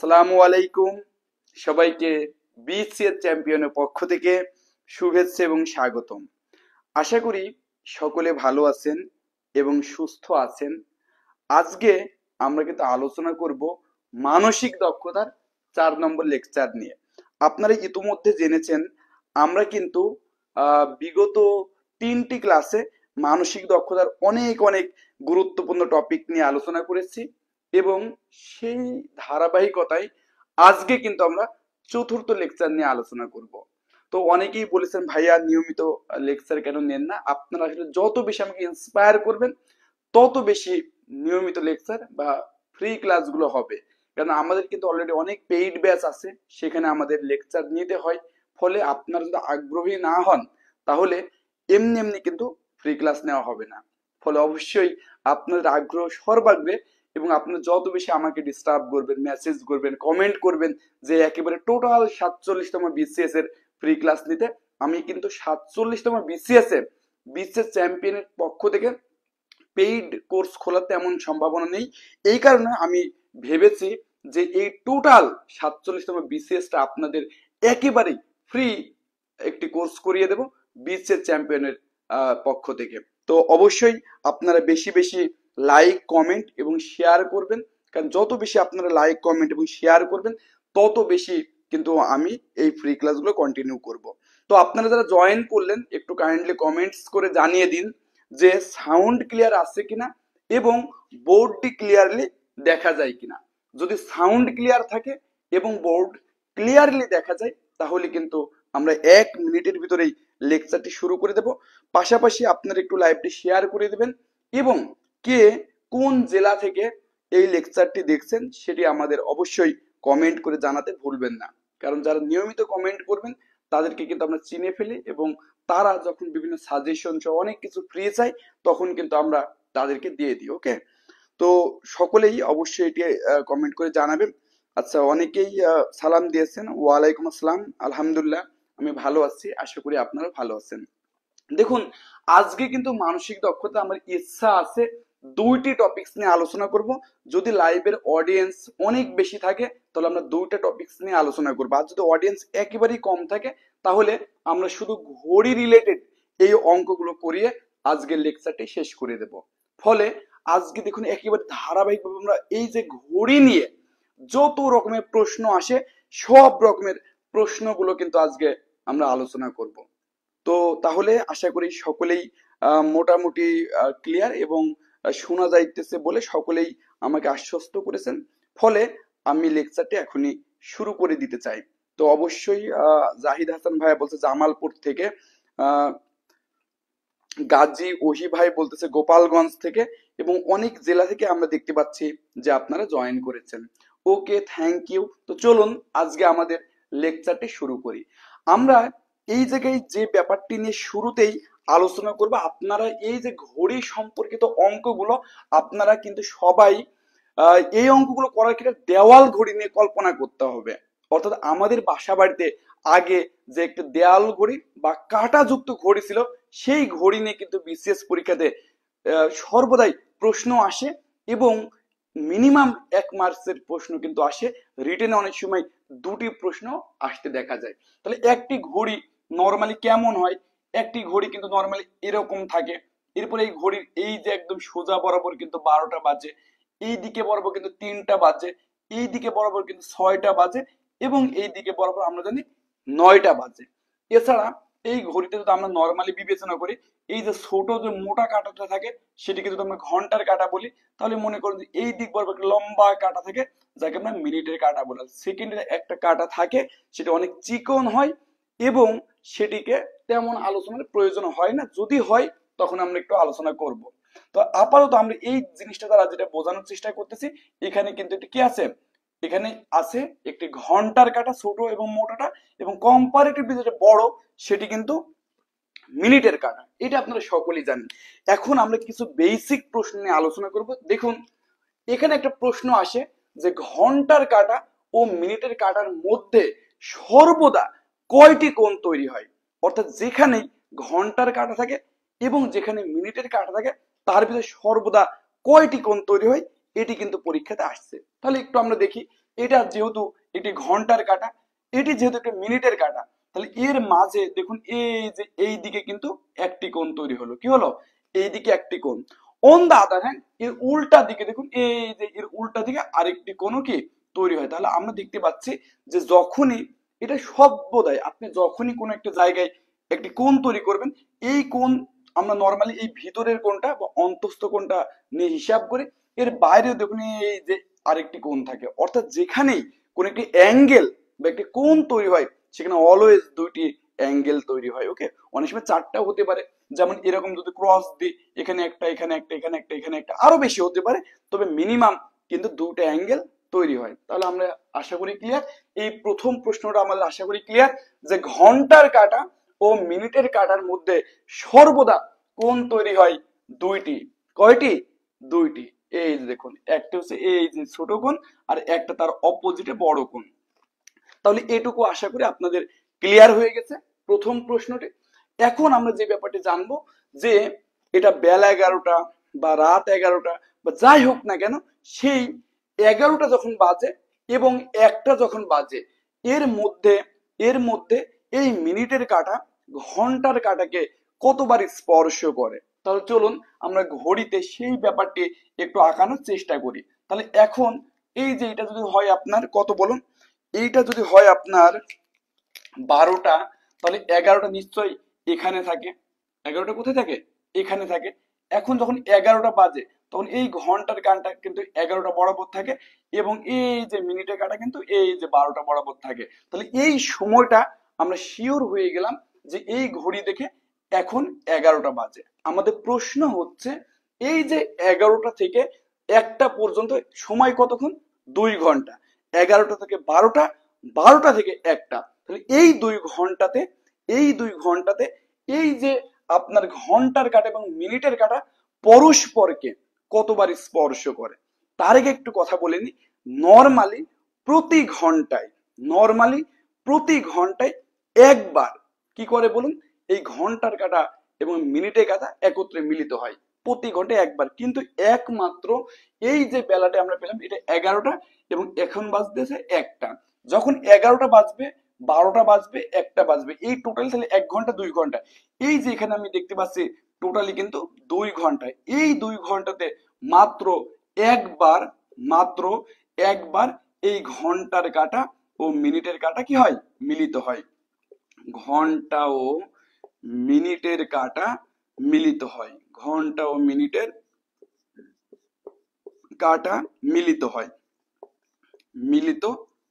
আসসালামু আলাইকুম। সবাইকে বিসিএস চ্যাম্পিয়নের পক্ষ থেকে শুভেচ্ছা এবং স্বাগতম। আশা করি সকলে ভালো আছেন এবং সুস্থ আছেন। আজকে আমরা কিন্তু আলোচনা করব মানসিক দক্ষতার 4 নম্বর লেকচার নিয়ে। আপনারা ইতিমধ্যে জেনেছেন আমরা কিন্তু বিগত 3টি ক্লাসে মানসিক দক্ষতার অনেক অনেক গুরুত্বপূর্ণ টপিক নিয়ে আলোচনা করেছি এবং সেই ধারাবাহিকতায় আজকে কিন্তু আমরা চতুর্থ লেকচার নিয়ে আলোচনা করব। তো অনেকেই বলেছেন ভাইয়া নিয়মিত লেকচার কেন নেন না। আপনারা আসলে যত বেশি আমাকে ইন্সপায়ার করবেন তত বেশি নিয়মিত লেকচার বা ফ্রি ক্লাসগুলো হবে। কারণ আমাদের কিন্তু অলরেডি অনেক পেইড ব্যাচ আছে, সেখানে আমাদের লেকচার নিতে হয়। ফলে আপনারা যদি আগ্রহী না হন তাহলে এমনি এমনি কিন্তু ফ্রি ক্লাস নেওয়া হবে না। ফলে অবশ্যই আপনাদের আগ্রহ সর্বাগ্রে এবং আপনারা যত বেশি আমাকে ডিস্টার্ব করবেন, মেসেজ করবেন, কমেন্ট করবেন যে একেবারে টোটাল 47তম বিসিএস এর ফ্রি ক্লাস নিতে, আমি কিন্তু 47তম বিসিএস চ্যাম্পিয়নের পক্ষ থেকে পেইড কোর্স খোলার তেমন সম্ভাবনা নেই। এই কারণে আমি ভেবেছি যে এই টোটাল 47তম বিসিএসটা আপনাদের একেবারেই ফ্রি একটি কোর্স করিয়ে দেব বিসিএস চ্যাম্পিয়নের পক্ষ থেকে। তো অবশ্যই আপনারা বেশি বেশি লাইক, কমেন্ট এবং শেয়ার করবেন, কারণ যত বেশি আপনারা লাইক, কমেন্ট এবং শেয়ার করবেন তত বেশি কিন্তু আমি এই ফ্রি ক্লাসগুলো কন্টিনিউ করব। তো আপনারা যারা জয়েন করলেন একটু কাইন্ডলি কমেন্টস করে জানিয়ে দিন যে সাউন্ড ক্লিয়ার আছে কিনা এবং বোর্ডটি ক্লিয়ারলি দেখা যায় কিনা। যদি সাউন্ড ক্লিয়ার থাকে এবং বোর্ড ক্লিয়ারলি দেখা যায় তাহলে কিন্তু আমরা 1 মিনিটের ভিতরেই লেকচারটি শুরু করে দেব। পাশাপাশি আপনারা একটু লাইভটি শেয়ার করে দেবেন এবং কে কোন জেলা থেকে এই লেকচারটি দেখছেন সেটি আমাদের অবশ্যই কমেন্ট করে জানাতে ভুলবেন না। কারণ যারা নিয়মিত কমেন্ট করবেন তাদেরকে কিন্তু আমরা চিনে ফেলি এবং তারা যখন বিভিন্ন সাজেশন সহ অনেক কিছু ফ্রি চায় তখন কিন্তু আমরা তাদেরকে দিয়ে দিই। ওকে, তো সকলেই অবশ্যই এটি কমেন্ট করে জানাবেন। আচ্ছা, অনেকেই সালাম দিয়েছেন। ওয়ালাইকুম আসসালাম, আলহামদুলিল্লাহ আমি ভালো আছি, আশা করি আপনারা ভালো আছেন। দেখুন, আজকে কিন্তু মানসিক দক্ষতা আমার ইচ্ছা আছে 2টি টপিকস নিয়ে আলোচনা করব। যদি লাইভের অডিয়েন্স অনেক বেশি থাকে তাহলে আমরা 2টা টপিকস নিয়ে আলোচনা করব, আর যদি অডিয়েন্স একেবারেই কম থাকে তাহলে আমরা শুধু ঘড়ি রিলেটেড এই অঙ্কগুলো করিয়ে আজকের লেকচারটি শেষ করে দেব। ফলে আজকে দেখুন একেবারে ধারাবাহিকভাবে আমরা এই যে ঘড়ি নিয়ে যত রকমের প্রশ্ন আসে সব রকমের প্রশ্নগুলো কিন্তু আজকে আমরা আলোচনা করব। তো তাহলে আশা করি সকলেই মোটামুটি ক্লিয়ার এবং শোনা যাইতেছে বলে সকলেই আমাকে আশ্বস্ত করেছেন। ফলে আমি লেকচারটি এখনই শুরু করে দিতে চাই। তো অবশ্যই জাহিদ হাসান ভাইয়া বলছে জামালপুর থেকে, গাজী ওহি ভাই বলতেছে গোপালগঞ্জ থেকে, এবং অনেক জেলা থেকে আমরা দেখতে পাচ্ছি যে আপনারা জয়েন করেছেন। ওকে, থ্যাংক ইউ। তো চলুন আজকে আমাদের লেকচারটি শুরু করি। আমরা এই জায়গায় যে ব্যাপারটি নিয়ে শুরুতেই আলোচনা করব, আপনারা এই যে ঘড়ি সম্পর্কিত অঙ্কগুলো আপনারা কিন্তু সবাই এই অঙ্কগুলো করার ক্ষেত্রে দেওয়াল ঘড়ি নিয়ে কল্পনা করতে হবে। অর্থাৎ আমাদের বাসা বাড়িতে আগে যে একটা দেয়াল ঘড়ি বা কাঁটাযুক্ত ঘড়ি ছিল সেই ঘড়ি নিয়ে কিন্তু বিসিএস পরীক্ষাতে সর্বদাই প্রশ্ন আসে এবং মিনিমাম 1 মার্কসের প্রশ্ন কিন্তু আসে। রিটেনে অনেক সময় 2টি প্রশ্ন আসতে দেখা যায়। তাহলে একটি ঘড়ি নর্মালি কেমন হয়? একটি ঘড়ি কিন্তু নর্মালি এরকম থাকে। এরপরে এই ঘড়ির এই যে একদম সোজা বরাবর কিন্তু 12টা বাজে, এই দিকে বরাবর কিন্তু 3টা বাজে, এই দিকে বরাবর কিন্তু 6টা বাজে এবং এই দিকে বরাবর আমরা জানি 9টা বাজে। এছাড়া এই ঘড়িতে যদি আমরা নর্মালি বিবেচনা করি, এই যে ছোট যে মোটা কাঁটাটা থাকে সেটিকে যদি আমরা ঘন্টার কাঁটা বলি তাহলে মনে করুন যে এই দিক বরাবর একটা লম্বা কাঁটা থাকে যাকে আমরা মিনিটের কাঁটা বলি। সেকেন্ডের একটা কাঁটা থাকে সেটা অনেক চিকন হয় এবং সেটিকে তেমন আলোচনার প্রয়োজন হয় না, যদি হয় তখন আমরা একটু আলোচনা করব। তো আপাতত আমরা এই জিনিসটা দ্বারা যেটা বোঝানোর চেষ্টা করতেছি, এখানে কিন্তু কি আছে, এখানে আছে একটি ঘন্টার কাঁটা ছোট এবং মোটাটা, এবং কম্পারেটিভলি যেটা বড় সেটি কিন্তু মিনিটের কাঁটা। এটা আপনারা সকলেই জানেন। এখন আমরা কিছু বেসিক প্রশ্ন নিয়ে আলোচনা করব। দেখুন এখানে একটা প্রশ্ন আসে যে ঘন্টার কাঁটা ও মিনিটের কাঁটার মধ্যে সর্বদা কয়টি কোণ তৈরি হয়? অর্থাৎ যেখানে ঘন্টার কাঁটা থাকে এবং যেখানে মিনিটের কাঁটা থাকে তার ভিতরে সর্বদা কয়টি কোণ তৈরি হয়, এটি কিন্তু পরীক্ষাতে আসছে। তাহলে একটু আমরা দেখি এটা যেহেতু এটি ঘন্টার কাঁটা, এটি যেহেতু একটা মিনিটের কাঁটা, তাহলে এর মাঝে দেখুন এই যে এই দিকে কিন্তু একটি কোণ তৈরি হলো। কি হলো? এই দিকে একটি কোণ। অন দা আদার হ্যান্ড, এর উল্টা দিকে দেখুন এই যে এর উল্টা দিকে আরেকটি কোণও কি তৈরি হয়। তাহলে আমরা দেখতে পাচ্ছি যে যখনই এটা সর্বদাই আপনি যখনই কোনো একটা জায়গায় একটি কোণ তৈরি করবেন, এই কোণ আমরা নর্মালি এই ভিতরের কোণটা বা অন্তস্থ কোণটা নিয়ে হিসাব করে, এর বাইরেও দেখুন এই যে আরেকটি কোণ থাকে। অর্থাৎ যেখানেই কোন একটি অ্যাঙ্গেল বা একটি কোণ তৈরি হয়, সেখানে অলওয়েজ দুইটি অ্যাঙ্গেল তৈরি হয়। ওকে, অনেক সময় চারটাও হতে পারে, যেমন এরকম যদি ক্রস দিই, এখানে একটা, এখানে একটা, এখানে একটা, এখানে একটা, আরো বেশি হতে পারে, তবে মিনিমাম কিন্তু দুটো অ্যাঙ্গেল তৈরি হয়। তাহলে আমরা আশা করি ক্লিয়ার। এই প্রথম প্রশ্নটা আমাদের আশা করি ক্লিয়ার, যে ঘন্টার কাঁটা ও মিনিটের কাঁটার মধ্যে সর্বদা কোণ তৈরি হয় দুইটি। কয়টি? দুইটি। এই যে দেখুন, একটা হচ্ছে এই যে ছোট কোণ, আর একটা তার অপোজিটে বড় কোণ। তাহলে এটুকু আশা করি আপনাদের ক্লিয়ার হয়ে গেছে প্রথম প্রশ্নটি। এখন আমরা যে ব্যাপারটি জানবো, যে এটা বেলা 11টা বা রাত 11টা বা যাই হোক না কেন, সেই 11টা যখন বাজে এবং একটা যখন বাজে, এর মধ্যে এই মিনিটের কাঁটা ঘন্টার কাঁটাকে কতবার স্পর্শ করে। তাহলে চলুন আমরা ঘড়িতে সেই ব্যাপারটি একটু আঁকানোর চেষ্টা করি। তাহলে এখন এই যে এটা যদি হয় আপনার কত বলুন, এইটা যদি হয় আপনার 12টা, তাহলে 11টা নিশ্চয়ই এখানে থাকে। 11টা কোথায় থাকে? এখানে থাকে। এখন যখন 11টা বাজে, তখন এই ঘন্টার কাঁটা কিন্তু 11টা বরাবর থাকে, এবং এই যে মিনিটের কাঁটা কিন্তু এই যে 12টা বরাবর থাকে। তাহলে এই সময়টা আমরা শিওর হয়ে গেলাম যে এই ঘড়ি দেখে এখন 11টা বাজে। আমাদের প্রশ্ন হচ্ছে, এই যে 11টা থেকে একটা পর্যন্ত সময় কতক্ষণ? 2 ঘন্টা। 11টা থেকে 12টা, 12টা থেকে একটা, তাহলে এই দুই ঘন্টাতে এই যে আপনার ঘন্টার কাঁটা এবং মিনিটের কাঁটা পরস্পরকে কতবার স্পর্শ করে। তার আগে একটু কথা বলে নি। নর্মালি প্রতি ঘন্টায় নর্মালি প্রতি ঘন্টায় একবার কি করে বলুন, এই ঘন্টার কাঁটা এবং মিনিটের কাঁটা একত্রে মিলিত হয় প্রতি ঘন্টায় একবার। কিন্তু একমাত্র এই যে বেলাটা আমরা পেলাম, এটা 11টা এবং এখন বাজতেছে একটা। যখন 11টা বাজবে, 12টা বাজবে, একটা বাজবে, এই টোটাল তাহলে 1 ঘন্টা 2 ঘন্টা। এই যে এখানে আমি দেখতে পাচ্ছি টোটালি কিন্তু 2 ঘন্টা। এই 2 ঘন্টাতে মাত্র একবার মাত্র একবার এই ঘন্টার কাঁটা ও মিনিটের কাঁটা কি হয়? মিলিত হয়। ঘন্টা ও মিনিটের কাঁটা মিলিত হয়। ঘন্টা ও মিনিটের কাঁটা মিলিত হয় মিলিত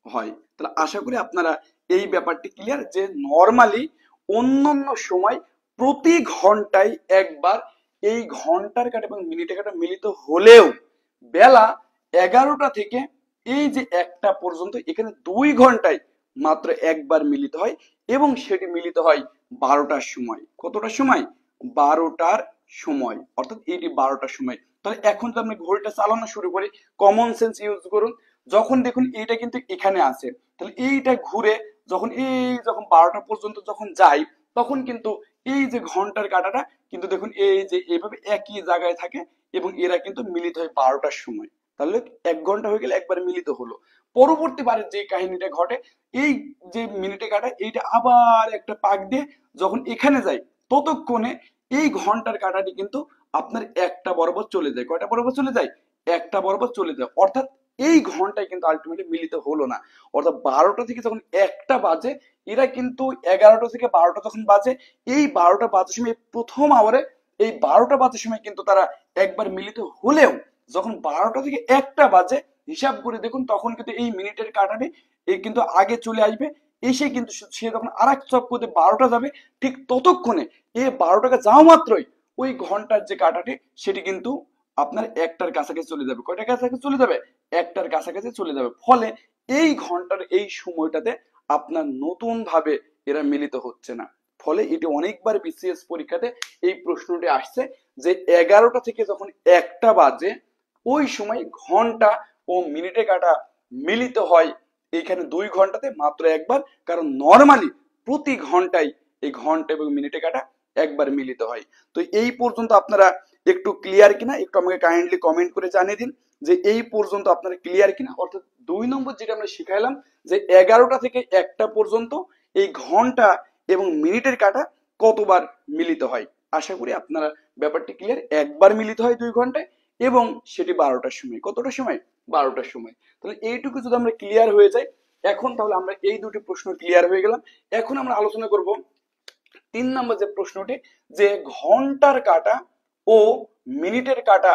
হয়। তাহলে আশা করি আপনারা এই ব্যাপারটি ক্লিয়ার, যে নর্মালি অন্যান্য সময় প্রতি ঘন্টায় একবার এই ঘন্টার কাঁটা এবং মিনিটের কাঁটা মিলিত হলেও বেলা 11টা থেকে এই যে একটা পর্যন্ত এখানে 2 ঘন্টায় মাত্র একবার মিলিত হয়, এবং সেটি মিলিত হয় 12টার সময়। কতটার সময়? 12টার সময়, অর্থাৎ এটি 12টার সময়। তাহলে এখন যদি আপনি ঘড়িটা চালানো শুরু করি, কমন সেন্স ইউজ করুন। যখন দেখুন এইটা কিন্তু এখানে আছে, তাহলে এইটা ঘুরে যখন 12টা পর্যন্ত যখন যাই, তখন কিন্তু এই যে ঘন্টার কাঁটাটা কিন্তু দেখুন এই যে এইভাবে একই জায়গায় থাকে, এবং এরা কিন্তু মিলিত হয় 12টার সময়। তাহলে 1 ঘন্টা হয়ে গেলে একবার মিলিত হলো। পরবর্তী বারে যে কাহিনীটা ঘটে, এই যে মিনিটে কাটা এইটা আবার একটা পাক দিয়ে যখন এখানে যায়, ততক্ষণে এই ঘন্টার কাঁটাটি কিন্তু আপনার একটা বরাবর চলে যায়। কয়টা বরাবর চলে যায়? একটা বরাবর চলে যায়। অর্থাৎ এই ঘন্টায় কিন্তু আলটিমেটলি মিলিত হলো না। অর্থাৎ 12টা থেকে যখন একটা বাজে, এরা কিন্তু 11টা থেকে 12টা যখন বাজে, এই 12টা বাজার সময় প্রথম আওয়ারে এই 12টা বাজার সময় কিন্তু তারা একবার মিলিত হলেও, যখন 12টা থেকে একটা বাজে হিসাব করে দেখুন, তখন কিন্তু এই মিনিটের কাঁটাটি এই কিন্তু আগে চলে আসবে, এসে কিন্তু সে যখন আর এক চক্করতে 12টা যাবে, ঠিক ততক্ষণে এই 12টাকে যাওয়া মাত্রই ওই ঘন্টার যে কাঁটাটি সেটি কিন্তু আপনার একটার কাছাকাছি চলে যাবে। কয়টার কাছাকাছি চলে যাবে? একটার কাছাকাছি চলে যাবে। ফলে এই ঘন্টার এই সময়টাতে আপনার নতুন ভাবে এরা মিলিত হচ্ছে না। ফলে এটি অনেকবার বিসিএস পরীক্ষাতে এই প্রশ্নটি আসছে, যে 11টা থেকে যখন একটা বাজে, ওই সময় ঘন্টা ও মিনিটে কাটা মিলিত হয় এইখানে 2 ঘন্টাতে মাত্র একবার। কারণ নর্মালি প্রতি ঘন্টায় এই ঘন্টা এবং মিনিটে কাটা একবার মিলিত হয়। তো এই পর্যন্ত আপনারা একটু ক্লিয়ার কিনা একটু আমাকে কাইন্ডলি কমেন্ট করে জানিয়ে দিন যে এই পর্যন্ত আপনারা ক্লিয়ার কিনা। অর্থাৎ 2 নম্বর যেটা আমরা শিখাইলাম যে 11টা থেকে 1টা পর্যন্ত এই ঘন্টা এবং মিনিটের কাঁটা কতবার মিলিত হয়। আশা করি আপনারা ব্যাপারটি ক্লিয়ার। একবার মিলিত হয় 2 ঘন্টায় এবং সেটি 12টার সময়। কতটার সময়? 12টার সময়। তাহলে এইটুকু যদি আমরা ক্লিয়ার হয়ে যাই, এখন তাহলে আমরা এই দুটি প্রশ্ন ক্লিয়ার হয়ে গেলাম। এখন আমরা আলোচনা করব 3 নম্বর যে প্রশ্নটি, যে ঘন্টার কাঁটা ও মিনিটের কাঁটা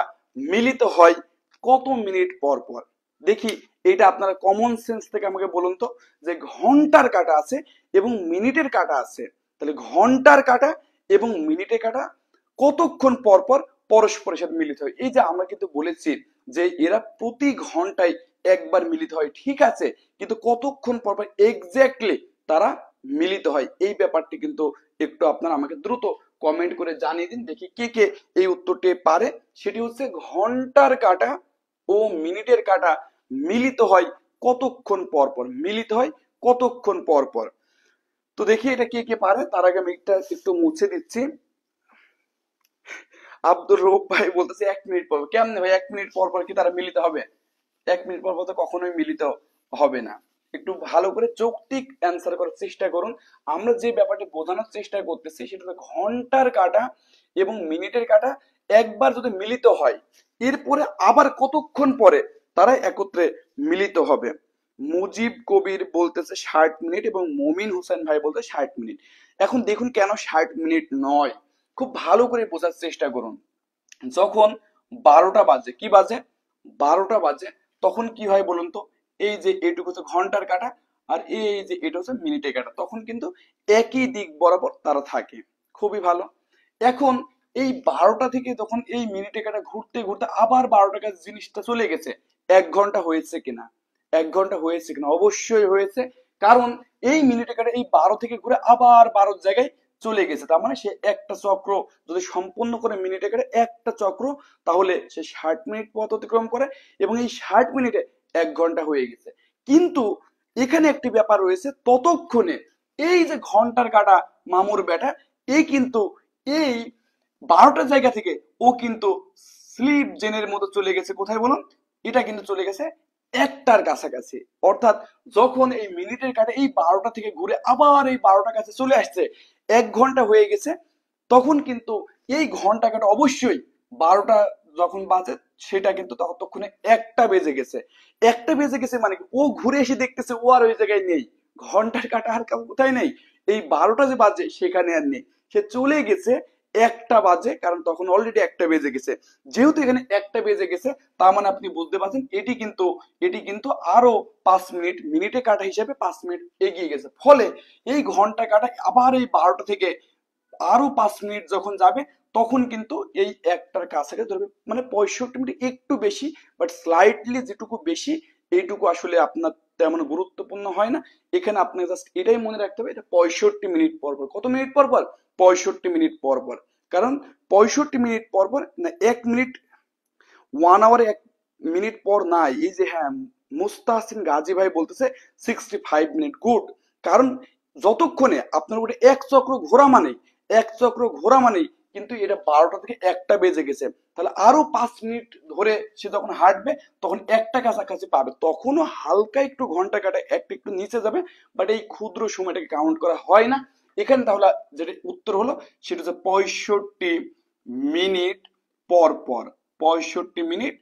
মিলিত হয় কত মিনিট পর পর। দেখি এটা আপনারা কমন সেন্স থেকে আমাকে বলুন তো, যে ঘন্টার কাঁটা আছে এবং মিনিটের কাঁটা আছে, তাহলে ঘন্টার কাঁটা এবং মিনিটের কাঁটা কতক্ষণ পর পর পরস্পরের সাথে মিলিত হয়। এই যে আমরা কিন্তু বলেছি যে এরা প্রতি ঘন্টায় একবার মিলিত হয়, ঠিক আছে, কিন্তু কতক্ষণ পর পর এক্স্যাক্টলি তারা মিলিত হয়, এই ব্যাপারটি কিন্তু একটু আপনারা আমাকে দ্রুত কমেন্ট করে জানিয়ে দিন, দেখি কে কে এই উত্তরটি পারে। সেটি হচ্ছে ঘন্টার কাঁটা ও মিনিটের কাঁটা মিলিত হয় কতক্ষণ পর পর, মিলিত হয় কতক্ষণ পর পর। তো দেখি এটা কে কে পারে। তার আগে আমি এটা একটু মুছে দিচ্ছি। আব্দুর রৌফ ভাই বলতেছে 1 মিনিট পর। কেমনে ভাই 1 মিনিট পর পর কি তারা মিলিত হবে? 1 মিনিট পর পর তো কখনোই মিলিত হবে না। একটু ভালো করে যৌক্তিক অ্যান্সার করার চেষ্টা করুন। আমরা যে ব্যাপারটি বোঝানোর চেষ্টা করতেছি সেটা হলো ঘন্টার কাঁটা এবং মিনিটের কাঁটা একবার যদি মিলিত হয়, এরপরে আবার কতক্ষণ পরে তারা একত্রে মিলিত হবে। মুজিব কবির বলতেছে 60 মিনিট এবং মমিন হোসেন ভাই বলতে 60 মিনিট। এখন দেখুন কেন 60 মিনিট নয়, খুব ভালো করে বোঝার চেষ্টা করুন। যখন 12টা বাজে, কি বাজে? 12টা বাজে, তখন কি হয় বলুন তো? এই যে এটুকু হচ্ছে ঘন্টার কাঁটা আর এই যে এটা হচ্ছে মিনিটের কাঁটা, তখন কিন্তু একই দিক বরাবর তারা থাকে। খুবই ভালো। এখন এই 12টা থেকে যখন এই মিনিটের কাঁটা ঘুরতে ঘুরতে আবার 12টার কাছে জিনিসটা চলে গেছে, 1 ঘন্টা হয়েছে কিনা? 1 ঘন্টা হয়েছে কিনা? অবশ্যই হয়েছে। কারণ এই মিনিটের কাঁটা এই 12 থেকে ঘুরে আবার 12 জায়গায় চলে গেছে, তার মানে সে একটা চক্র যদি সম্পূর্ণ করে মিনিটে করে একটা চক্র, তাহলে সে 60 মিনিট পথ অতিক্রম করে এবং এই 60 মিনিটে 1 ঘন্টা হয়ে গেছে। কিন্তু এখানে একটি ব্যাপার রয়েছে, ততক্ষণে এই যে ঘন্টার কাঁটা মামুর বেটা, এই কিন্তু এই 12টা জায়গা থেকে ও কিন্তু স্লিপ জেনের মতো চলে গেছে। কোথায় বলুন? এটা কিন্তু চলে গেছে 1টার কাছাকাছি। অর্থাৎ যখন এই মিনিটের কাঁটা এই 12টা থেকে ঘুরে আবার এই 12টার কাছে চলে আসছে, 1 ঘন্টা হয়ে গেছে, তখন কিন্তু এই ঘন্টা কাটা অবশ্যই 12টা যখন বাজে সেটা কিন্তু ততক্ষণে 1টা বেজে গেছে। 1টা বেজে গেছে মানে কি? ও ঘুরে এসে দেখতেছে ও আর ওই জায়গায় নেই, ঘন্টার কাটা আর কোথায় নেই, এই 12টা যে বাজে সেখানে আর নেই, সে চলে গেছে 1টা বাজে, কারণ তখন অলরেডি 1টা বেজে গেছে। যেহেতু এখানে 1টা বেজে গেছে, তার মানে আপনি বুঝতে পারছেন এটি কিন্তু আরো 5 মিনিট, মিনিটে কাটা হিসেবে 5 মিনিট এগিয়ে গেছে। ফলে এই ঘন্টা কাটা আবার এই 12টা থেকে আরো 5 মিনিট যখন যাবে, তখন কিন্তু এই 1টার কাছাকাছি ধরবে, মানে 65 মিনিট একটু বেশি, বাট স্লাইটলি যেটুকু বেশি এইটুকু আসলে আপনার তেমন গুরুত্বপূর্ণ হয় না। এখানে আপনাকে জাস্ট এটাই মনে রাখতে হবে, এটা 65 মিনিট পর পর। কত মিনিট পর পর? 65 মিনিট পর পর। কারণ 65 মিনিট পর পর না, 1 মিনিট 1 আওয়ারে 1 মিনিট পর নাই। এই যে হ্যাঁ, মুস্তাহসিন গাজী ভাই বলতেছে 65 মিনিট, গুড। কারণ যতক্ষণে আপনার উপরে এক চক্র ঘোরা মানেই কিন্তু এটা 12টা থেকে 1টা বেজে গেছে, তাহলে আরো 5 মিনিট ধরে সে যখন হাঁটবে তখন 1টা কাছাকাছি পাবে, তখনও হালকা একটু ঘন্টা কাটা একটু নিচে যাবে, বাট এই ক্ষুদ্র সময়টাকে কাউন্ট করা হয় না এখানে। তাহলে যেটা উত্তর হলো সেটা হচ্ছে 65 মিনিট পর পর। 65 মিনিট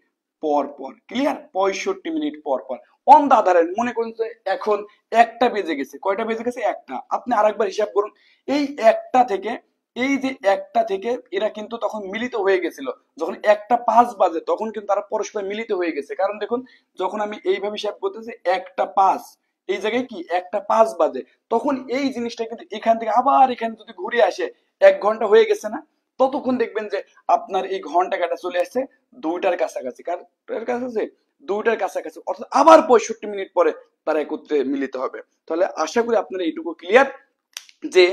পর পর। ক্লিয়ার? 65 মিনিট পর পর। অন দা আদার হ্যান্ড, মনে করুন যে এখন 1টা বেজে গেছে। কয়টা বেজে গেছে? 1টা। আপনি আরেকবার হিসাব করুন, এই 1টা থেকে, এই যে 1টা থেকে এরা কিন্তু তখন মিলিত হয়ে গেছিল। যখন 1টা 5 বাজে তখন কিন্তু তারা পরস্পর মিলিত হয়ে গেছে। কারণ দেখুন, যখন আমি এইভাবে হিসাব করতেছি 1টা 5, এই জায়গায় কি 1টা 5 বাজে, তখন এই জিনিসটা কিন্তু এখান থেকে আবার এখানে যদি ঘুরে আসে 1 ঘন্টা হয়ে গেছে না? ততক্ষণ দেখবেন যে আপনার এই ঘন্টা কাটা চলে আসছে 2টার কাছাকাছি। কার কাছাকাছি? 2টার কাছাকাছি। অর্থাৎ আবার 65 মিনিট পরে তারা একত্রে মিলিত হবে। তাহলে আশা করি আপনারা এইটুকু ক্লিয়ার যে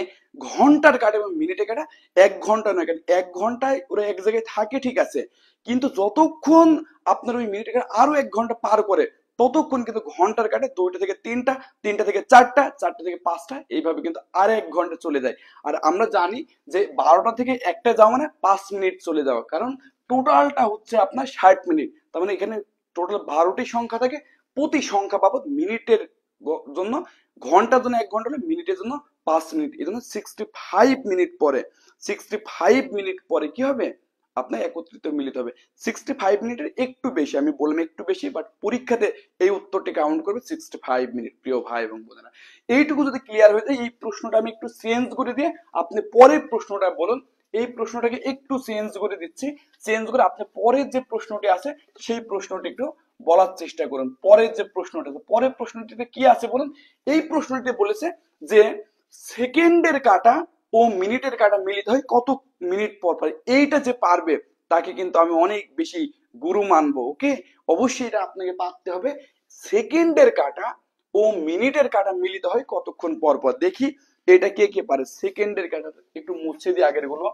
ঘন্টার কাটা এবং মিনিটের কাটা 1 ঘন্টা নয়। কারণ 1 ঘন্টায় ওরা এক জায়গায় থাকে ঠিক আছে, কিন্তু যতক্ষণ আপনার ওই মিনিটের কাটা আরো 1 ঘন্টা পার করে ততক্ষণ কিন্তু ঘন্টার কাটে 2টা থেকে 3টা, 3টা থেকে 4টা, 4টা থেকে 5টা, এইভাবে কিন্তু আর 1 ঘন্টা চলে যায়। আর আমরা জানি যে 12টা থেকে 1টা যাওয়া মানে 5 মিনিট চলে যাওয়া, কারণ টোটালটা হচ্ছে আপনার 60 মিনিট। তার মানে এখানে টোটাল 12টি সংখ্যা থাকে, প্রতি সংখ্যা বাবদ মিনিটের জন্য, ঘন্টার জন্য 1 ঘন্টা হলে মিনিটের জন্য 5 মিনিট, এই জন্য 65 মিনিট পরে, 65 মিনিট পরে কি হবে আপনার একত্রিত মিলিত হবে। 65 মিনিটের একটু বেশি, আমি বললাম একটু বেশি, বাট পরীক্ষাতে এই উত্তরটি কাউন্ট করবে 65 মিনিট। প্রিয় ভাই এবং বোনেরা, এইটুকু যদি ক্লিয়ার হয়ে যায়, এই প্রশ্নটা আমি একটু চেঞ্জ করে দিয়ে আপনি পরের প্রশ্নটা বলুন। এই প্রশ্নটাকে একটু চেঞ্জ করে দিচ্ছি, চেঞ্জ করে আপনি পরের যে প্রশ্নটি আছে সেই প্রশ্নটি একটু বলার চেষ্টা করুন। পরের যে প্রশ্নটা আছে, পরের প্রশ্নটিতে কি আছে বলুন। এই প্রশ্নটিতে বলেছে যে সেকেন্ডের কাটা ও মিনিটের কাটা মিলিত হয় কত মিনিট পর পর। এইটা যে পারবে তাকে কিন্তু আমি অনেক বেশি গুরু মানবো। ওকে, অবশ্যই এটা আপনাকে পারতে হবে। সেকেন্ডের কাটা ও মিনিটের কাটা মিলিত হয় কতক্ষণ পর পর। দেখি এটা কে কে পারে। সেকেন্ডের কাটা একটু মুছে দিই, আগের গুলো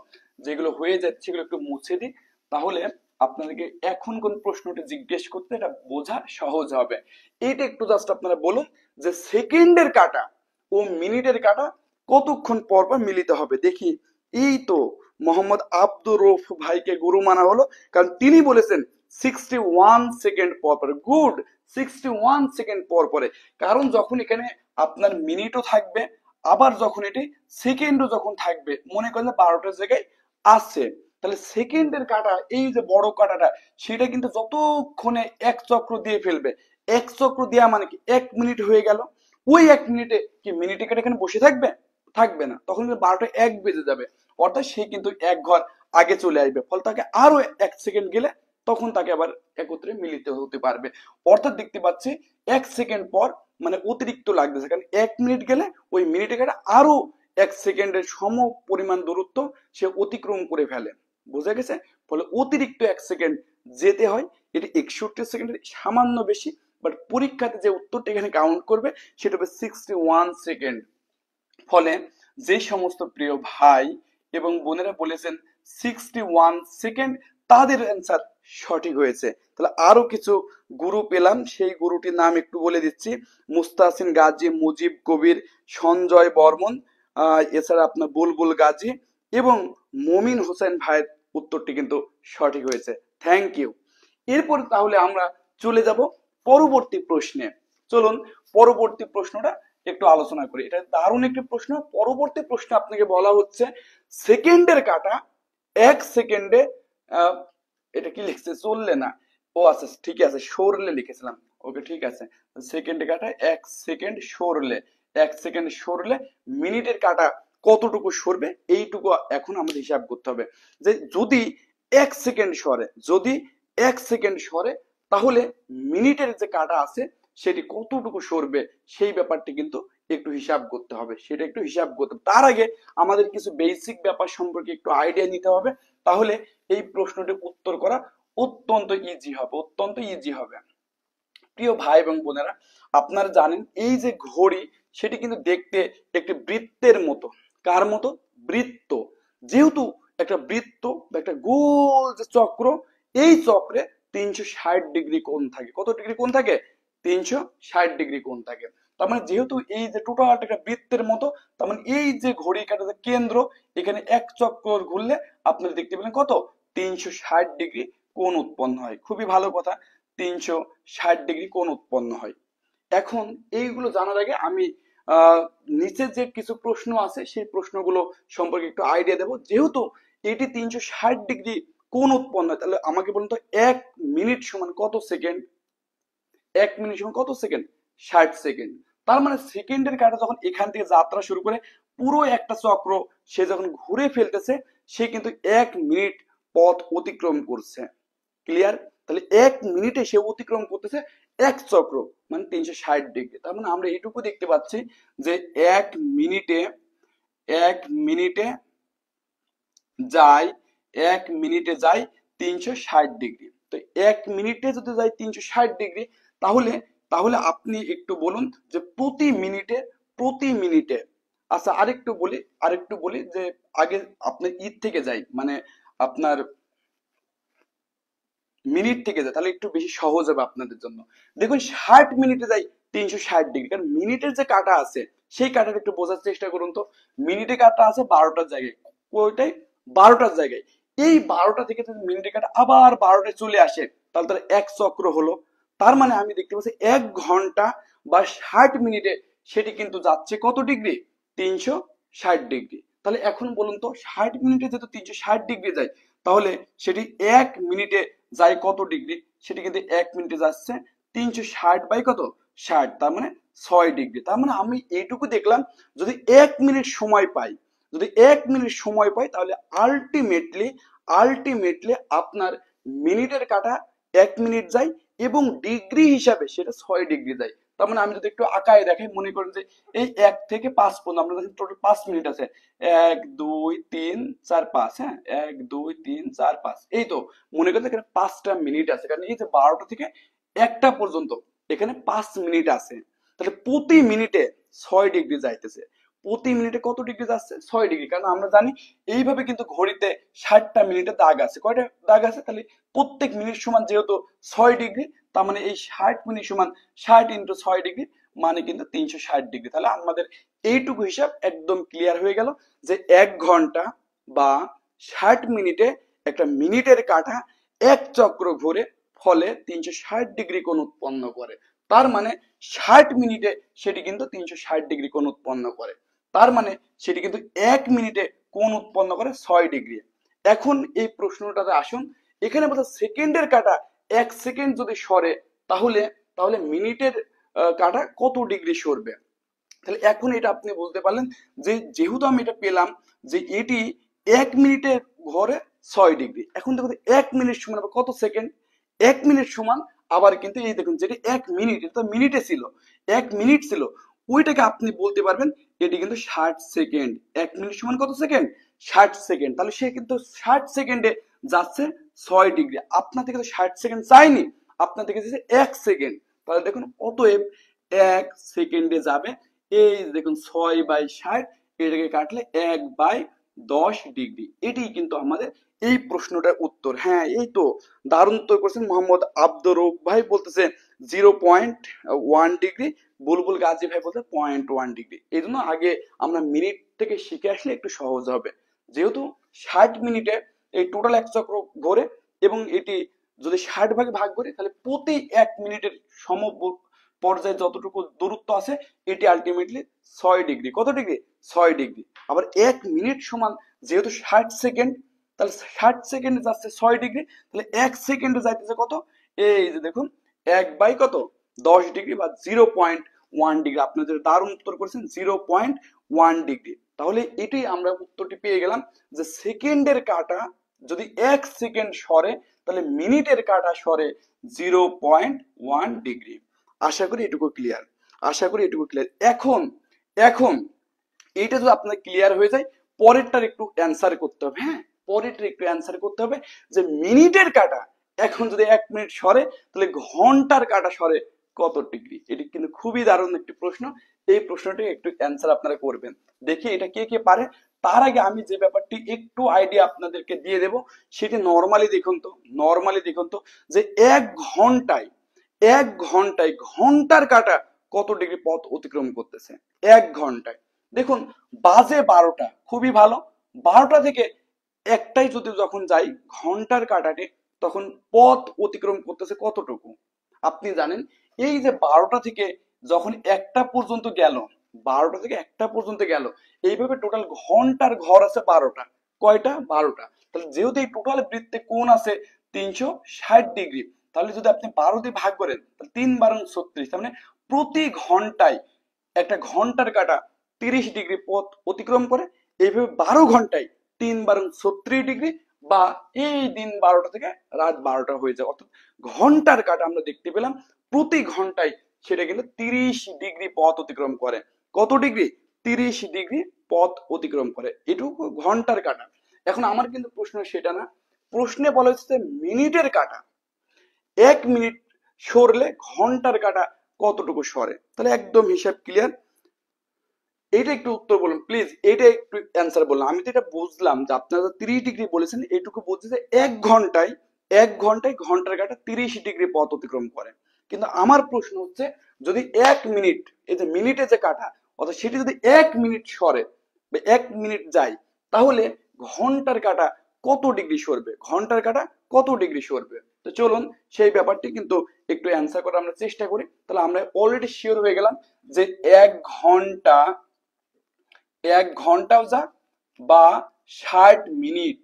যেগুলো হয়ে যাচ্ছে সেগুলো একটু মুছে দিই, তাহলে আপনাদেরকে এখন কোন প্রশ্নটি জিজ্ঞেস করতে এটা বোঝা সহজ হবে। এইটা একটু জাস্ট আপনারা বলুন যে সেকেন্ডের কাটা ও মিনিটের কাটা কতক্ষণ পর পর মিলিত হবে। দেখি, এই তো মোহাম্মদ আব্দুর রউফ ভাইকে গুরু মানা হলো, কারণ তিনি বলেছেন 61 সেকেন্ড পর পরে। গুড, 61 সেকেন্ড পর পরে। কারণ যখন এখানে আপনার মিনিটও থাকবে, আবার যখন এটি সেকেন্ডও যখন থাকবে, মনে করলে 12টার জায়গায় আছে, তাহলে সেকেন্ডের কাটা, এই যে বড় কাটাটা, সেটা কিন্তু যতক্ষণে 1 চক্র দিয়ে ফেলবে, 1 চক্র দেওয়া মানে কি 1 মিনিট হয়ে গেল। ওই 1 মিনিটে কি মিনিট টিকেট এখানে বসে থাকবে? থাকবে না, তখন কিন্তু 12টা 1 বেজে যাবে, অর্থাৎ সে কিন্তু 1 ঘর আগে চলে আসবে, ফলে তাকে আরো 1 সেকেন্ড গেলে তখন তাকে আবার একত্রে মিলিত হতে পারবে। অর্থাৎ দেখতে পাচ্ছি 1 সেকেন্ড পর মানে অতিরিক্ত লাগতেছে, কারণ 1 মিনিট গেলে ওই মিনিটে আরো 1 সেকেন্ডের সম পরিমাণ দূরত্ব সে অতিক্রম করে ফেলে। বোঝা গেছে? ফলে অতিরিক্ত 1 সেকেন্ড যেতে হয়। এটি 61 সেকেন্ডের সামান্য বেশি, বাট পরীক্ষাতে যে উত্তরটা এখানে কাউন্ট করবে সেটা হবে 61 সেকেন্ড। ফলে যে সমস্ত প্রিয় ভাই এবং বোনেরা বলেছেন 61 সেকেন্ড, তাদের অ্যান্সার সঠিক হয়েছে। তাহলে আরো কিছু গুরু পেলাম, সেই গুরুটির নাম একটু বলে দিচ্ছি। মুস্তাসিন গাজী, মুজিব কবির, সঞ্জয় বর্মন, এছাড়া আপনার বুলবুল গাজী এবং মমিন হোসেন ভাইয়ের উত্তরটি কিন্তু সঠিক হয়েছে। Thank you. এরপর তাহলে আমরা চলে যাব পরবর্তী প্রশ্নে। চলুন পরবর্তী প্রশ্নটা একটু আলোচনা করি। এটা দারুণ একটি প্রশ্ন। পরবর্তী প্রশ্ন আপনাকে বলা হচ্ছে সেকেন্ডের কাটা 1 সেকেন্ডে, এটা কি লিখছে চললে না, ও আচ্ছা ঠিক আছে সরলে লিখেছিলাম, ওকে ঠিক আছে। সেকেন্ডে কাটা 1 সেকেন্ড সরলে, 1 সেকেন্ড সরলে মিনিটের কাটা কতটুকু সরবে, এইটুকু এখন আমাদের হিসাব করতে হবে। যে যদি 1 সেকেন্ড সরে, যদি 1 সেকেন্ড সরে, তাহলে মিনিটের যে কাটা আছে সেটি কতটুকু সরবে, সেই ব্যাপারটি কিন্তু একটু হিসাব করতে হবে। সেটা একটু হিসাব করতে হবে। তার আগে আমাদের কিছু বেসিক ব্যাপার সম্পর্কে একটু আইডিয়া নিতে হবে, তাহলে এই প্রশ্নটির উত্তর করা অত্যন্ত ইজি হবে, অত্যন্ত ইজি হবে। প্রিয় ভাই এবং বোনেরা, আপনারা জানেন এই যে ঘড়ি, সেটি কিন্তু দেখতে একটি বৃত্তের মতো। কার মতো? বৃত্ত। যেহেতু একটা বৃত্ত বা একটা গোল যে চক্র, এই চক্রে 360 ডিগ্রি কোণ থাকে। কত ডিগ্রি কোণ থাকে? 360 ডিগ্রি কোণ থাকে। তার মানে যেহেতু এই যে টোটাল একটা বৃত্তের মতো, তার মানে এই যে ঘড়ি কাঁটার কেন্দ্র, এখানে 1 চক্র ঘুরলে আপনারা দেখতে পেলেন কত? 360 ডিগ্রি কোণ উৎপন্ন হয়। খুবই ভালো কথা, 360 ডিগ্রি কোণ উৎপন্ন হয়। এখন এইগুলো জানার আগে আমি নিচে যে কিছু প্রশ্ন আছে সেই প্রশ্নগুলো সম্পর্কে একটু আইডিয়া দেবো। যেহেতু এটি 360 ডিগ্রি কোণ উৎপন্ন হয়, তাহলে আমাকে বলুন তো 1 মিনিট সমান কত সেকেন্ড? 1 মিনিট সমান কত সেকেন্ড? 60 সেকেন্ড। তার মানে সেকেন্ডের কাঁটা যখন এখান থেকে যাত্রা শুরু করে পুরো একটা চক্র সে যখন ঘুরে ফেলতেছে, সে কিন্তু 1 মিনিট পথ অতিক্রম করছে। ক্লিয়ার? তাহলে 1 মিনিটে সে অতিক্রম করতেছে 1 চক্র, মানে 360 ডিগ্রি। তার মানে আমরা এইটুকু দেখতে পাচ্ছি যে 1 মিনিটে, 1 মিনিটে যায়, 1 মিনিটে যায় 360 ডিগ্রি। তো 1 মিনিটে যদি যায় 360 ডিগ্রি, তাহলে তাহলে আপনি একটু বলুন যে প্রতি মিনিটে, প্রতি মিনিটে, আচ্ছা আরেকটু বলি যে আগে আপনার ঈদ থেকে যাই, মানে আপনার মিনিট থেকে যায় তাহলে একটু বেশি সহজ হবে আপনাদের জন্য। দেখুন 60 মিনিটে যাই 360 ডিগ্রি, কারণ মিনিটের যে কাটা আছে সেই কাটাটা একটু বোঝার চেষ্টা করুন তো। মিনিটে কাটা আছে 12টার জায়গায়, কোটাই 12টার জায়গায়, এই 12টা থেকে যদি মিনিটে কাটা আবার 12টায় চলে আসে তাহলে তার এক চক্র হলো। তার মানে আমি দেখতে পাচ্ছি 1 ঘন্টা বা 60 মিনিটে সেটি কিন্তু যাচ্ছে কত ডিগ্রি, 360 ডিগ্রি। তাহলে এখন বলুন তো 60 মিনিটে যেহেতু 360 ডিগ্রি যায়, তাহলে সেটি 1 মিনিটে যায় কত ডিগ্রি, সেটি কিন্তু 1 মিনিটে যাচ্ছে 360 বাই কত 60, তার মানে 6 ডিগ্রি। তার মানে আমি এইটুকু দেখলাম, যদি 1 মিনিট সময় পাই, যদি 1 মিনিট সময় পাই তাহলে আলটিমেটলি আলটিমেটলি আপনার মিনিটের কাটা 1 মিনিট যায় এবং ডিগ্রি হিসাবে সেটা 6 ডিগ্রি যায়। তার মানে আমি যদি একটু আঁকায় দেখাই, মনে করেন যে এই 1 থেকে 5 পর্যন্ত আমরা দেখেন টোটাল 5 মিনিট আছে, 1 2 3 4 5, হ্যাঁ 1 2 3 4 5, এই তো মনে করেন এখানে 5টা মিনিট আছে, কারণ এই যে 12টা থেকে 1টা পর্যন্ত এখানে 5 মিনিট আছে। তাহলে প্রতি মিনিটে 6 ডিগ্রি যাইতেছে, প্রতি মিনিটে কত ডিগ্রি যাচ্ছে 6 ডিগ্রি, কারণ আমরা জানি এইভাবে কিন্তু ঘড়িতে 60টা মিনিটে দাগ আছে, কয়টা দাগ আছে, তাহলে প্রত্যেক মিনিট সমান যেহেতু 6 ডিগ্রি, তার মানে এই 60 মিনিট সমান 60 × 6 ডিগ্রি, মানে কিন্তু 360 ডিগ্রি। তাহলে আমাদের এইটুকু হিসাব একদম ক্লিয়ার হয়ে গেল যে 1 ঘন্টা বা 60 মিনিটে একটা মিনিটের কাটা এক চক্র ঘুরে ফলে 360 ডিগ্রি কোণ উৎপন্ন করে। তার মানে 60 মিনিটে সেটি কিন্তু 360 ডিগ্রি কোণ উৎপন্ন করে। তার মানে সেটি কিন্তু 1 মিনিটে কোণ উৎপন্ন করে 6 ডিগ্রি। এখন এই প্রশ্নটাতে আসুন, এখানে বলছে সেকেন্ডের কাটা 1 সেকেন্ড যদি সরে তাহলে তাহলে মিনিটের কাটা কত ডিগ্রি সরবে। তাহলে এখন এটা আপনি বুঝতে পারলেন যে যেহেতু আমি এটা পেলাম যে এটি 1 মিনিটে ঘরে 6 ডিগ্রি। এখন দেখুন 1 মিনিট সমান কত সেকেন্ড, 1 মিনিট সমান আবার কিন্তু এই দেখুন যেটি 1 মিনিট, এটা তো মিনিটে ছিল, 1 মিনিট ছিল, ওইটাকে আপনি বলতে পারবেন এটি কিন্তু 60 সেকেন্ড। 1 মিনিট সমান কত সেকেন্ড, 60 সেকেন্ড। তাহলে সে কিন্তু 60 সেকেন্ডে যাচ্ছে 6 ডিগ্রি। আপনার থেকে তো 60 সেকেন্ড চাইনি, আপনার থেকে 1 সেকেন্ড। তাহলে দেখুন অতএব 1 সেকেন্ডে যাবে এই দেখুন 6/60, এটাকে কাটলে 1/10 ডিগ্রি। এটি কিন্তু আমাদের এই প্রশ্নটার উত্তর। হ্যাঁ এই তো দারুণ উত্তর করেছেন মোহাম্মদ আব্দুর রউফ ভাই, বলতেছে 0.1 ডিগ্রি, বুলবুল গাজী ভাই বলতে 0.1 ডিগ্রি। এই জন্য আগে আমরা মিনিট থেকে শিখে আসলে একটু সহজ হবে, যেহেতু 60 মিনিটে এই টোটাল এক চক্র ঘোরে এবং এটি যদি 60 ভাগে ভাগ করি তাহলে প্রতি 1 মিনিটের সম পর্যায়ে যতটুকু দূরত্ব আছে এটি আলটিমেটলি 6 ডিগ্রি। কত ডিগ্রি, 6 ডিগ্রি। আবার 1 মিনিট সমান যেহেতু 60 সেকেন্ড, তাহলে 60 সেকেন্ডে যাচ্ছে 6 ডিগ্রি, তাহলে 1 সেকেন্ডে যাইতেছে কত, এই যে দেখুন 1/কত 10 ডিগ্রি বা 0.1 ডিগ্রি। আপনাদের দারুণ উত্তর করেছেন 0.1 ডিগ্রি। তাহলে এটাই আমরা উত্তরটি পেয়ে গেলাম যে সেকেন্ডের কাটা যদি 1 সেকেন্ড সরে তাহলে মিনিটের কাটা সরে 0.1 ডিগ্রি। আশা করি এটুকু ক্লিয়ার, আশা করি এটুকু ক্লিয়ার। এখন এখন এইটা যদি আপনার ক্লিয়ার হয়ে যায়, পরেরটার একটু অ্যান্সার করতে হবে। হ্যাঁ পরেরটার একটু অ্যান্সার করতে হবে যে মিনিটের কাটা এখন যদি 1 মিনিট সরে তাহলে ঘন্টার কাটা সরে কত ডিগ্রি। এটি কিন্তু খুবই দারুণ একটি প্রশ্ন, এই প্রশ্নটি একটু অ্যান্সার আপনারা করবেন। দেখি এটা কে কে পারে। তার আগে আমি যে ব্যাপারটি একটু আইডিয়া আপনাদেরকে দিয়ে দেব সেটি নর্মালি দেখুন তো, নর্মালি দেখুন তো যে 1 ঘন্টায় 1 ঘন্টায় ঘন্টার কাটা কত ডিগ্রি পথ অতিক্রম করতেছে 1 ঘন্টায়। দেখুন বাজে 12টা, খুবই ভালো, 12টা থেকে একটাই যদি যখন যাই ঘন্টার কাটাতে তখন পথ অতিক্রম করতেছে কতটুকু আপনি জানেন। এই যে 12টা থেকে যখন 1টা পর্যন্ত গেল, 12টা থেকে 1টা পর্যন্ত গেল, এইভাবে টোটাল ঘন্টার ঘর আছে 12টা, কয়টা 12টা। তাহলে যেহেতু এই টোটাল বৃত্তে কোণ আছে 360 ডিগ্রি, তাহলে যদি আপনি 12 দিয়ে ভাগ করেন তাহলে 3×12 = 36, তার মানে প্রতি ঘন্টায় একটা ঘন্টার কাটা 30 ডিগ্রি পথ অতিক্রম করে। এইভাবে 12 ঘন্টায় 3×36 ডিগ্রি, বা এই দিন 12টা থেকে রাত 12টা হয়ে যায়, অর্থাৎ ঘন্টার কাটা আমরা দেখতে পেলাম প্রতি ঘন্টায় সেটা কিন্তু 30 ডিগ্রি পথ অতিক্রম করে। কত ডিগ্রি, 30 ডিগ্রি পথ অতিক্রম করে, এটুকু ঘন্টার কাটা। এখন আমার কিন্তু প্রশ্ন সেটা না, প্রশ্নে বলা হচ্ছে মিনিটের কাটা, 1 মিনিট সরলে ঘন্টার কাটা কতটুকু সরে। তাহলে একদম হিসাব ক্লিয়ার। এইটা একটু উত্তর বলুন প্লিজ, এইটা একটু অ্যান্সার বলুন। আমি তো এটা বুঝলাম যে আপনারা 30 ডিগ্রি বলেছেন, এইটুকু বলছে যে 1 ঘন্টায় 1 ঘন্টায় ঘন্টার কাঁটা 30 ডিগ্রি পথ অতিক্রম করে। কিন্তু আমার প্রশ্ন হচ্ছে, যদি 1 মিনিট, এই যে মিনিটে যে কাঁটা, অর্থাৎ সেটি যদি 1 মিনিট সরে বা 1 মিনিট যায়, তাহলে ঘন্টার কাঁটা কত ডিগ্রি সরবে, ঘন্টার কাঁটা কত ডিগ্রি সরবে? তো চলুন সেই ব্যাপারটি কিন্তু একটু অ্যান্সার করার আমরা চেষ্টা করি। তাহলে আমরা অলরেডি শিওর হয়ে গেলাম যে 1 ঘন্টা, 1 ঘন্টাও যা বা 60 মিনিট,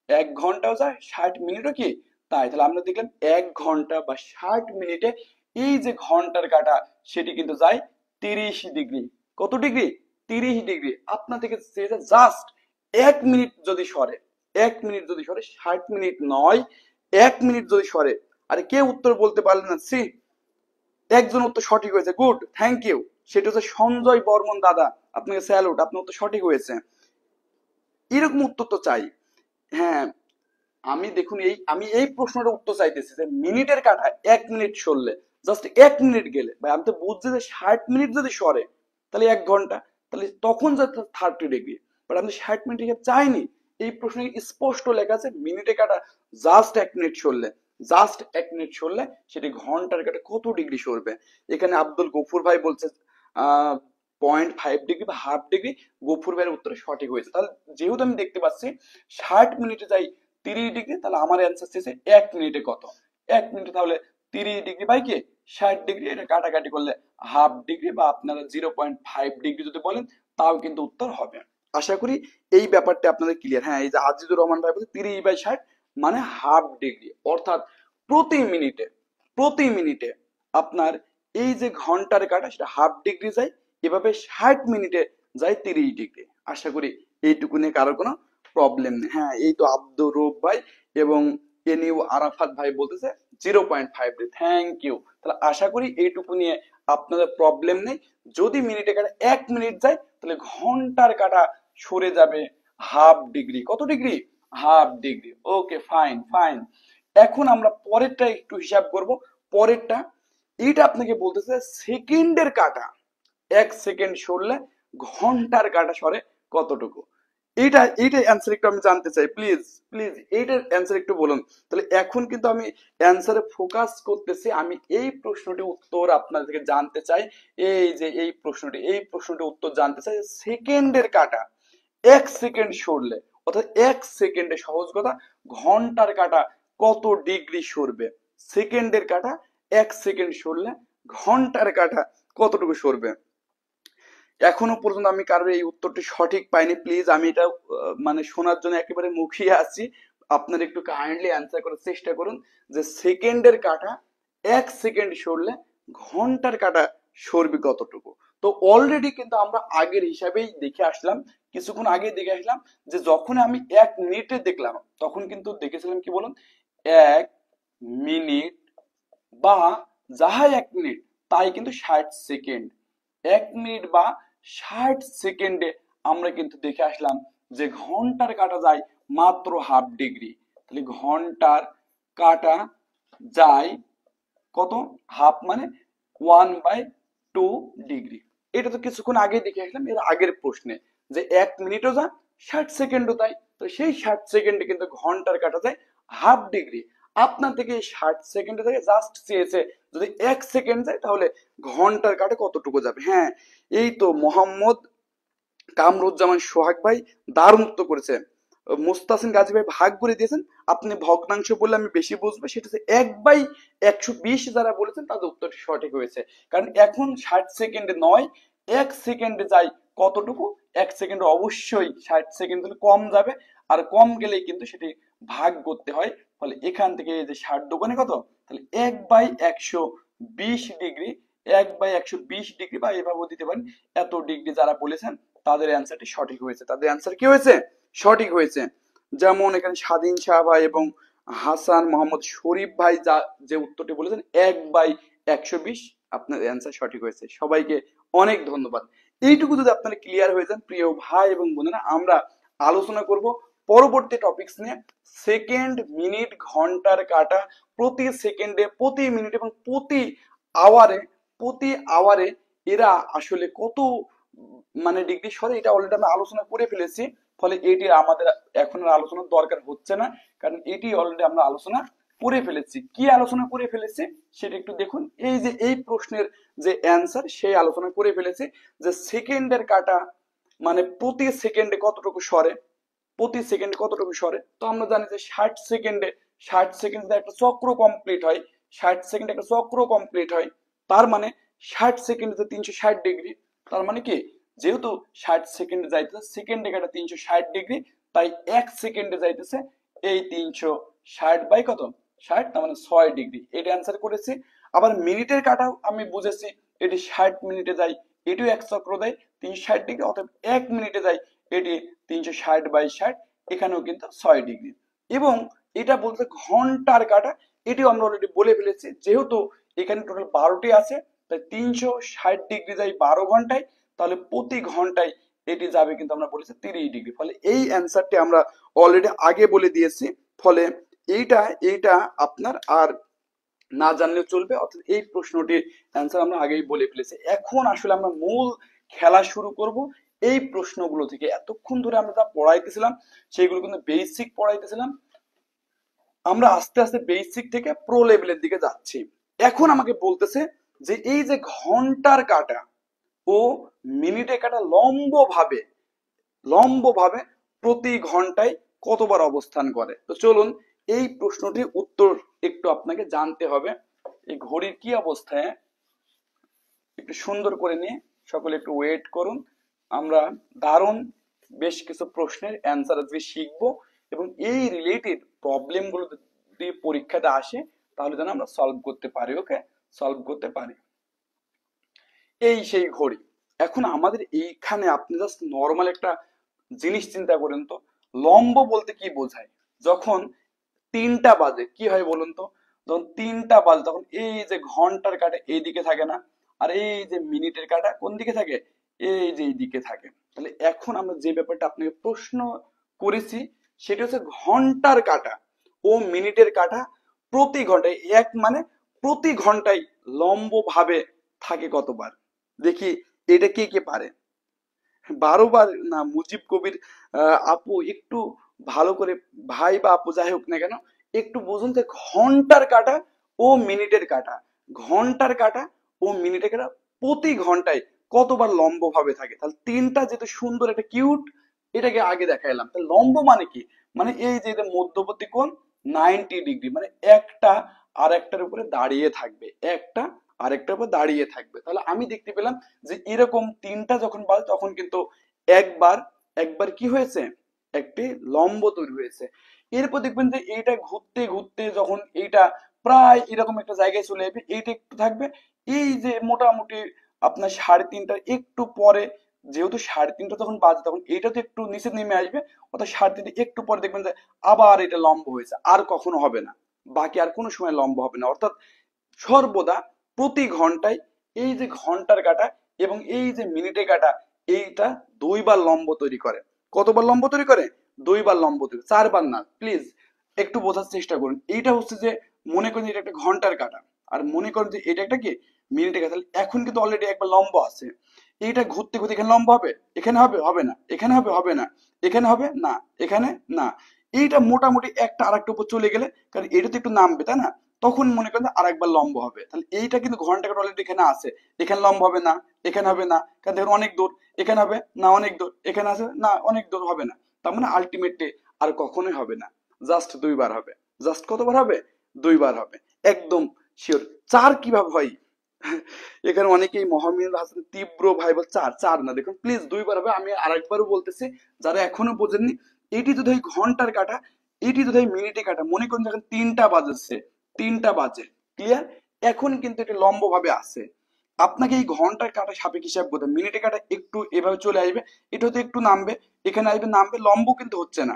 1 ঘন্টাও যায় 60 মিনিটও কি তাই। তাহলে আমরা দেখলাম 1 ঘন্টা বা 60 মিনিটে এই যে ঘন্টার কাঁটা সেটি কিন্তু যায় 30 ডিগ্রি। কত ডিগ্রি? 30 ডিগ্রি। আপনা থেকে জাস্ট 1 মিনিট যদি সরে, 1 মিনিট যদি সরে, 60 মিনিট নয়, 1 মিনিট যদি সরে। আরে কেউ উত্তর বলতে পারলেন না, সি একজন উত্তর সঠিক হয়েছে, গুড, থ্যাংক ইউ। সেটা হচ্ছে সঞ্জয় বর্মন দাদা, আপনাকে স্যালুট, আপনার উত্তর সঠিক হয়েছে। এরকম উত্তর তো চাই। হ্যাঁ, আমি এই প্রশ্নটার উত্তর চাইতেছি যে মিনিটের কাঁটা 1 মিনিট সরলে, জাস্ট 1 মিনিট গেলে, ভাই আমি তো বুঝছি যে 60 মিনিট যদি সরে তাহলে 1 ঘন্টা, তাহলে তখন যাতে 30 ডিগ্রি, বাট আমি 60 মিনিট চাইনি। এই প্রশ্নে স্পষ্ট লেখা আছে মিনিটের কাঁটা জাস্ট 1 মিনিট সরলে, জাস্ট 1 মিনিট সরলে সেটি ঘন্টার কাঁটা কত ডিগ্রি সরবে। এখানে আব্দুল গফুর ভাই বলছে 0.5 ডিগ্রি বা হাফ ডিগ্রি। গফুর ভাইয়ের উত্তর সঠিক হয়েছে। তাহলে যেহেতু আমি দেখতে পাচ্ছি 60 মিনিটে যাই 30 ডিগ্রি, তাহলে আমার অ্যান্সার শেষে 1 মিনিটে কত, 1 মিনিটে তাহলে 30 ডিগ্রি বাই কি 60 ডিগ্রি, এটা কাটাকাটি করলে হাফ ডিগ্রি বা আপনারা 0.5 ডিগ্রি যদি বলেন তাও কিন্তু উত্তর হবে। আশা করি এই ব্যাপারটা আপনাদের ক্লিয়ার। হ্যাঁ, এই যে আজিজুর রহমান ভাই বলছে 30/60 মানে হাফ ডিগ্রি, অর্থাৎ প্রতি মিনিটে, প্রতি মিনিটে আপনার এই যে ঘন্টার কাঁটা সেটা হাফ ডিগ্রি যায়, এভাবে 60 মিনিটে যায় 30 ডিগ্রি। আশা করি এইটুকু নিয়ে কারো কোনো প্রবলেম নেই। হ্যাঁ, এই তো আব্দুর রব ভাই এবং এনিউ আরাফাত ভাই বলতেছে 0.5 ডিগ্রি, থ্যাংক ইউ। তাহলে আশা করি এইটুকু নিয়ে আপনাদের প্রবলেম নেই। যদি মিনিটে কাটা 1 মিনিট যায় তাহলে ঘন্টার কাটা সরে যাবে হাফ ডিগ্রি। কত degree? Half degree. Okay, fine fine. এখন আমরা পরেরটা একটু হিসাব করব। পরেরটা এটা আপনাকে বলতেছে সেকেন্ডের কাটা 1 সেকেন্ড সরলে ঘন্টার কাটা সরে কতটুকু। এইটার অ্যান্সার একটু আমি জানতে চাই, প্লিজ প্লিজ এইটার অ্যান্সার একটু বলুন। তাহলে এখন কিন্তু আমি অ্যান্সারে ফোকাস করতেছি, আমি এই প্রশ্নটির উত্তর আপনাদের থেকে জানতে চাই। এই যে এই প্রশ্নটির উত্তর জানতে চাই, সেকেন্ডের কাটা 1 সেকেন্ড সরলে, অর্থাৎ 1 সেকেন্ডে, সহজ কথা, ঘন্টার কাটা কত ডিগ্রি সরবে। সেকেন্ডের কাটা 1 সেকেন্ড সরলে ঘন্টার কাটা কতটুকু সরবে। এখনো পর্যন্ত আমি কারোর এই উত্তরটি সঠিক পাইনি। প্লিজ, আমি এটা মানে শোনার জন্য একেবারে মুখিয়ে আছি। আপনারা একটু কাইন্ডলি অ্যান্সার করার চেষ্টা করুন যে সেকেন্ডের কাটা 1 সেকেন্ড সরলে ঘন্টার কাটা সরবে কতটুকু। তো অলরেডি কিন্তু আমরা আগের হিসাবেই দেখে আসলাম, কিছুক্ষণ আগে দেখে আসলাম যে যখন আমি 1 মিনিটে দেখলাম তখন কিন্তু দেখেছিলাম কি বলুন, 1 মিনিট বা যাহাই 1 মিনিট তাই কিন্তু 60 সেকেন্ড। 1 মিনিট বা 60 সেকেন্ডে আমরা কিন্তু দেখে আসলাম যে ঘন্টার কাটা যায় মাত্র হাফ ডিগ্রি। তাহলে ঘন্টার কাটা যায় কত? হাফ মানে 1/2 ডিগ্রি। এটা তো কিছুক্ষণ আগে দেখে আসলাম এর আগের প্রশ্নে যে 1 মিনিটও যা 60 সেকেন্ডও তাই। তো সেই 60 সেকেন্ডে কিন্তু ঘন্টার কাটা যায় হাফ ডিগ্রি। আপনার থেকে 60 সেকেন্ডে থেকে জাস্ট চেয়েছে যদি 1 সেকেন্ড যায় তাহলে ঘন্টার কাটে কতটুকু যাবে। হ্যাঁ, এই তো মোহাম্মদ কামরুজ্জামান সোহাগ ভাই দারুণ উত্তর করেছে। মুস্তাসিন গাজী ভাই ভাগ করে দিয়েছেন। আপনি ভগ্নাংশ বললে আমি বেশি বুঝবো, সেটা হচ্ছে 1/120 যারা বলেছেন তাদের উত্তরটি সঠিক হয়েছে। কারণ এখন 60 সেকেন্ডে নয়, 1 সেকেন্ডে যায় কতটুকু, 1 সেকেন্ডে অবশ্যই 60 সেকেন্ড হলে কম যাবে, আর কম গেলেই কিন্তু সেটি ভাগ করতে হয়। ফলে এখান থেকে এই যে 60 দোকানে কত, তাহলে 1/120 ডিগ্রি, 1/120 ডিগ্রি বা এভাবেও দিতে পারেন। এত ডিগ্রি যারা বলেছেন তাদের অ্যান্সারটি সঠিক হয়েছে, তাদের অ্যান্সার কি হয়েছে? সঠিক হয়েছে। যেমন এখানে স্বাধীন শাহ ভাই এবং হাসান মোহাম্মদ শরীফ ভাই যে উত্তরটি বলেছেন 1/120, আপনার অ্যান্সার সঠিক হয়েছে। সবাইকে অনেক ধন্যবাদ। এইটুকু যদি আপনারা ক্লিয়ার হয়ে যান প্রিয় ভাই এবং বোনেরা, আমরা আলোচনা করব পরবর্তী টপিকস নিয়ে। সেকেন্ড, মিনিট, ঘন্টার কাটা প্রতি সেকেন্ডে, প্রতি মিনিট এবং আওয়ারে প্রতি আওয়ারে এরা আসলে কত মানে ডিগ্রি সরে, এটা অলরেডি আমরা আলোচনা করে ফেলেছি। ফলে এটি আমাদের এখন আর আলোচনার দরকার হচ্ছে না, কারণ এটি অলরেডি আমরা আলোচনা করে ফেলেছি। কি আলোচনা করে ফেলেছি সেটা একটু দেখুন। এই যে এই প্রশ্নের যে অ্যান্সার সেই আলোচনা করে ফেলেছি যে সেকেন্ডের কাটা মানে প্রতি সেকেন্ডে কতটুকু সরে, প্রতি সেকেন্ডে কতটুকু সরে। তো আমরা জানি যে 60 সেকেন্ডে, 60 সেকেন্ডে একটা চক্র কমপ্লিট হয়, 60 সেকেন্ডে একটা চক্র কমপ্লিট হয়। তার মানে 60 সেকেন্ডে 360 ডিগ্রি। তার মানে কি, যেহেতু 60 সেকেন্ডে যাইতেছে, সেকেন্ডে কাটা 360 ডিগ্রি, তাই 1 সেকেন্ডে যাইতেছে এই 360 বাই কত, 60, তার মানে 6 ডিগ্রি। এটা অ্যান্সার করেছি। আবার মিনিটের কাটাও আমি বুঝেছি, এটি 60 মিনিটে যায়, এটিও এক চক্র দেয় 360 ডিগ্রি, অর্থাৎ 1 মিনিটে যায় এটি 360/60, এখানেও কিন্তু 6 ডিগ্রি। এবং এটা বলতে ঘন্টার কাটা, এটিও আমরা অলরেডি বলে ফেলেছি, যেহেতু এখানে টোটাল 12টি আছে, তাই 360 ডিগ্রি যায় 12 ঘন্টায়, তাহলে প্রতি ঘন্টায় এটি যাবে কিন্তু আমরা বলেছি 30 ডিগ্রি। ফলে এই অ্যান্সারটি আমরা অলরেডি আগে বলে দিয়েছি। ফলে এইটা এইটা আপনার আর না জানলেও চলবে, অর্থাৎ এই প্রশ্নটির অ্যান্সার আমরা আগেই বলে ফেলেছি। এখন আসলে আমরা মূল খেলা শুরু করব এই প্রশ্নগুলো থেকে। এতক্ষণ ধরে আমরা যা পড়াইতেছিলাম সেগুলো কিন্তু বেসিক পড়াইতেছিলাম, আমরা আস্তে আস্তে বেসিক থেকে প্রো লেভেলের দিকে যাচ্ছি। এখন আমাকে বলতেছে যে এই যে ঘন্টার কাটা ও মিনিটে কাটা লম্বভাবে, লম্বভাবে প্রতি ঘন্টায় কতবার অবস্থান করে। তো চলুন এই প্রশ্নটির উত্তর একটু আপনাকে জানতে হবে। এই ঘড়ির কি অবস্থায় একটু সুন্দর করে নিয়ে সকলে একটু ওয়েট করুন। আমরা দারুণ বেশ কিছু প্রশ্নের অ্যান্সার আজকে শিখবো, এবং এই রিলেটেড প্রবলেম গুলো যদি পরীক্ষাতে আসে তাহলে যেন আমরা সলভ করতে পারি। ওকে, সলভ করতে পারি। এই সেই ঘড়ি। এখন আমাদের এইখানে আপনি জাস্ট নর্মাল একটা জিনিস চিন্তা করেন তো, লম্ব বলতে কি বোঝায়? যখন 3টা বাজে কি হয় বলুন তো? যখন 3টা বাজে তখন এই যে ঘন্টার কাঁটা এইদিকে থাকে না, আর এই যে মিনিটের কাঁটা কোন দিকে থাকে, এই যে এইদিকে থাকে। তাহলে এখন আমরা যে ব্যাপারটা আপনাকে প্রশ্ন করেছি সেটা হচ্ছে ঘন্টার কাঁটা ও মিনিটের কাঁটা প্রতি ঘন্টায়, এক মানে প্রতি ঘন্টায় লম্ব ভাবে থাকে কতবার। দেখি এটা কে কে পারে। 12বার না, মুজিব কবির আপু একটু ভালো করে, ভাই বা আপু যাই হোক না কেন, একটু বুঝুন যে ঘন্টার কাটা ও মিনিটের কাটা, ঘন্টার কাটা ও মিনিটের কাটা প্রতি ঘন্টায় কতবার লম্ব ভাবে থাকে। তাহলে 3টা যেহেতু সুন্দর একটা কিউট, এটাকে আগে দেখাইলাম। তাহলে লম্ব মানে কি, মানে এই যে এটা মধ্যবর্তী কোণ 90 ডিগ্রি, মানে একটা আর একটার উপরে দাঁড়িয়ে থাকবে, একটা আরেকটার উপর দাঁড়িয়ে থাকবে। তাহলে আমি দেখতে পেলাম যে এরকম 3টা যখন বাজে তখন কিন্তু একবার একবার কি হয়েছে, একটি লম্ব তৈরি হয়েছে। এরপর দেখবেন যে এইটা ঘুরতে ঘুরতে যখন এইটা প্রায় এরকম একটা জায়গায় চলে যাবে, এইটা একটু থাকবে এই যে মোটামুটি আপনার 3:30টার একটু পরে, যেহেতু 3:30 যখন বাজে তখন এইটা তো একটু নিচে নেমে আসবে, অর্থাৎ 3:30 একটু পরে দেখবেন যে আবার এটা লম্ব হয়েছে, আর কখনো হবে না, বাকি আর কোনো সময় লম্ব হবে না। অর্থাৎ সর্বদা প্রতি ঘন্টায় এই যে ঘন্টার কাঁটা এবং এই যে মিনিটের কাঁটা, এইটা 2বার লম্ব তৈরি করে। কতবার লম্ব তৈরি করে? 2বার লম্ব তৈরি, 4বার না। প্লিজ একটু বোঝার চেষ্টা করুন। এইটা হচ্ছে যে, মনে করেন এটা একটা ঘন্টার কাঁটা, আর মনে করেন যে এটা একটা কি মিনিটের কাঁটা। তাহলে এখন কিন্তু অলরেডি একবার লম্ব আছে, এইটা ঘুরতে ঘুরতে এখানে লম্ব হবে, এখানে হবে, হবে না, এখানে হবে, হবে না, এখানে হবে না, এখানে না। এইটা মোটামুটি একটা আরেকটা উপর চলে গেলে, কারণ এটা তো একটু নামবে তাই না, তখন মনে করেন আর একবার লম্ব হবে। তাহলে এইটা কিন্তু ঘন্টা কাটা অলরেডি এখানে আছে, এখানে লম্ব হবে না, এখানে হবে না, কারণ দেখুন অনেক দূর, এখানে হবে না অনেক দূর, এখানে আছে না অনেক দূর, হবে না। তার মানে আলটিমেটলি আর কখনোই হবে না, জাস্ট 2বার হবে। জাস্ট কতবার হবে? 2বার হবে, একদম শিওর। 4 কিভাবে হয়? এখানে অনেকেই মোহাম্মদ হাসান তীব্র ভাই বল 4, 4 না, দেখুন প্লিজ 2বার হবে। আমি আরেকবারও বলতেছি যারা এখনো বোঝেননি, এটি যদি হয় ঘন্টার কাটা, এটি যদি হয় মিনিটে কাটা, মনে করুন যখন 3টা বাজছে, 3টা বাজে, ক্লিয়ার? এখন কিন্তু এটা লম্ব ভাবে আছে। আপনাকে এই ঘন্টার কাটা সাপেক্ষ হিসাব করতে হবে। মিনিটে কাটা একটু এভাবে চলে আসবে, এটা হতে একটু নামবে, এখানে আসবে, নামবে, লম্ব কিন্তু হচ্ছে না।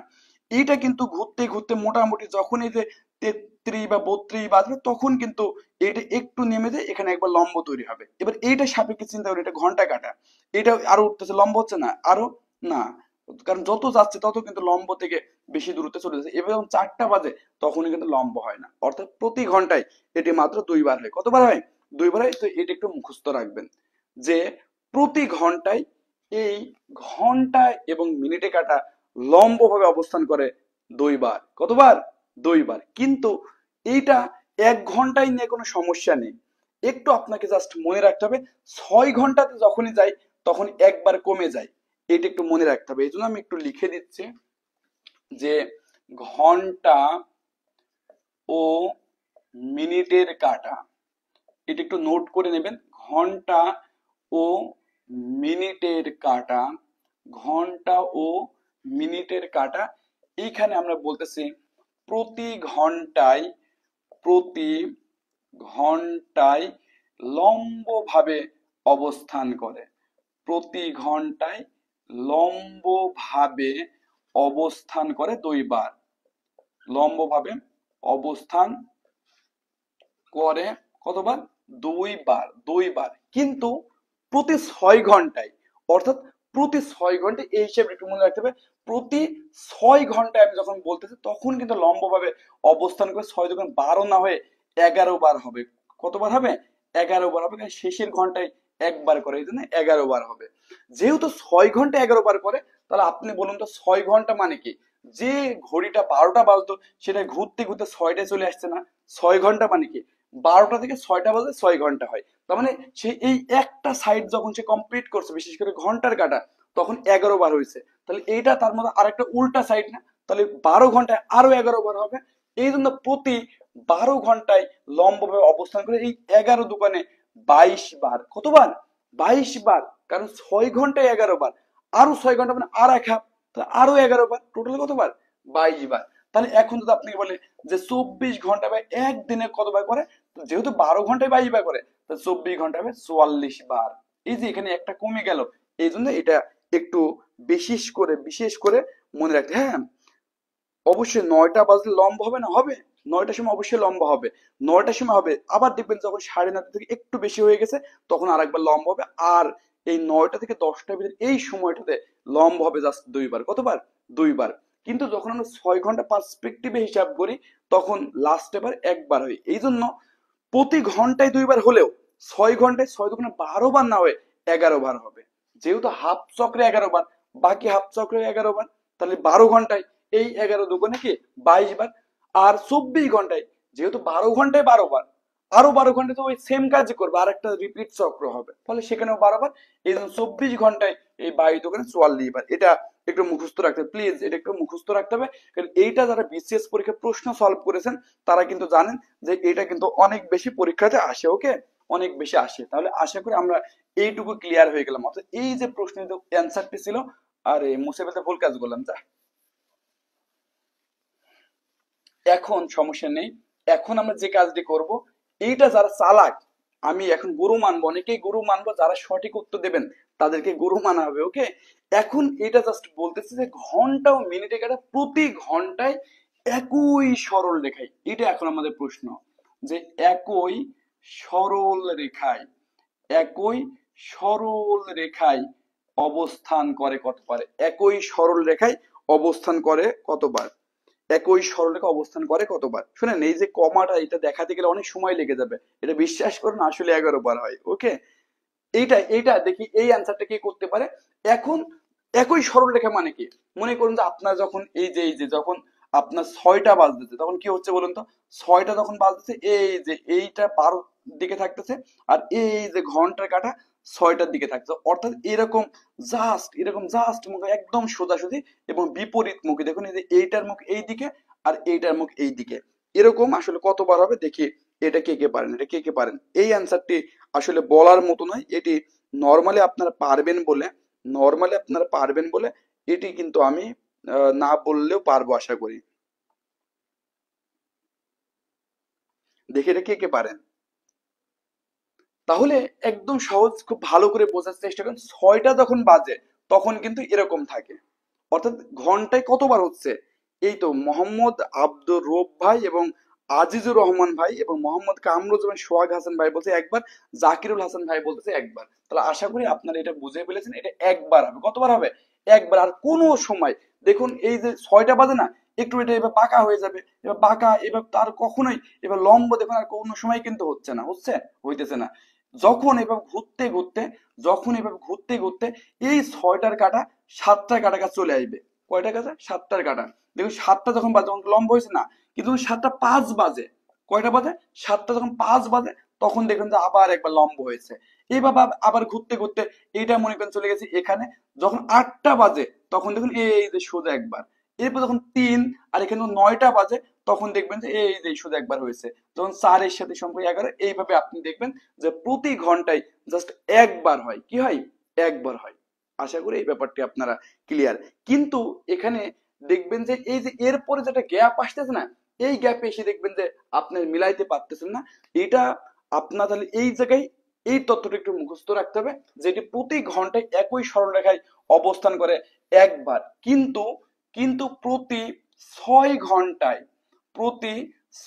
এইটা কিন্তু ঘুরতে ঘুরতে মোটামুটি যখন এই যে 33 বা 32 বাজবে তখন কিন্তু এটা একটু নেমে যায়, এখানে একবার লম্ব তৈরি হবে। এবার এইটা সাপেক্ষে চিন্তা করি, এটা ঘন্টা কাটা, এটা আরো উঠতেছে, লম্ব হচ্ছে না, আরো না, কারণ যত যাচ্ছে তত কিন্তু লম্ব থেকে বেশি দূরত্বে চলে যাচ্ছে। এবার যখন 4টা বাজে তখনই কিন্তু লম্ব হয় না, অর্থাৎ প্রতি ঘন্টায় এটি মাত্র 2বার হয়। কতবার হয়? 2বার হয়। তো এটা একটু মুখস্থ রাখবেন যে প্রতি ঘন্টায় এই ঘন্টা এবং মিনিটে কাটা লম্বভাবে অবস্থান করে 2বার। কতবার? 2বার। কিন্তু এইটা 1 ঘন্টায় নিয়ে কোনো সমস্যা নেই, একটু আপনাকে জাস্ট মনে রাখতে হবে 6 ঘন্টাতে যখনই যাই তখন একবার কমে যায়, এটা একটু মনে রাখতে হবে। এই জন্য আমি একটু লিখে দিচ্ছি যে ঘন্টা ও মিনিটের কাটা, এটা একটু নোট করে নেবেন। ঘন্টা ও মিনিটের কাটা, ঘন্টা ও মিনিটের কাটা, এইখানে আমরা বলতেছি প্রতি ঘন্টায়, প্রতি ঘন্টায় লম্বভাবে অবস্থান করে, প্রতি ঘন্টায় লম্বভাবে অবস্থান করে 2 বার, লম্বভাবে অবস্থান করে কতবার? 2 বার, 2 বার। কিন্তু প্রতি 6 ঘন্টায়, অর্থাৎ প্রতি 6 ঘন্টায়, এই হিসেবে একটু মনে রাখতে হবে, প্রতি 6 ঘন্টায় আমি যখন বলতেছি তখন কিন্তু লম্বভাবে অবস্থান করে 6 × 2 = 12 না হয়ে 11 বার হবে। কতবার হবে? 11 বার হবে, কারণ শেষের ঘন্টায় একবার করে, এই জন্য 11 বার হবে। যেহেতু 6 ঘন্টা 11 বার করে, তাহলে আপনি বলুন তো 6 ঘন্টা মানে কি? যে ঘড়িটা 12টা বাজতো সেটা ঘুরতে ঘুরতে 6টায় চলে আসছে না? 6 ঘন্টা মানে কি? 12টা থেকে 6টা বাজে 6 ঘন্টা হয়। তার মানে সে এই একটা সাইড যখন সে কমপ্লিট করছে, বিশেষ করে ঘন্টার কাটা, তখন 11 বার হয়েছে। তাহলে এইটা তার মধ্যে আরেকটা উল্টা সাইড না? তাহলে 12 ঘন্টায় আরো 11 বার হবে। এই জন্য প্রতি 12 ঘন্টায় লম্বভাবে অবস্থান করে এই 11 × 2 = 22 বার। কতবার? 22 বার। কারণ 6 ঘন্টায় 11 বার, আরো 6 ঘন্টা মানে আর এক হাফ, তাহলে আরো 11 বার, টোটাল কতবার? 22 বার। তাহলে এখন যদি আপনাকে বলে যে 24 ঘন্টা বা একদিনে কতবার করে, যেহেতু 12 ঘন্টায় 22 বার করে, তাহলে 24 ঘন্টা হবে 44 বার। এই যে এখানে একটা কমে গেল, এই জন্য এটা একটু বিশেষ করে মনে রাখতে। হ্যাঁ, অবশ্যই 9টা বাজলে লম্বা হবে না? হবে। 9টার সময় অবশ্যই লম্বা হবে, 9টার সময় হবে। আবার দেখবেন যখন 9:30 থেকে একটু বেশি হয়ে গেছে তখন আরেকবার লম্বা হবে। আর এই 9টা থেকে 10টার ভিতরে এই সময়টাতে লম্বা হবে জাস্ট 2 বার। কতবার? 2 বার। কিন্তু যখন আমরা 6 ঘন্টা পার্সপেক্টিভে হিসাব করি তখন লাস্ট এবার একবার হয়। এই জন্য প্রতি ঘন্টায় 2 বার হলেও 6 ঘন্টায় 6 × 2 = 12 বার না হয়ে 11 বার হবে। যেহেতু হাফ চক্রে 11 বার, বাকি হাফ চক্রে 11 বার, তাহলে 12 ঘন্টায় এই 11 × 2 = কি? 22 বার। আর 24 ঘন্টায়, যেহেতু 12 ঘন্টায় 12 বার, আরো 12 ঘন্টায় তো ওই সেম কাজই করবে, আর একটা রিপিট চক্র হবে, ফলে সেখানেও 12 বার। এই জন্য 24 ঘন্টায় এই 22 × 2 = 44 বার। এটা একটু মুখস্থ রাখতে হবে প্লিজ, এটা একটু মুখস্থ রাখতে হবে। কারণ এইটা যারা বিসিএস পরীক্ষায় প্রশ্ন সলভ করেছেন তারা কিন্তু জানেন যে এটা কিন্তু অনেক বেশি পরীক্ষাতে আসে। ওকে, অনেক বেশি আসে। তাহলে আশা করি আমরা এইটুকু ক্লিয়ার হয়ে গেলাম। অর্থাৎ এই যে প্রশ্নের অ্যান্সারটি ছিল, আরে মুছে ফেলতে ভুল কাজ করলাম। যা, এখন সমস্যা নেই। এখন আমরা যে কাজটি করব, এইটা যারা চালাক, আমি এখন গুরু মানবো, অনেকেই গুরু মানবো, যারা সঠিক উত্তর দেবেন তাদেরকে গুরু মানা হবে। ওকে, এখন এটা জাস্ট বলতেছে যে ঘন্টা ও মিনিটে কাটা প্রতি ঘন্টায় একই সরল রেখায়, এটা এখন আমাদের প্রশ্ন, যে একই সরল রেখায়, একই সরল রেখায় অবস্থান করে কতবার? একই সরল রেখায় অবস্থান করে কতবার? একই সরলরেখা অবস্থান করে কতবার? শুনেন, এই যে কমাটা, এটা দেখাতে গেলে অনেক সময় লেগে যাবে, এটা বিশ্বাস করুন আসলে 11 বার হয়। ওকে, এইটা দেখি এই অ্যান্সারটা কি করতে পারে। এখন একই সরলরেখা মানে কি? মনে করুন যে আপনার যখন এই যে যখন আপনার 6টা বাজতেছে তখন কি হচ্ছে বলুন তো? 6টা যখন বাজতেছে, এই যে এইটা 12 দিকে থাকতেছে, আর এই যে ঘন্টার কাঁটা 6টার দিকে থাকছে, অর্থাৎ এরকম জাস্ট মুখ একদম সোজাসুজি এবং বিপরীত মুখী। দেখুন এই যে এইটার মুখ এই দিকে আর এইটার মুখ এই দিকে, এরকম আসলে কতবার হবে দেখি। এটা কে কে পারেন? এটা কে কে পারেন? এই অ্যান্সারটি আসলে বলার মতো নয়, এটি নর্মালি আপনারা পারবেন বলে, এটি কিন্তু আমি না বললেও পারবো আশা করি। দেখি এটা কে কে পারেন। তাহলে একদম সহজ, খুব ভালো করে বোঝার চেষ্টা করেন। 6টা যখন বাজে তখন কিন্তু এরকম থাকে, অর্থাৎ ঘন্টায় কতবার হচ্ছে? এই তো মোহাম্মদ আব্দুর রব ভাই এবং আজিজুর রহমান ভাই এবং মোহাম্মদ কামরুজ্জামান সোহাগ হাসান ভাই বলছে একবার, জাকিরুল হাসান ভাই বলতেছে একবার। তাহলে আশা করি আপনারা এটা বুঝে ফেলেছেন, এটা একবার হবে। কতবার হবে? একবার। আর কোনো সময় দেখুন এই যে 6টা বাজে না, একটু এটা এবার বাঁকা হয়ে যাবে, এবার বাঁকা, এবার তার কখনোই এবার লম্ব দেখুন আর কোনো সময় কিন্তু হচ্ছে না, হইতেছে না। যখন এবার ঘুরতে ঘুরতে, এই 6টার কাটা 7টার কাটা কাছে চলে আসবে। কয়টার কাছে? 7টার কাটা। দেখুন 7টা যখন বাজে তখন লম্ব হয়েছে না, কিন্তু 7টা 5 বাজে, কয়টা বাজে, 7টা যখন 5 বাজে তখন দেখবেন যে আবার একবার লম্ব হয়েছে। এইভাবে আবার ঘুরতে ঘুরতে এইটা মনে করেন চলে গেছে এখানে। যখন 8টা বাজে তখন দেখুন এই যে সোজা একবার। এরপর যখন 3 আর এখানে 9টা বাজে তখন দেখবেন যে এই যে সোজা একবার হয়েছে। যখন 4 এর সাথে সংখ্যা 11, এইভাবে আপনি দেখবেন যে প্রতি ঘন্টায় জাস্ট একবার হয়। কি হয়? একবার হয়। আশা করি এই ব্যাপারটি আপনারা ক্লিয়ার। কিন্তু এখানে দেখবেন যে এই যে এরপরে যেটা গ্যাপ আসতেছে না, এই গ্যাপে এসে দেখবেন যে আপনি মিলাইতে পারতেছেন না। এটা আপনার তাহলে এই জায়গায় এই তথ্যটা একটু মুখস্থ রাখতে হবে, যেটি প্রতি ঘন্টায় একই সরলরেখায় অবস্থান করে একবার, কিন্তু কিন্তু প্রতি 6 ঘন্টায়, প্রতি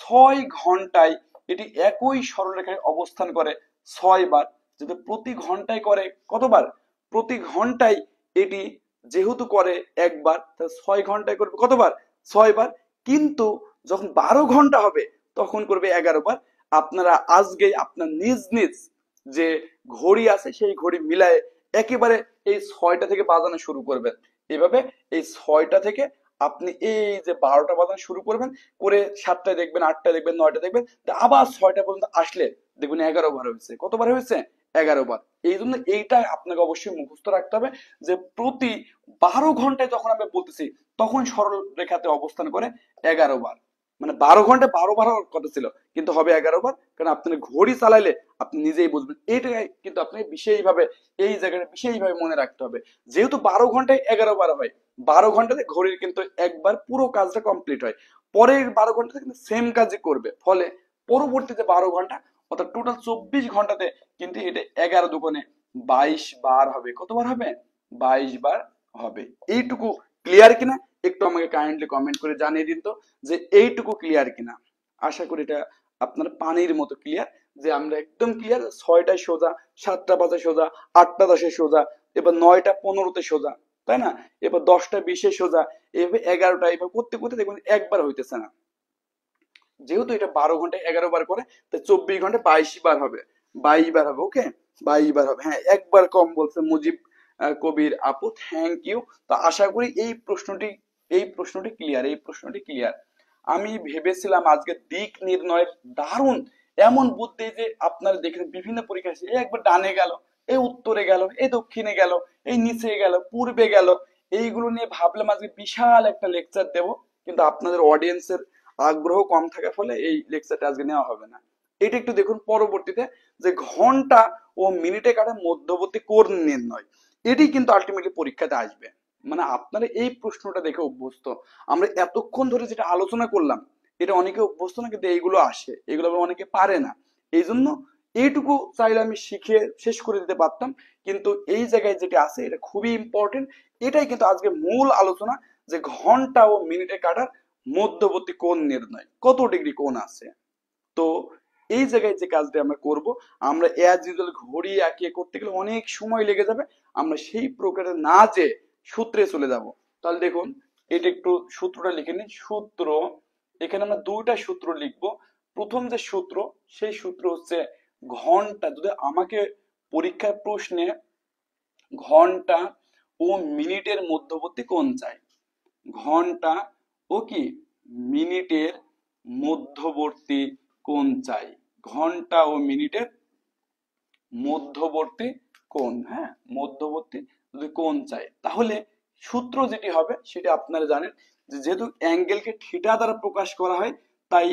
6 ঘন্টায় এটি একই সরলরেখায় অবস্থান করে 6 বার। যদি প্রতি ঘন্টায় করে কতবার? প্রতি ঘন্টায় এটি যেহেতু করে একবার, তাহলে 6 ঘন্টায় করবে কতবার? 6 বার। কিন্তু যখন 12 ঘন্টা হবে তখন করবে 11 বার। আপনারা আজকে আপনার নিজ নিজ যে ঘড়ি আছে সেই ঘড়ি মিলায় একেবারে এই 6টা থেকে বাজানো শুরু করবেন। এভাবে এই 6টা থেকে আপনি এই যে 12টা বাজানো শুরু করবেন, করে 7টায় দেখবেন, 8টায় দেখবেন, 9টায় দেখবেন, আবার 6টা পর্যন্ত আসলে দেখবেন 11 বার হয়েছে। কতবার হয়েছে? 11 বার। এই জন্য এইটা আপনাকে অবশ্যই মুখস্থ রাখতে হবে যে প্রতি 12 ঘন্টায় যখন আমি বলতেছি তখন সরল রেখাতে অবস্থান করে 11 বার। মানে 12 ঘন্টায় 12 বার হওয়ার কথা ছিল, কিন্তু হবে 11 বার, কারণ আপনি ঘড়ি চালাইলে আপনি নিজেই বুঝবেন। এইটাই কিন্তু আপনি বিশেষভাবে এই জায়গাটা বিশেষভাবে মনে রাখতে হবে। যেহেতু 12 ঘন্টায় 11 বার হয়, 12 ঘন্টাতে ঘড়ির কিন্তু একবার পুরো কাজটা কমপ্লিট হয়। পরের 12 ঘন্টাতে কিন্তু সেম কাজই করবে, ফলে পরবর্তীতে 12 ঘন্টা অর্থাৎ টোটাল 24 ঘন্টাতে কিন্তু এটা 11 দুগুণে 22 বার হবে। কতবার হবে? 22 বার হবে। এইটুকু ক্লিয়ার কিনা একটু আমাকে কাইন্ডলি কমেন্ট করে জানিয়ে দিন তো, যে এইটুকু ক্লিয়ার কিনা। আশা করি এটা আপনার পানির মতো ক্লিয়ার, যে আমরা একদম ক্লিয়ার। 6টায় সোজা, 7টা 5-এ সোজা, 8টা 10-এ সোজা, এবার 9টা 15-তে সোজা, তাই না? এবার 10টা 20-এ সোজা, এভাবে 11টা, এভাবে করতে করতে দেখবেন একবার হইতেছে না। যেহেতু এটা 12 ঘন্টায় 11 বার করে, তাই 24 ঘন্টায় 22 বার হবে। 22 বার হবে। ওকে, 22 বার হবে। হ্যাঁ, একবার কম বলছে মুজিব কবির আপু, থ্যাংক ইউ। তো আশা করি এই প্রশ্নটি ক্লিয়ার, এই প্রশ্নটি ক্লিয়ার। আমি ভেবেছিলাম আজকে দিক নির্ণয়ের দারুণ এমন বুদ্ধি যে আপনারা দেখেন বিভিন্ন পরীক্ষা আসে, একবার ডানে গেল, এই উত্তরে গেল, এই দক্ষিণে গেল, এই নিচে গেল, পূর্বে গেল, এইগুলো নিয়ে ভাবলাম আজকে বিশাল একটা লেকচার দেব, কিন্তু আপনাদের অডিয়েন্সের আগ্রহ কম থাকার ফলে এই লেকচারটা আজকে নেওয়া হবে না। এটা একটু দেখুন পরবর্তীতে, যে ঘন্টা ও মিনিটে কাটা মধ্যবর্তী কোণ নির্ণয়, এটি কিন্তু আলটিমেটলি পরীক্ষাতে আসবে। মানে আপনারা এই প্রশ্নটা দেখে অভ্যস্ত, আমরা এতক্ষণ ধরে যেটা আলোচনা করলাম এটা অনেকে অভ্যস্ত না, কিন্তু এইগুলো আসে, এগুলো আবার অনেকে পারে না। এই জন্য এইটুকু চাইলে আমি শিখে শেষ করে দিতে পারতাম, কিন্তু এই জায়গায় যেটা আছে এটা খুবই ইম্পর্টেন্ট। এটাই কিন্তু আজকে মূল আলোচনা, যে ঘন্টা ও মিনিটে কাটার মধ্যবর্তী কোণ নির্ণয়, কত ডিগ্রি কোণ আছে। তো এই জায়গায় যে কাজটা আমরা করব, আমরা অ্যাজ ইউজুয়াল ঘড়ি আঁকিয়ে করতে গেলে অনেক সময় লেগে যাবে, আমরা সেই প্রকারে না যে সূত্রে চলে যাব। তাহলে দেখুন, এটা একটু সূত্রটা লিখে নিন। সূত্র, এখানে আমরা দুইটা সূত্র লিখব। প্রথম যে সূত্র, সেই সূত্র হচ্ছে ঘন্টা, যদি আমাকে পরীক্ষার প্রশ্নে ঘন্টা ও মিনিটের মধ্যবর্তী কোণ চাই, ঘন্টা ও কি মিনিটের মধ্যবর্তী কোণ চাই, ঘন্টা ও মিনিটের মধ্যবর্তী কোণ, হ্যাঁ, মধ্যবর্তী যদি কোণ চাই, তাহলে সূত্র যেটি হবে সেটা আপনারা জানেন, যে যেহেতু অ্যাঙ্গেলকে থিটা দ্বারা প্রকাশ করা হয়, তাই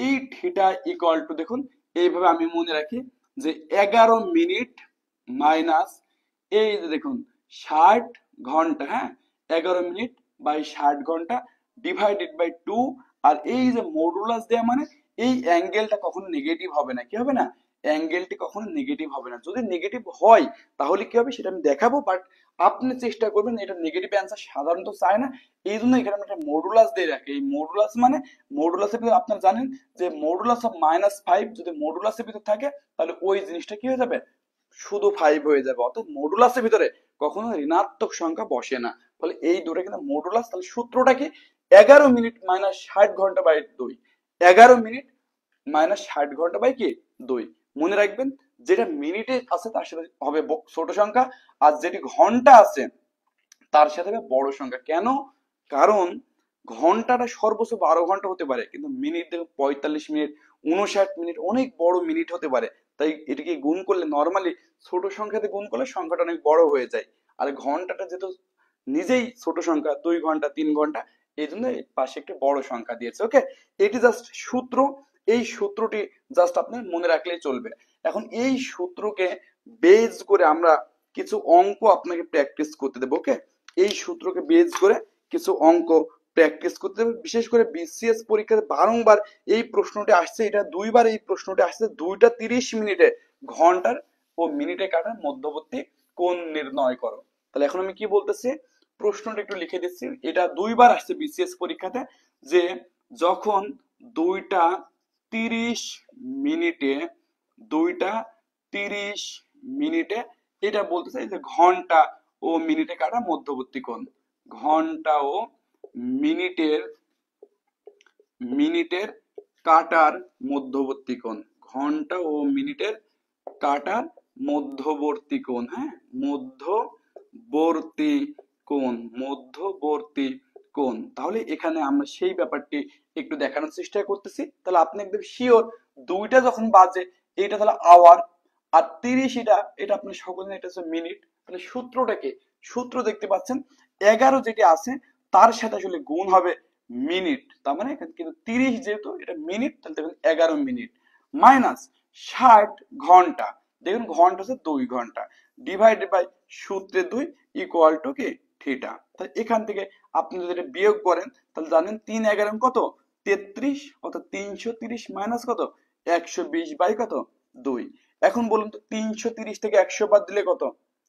এই থিটা ইকুয়াল টু, দেখুন এইভাবে আমি মনে রাখি, যে 11 মিনিট মাইনাস এই যে দেখুন 60 ঘন্টা, হ্যাঁ, 11 মিনিট বাই 60 ঘন্টা ডিভাইডেড বাই 2। আর এই যে মডুলাস দেয়া, মানে এই অ্যাঙ্গেলটা কখনো নেগেটিভ হবে না। কি হবে না? অ্যাঙ্গেলটি কখনো নেগেটিভ হবে না। যদি নেগেটিভ হয় তাহলে কি হবে সেটা আমি দেখাবো, বাট আপনি চেষ্টা করবেন এটা নেগেটিভ অ্যান্সার সাধারণত চায় না। এই জন্য এখানে আমি একটা মডুলাস দিয়ে রাখি। এই মডুলাস মানে, মডুলাসের ভিতরে আপনারা জানেন যে মডুলাস অফ -5 যদি মডুলাসের ভিতরে থাকে তাহলে ওই জিনিসটা কি হয়ে যাবে? শুধু 5 হয়ে যাবে। অর্থাৎ মডুলাসের ভিতরে কখনো ঋণাত্মক সংখ্যা বসে না। ফলে এই দুটো কিন্তু মডুলাস। তাহলে সূত্রটা কি? 11 মিনিট মাইনাস 60 ঘন্টা বাই 2। 11 মিনিট মাইনাস 60 ঘন্টা বাই কি 2। মনে রাখবেন, যেটা মিনিটে আছে তার সাথে হবে ছোট সংখ্যা, আর যেটি ঘন্টা আছে তার সাথে হবে বড় সংখ্যা। কেন? কারণ ঘন্টাটা সর্বোচ্চ 12 ঘন্টা হতে পারে, কিন্তু মিনিট দেখুন 45 মিনিট, 59 মিনিট অনেক বড় মিনিট হতে পারে। তাই এটাকে গুণ করলে নর্মালি ছোট সংখ্যাতে গুণ করলে সংখ্যাটা অনেক বড় হয়ে যায়। আর ঘন্টাটা যেহেতু নিজেই ছোট সংখ্যা, 2 ঘন্টা 3 ঘন্টা, এই জন্য এর পাশে একটি বড় সংখ্যা দিয়েছে। ওকে, এটি জাস্ট সূত্র। এই সূত্রটি জাস্ট আপনার মনে রাখলেই চলবে। এখন এই সূত্রকে বেজ করে আমরা কিছু অঙ্ক আপনাকে প্র্যাকটিস করতে দেবো। ওকে, এই সূত্রকে বেজ করে কিছু অঙ্ক প্র্যাকটিস করতে হবে। বিশেষ করে বিসিএস পরীক্ষাতে বারংবার এই প্রশ্নটি আসছে, এটা দুইবার এই প্রশ্নটি আসছে। 2টা 30 মিনিটে ঘন্টার ও মিনিটে কাটার মধ্যবর্তী কোণ নির্ণয় করো। তাহলে এখন আমি কি বলতেছি, প্রশ্নটা একটু লিখে দিচ্ছি। এটা দুইবার আসছে বিসিএস পরীক্ষাতে, যে যখন 2টা 30 মিনিটে 2টা 30 মিনিটে এটা বলতেছে যে ঘন্টা ও মিনিটে কাটা মধ্যবর্তী কোণ। ঘন্টা ও মিনিটের মিনিটের কাটার মধ্যবর্তী কোণ। ঘন্টা ও মিনিটের কাটার মধ্যবর্তী কোণ। হ্যাঁ, মধ্যবর্তী কোণ, মধ্যবর্তী কোণ। তাহলে এখানে আমরা সেই ব্যাপারটি একটু দেখানোর চেষ্টা করতেছি। তাহলে আপনি একদম শিওর 2টা যখন বাজে এটা তাহলে আওয়ার, আর 30 এটা আপনি সকলে এটা হচ্ছে মিনিট। তাহলে সূত্রটাকে, সূত্র দেখতে পাচ্ছেন 11 যেটি আছে তার সাথে আসলে গুণ হবে মিনিট। তার মানে এখানে কিন্তু 30 যেহেতু এটা মিনিট, তাহলে দেখুন 11 মিনিট মাইনাস 60 ঘন্টা। দেখুন ঘন্টা হচ্ছে 2 ঘন্টা, ডিভাইডেড বাই সূত্রে 2 ইকুয়াল টু কি থিটা। তাহলে এখান থেকে আপনি যদি এটা বিয়োগ করেন তাহলে জানেন 3 11 কত 33, অর্থাৎ 330 মাইনাস কত 120 বাই কত 2। এখন বলুন তো 330 থেকে 100 বাদ দিলে কত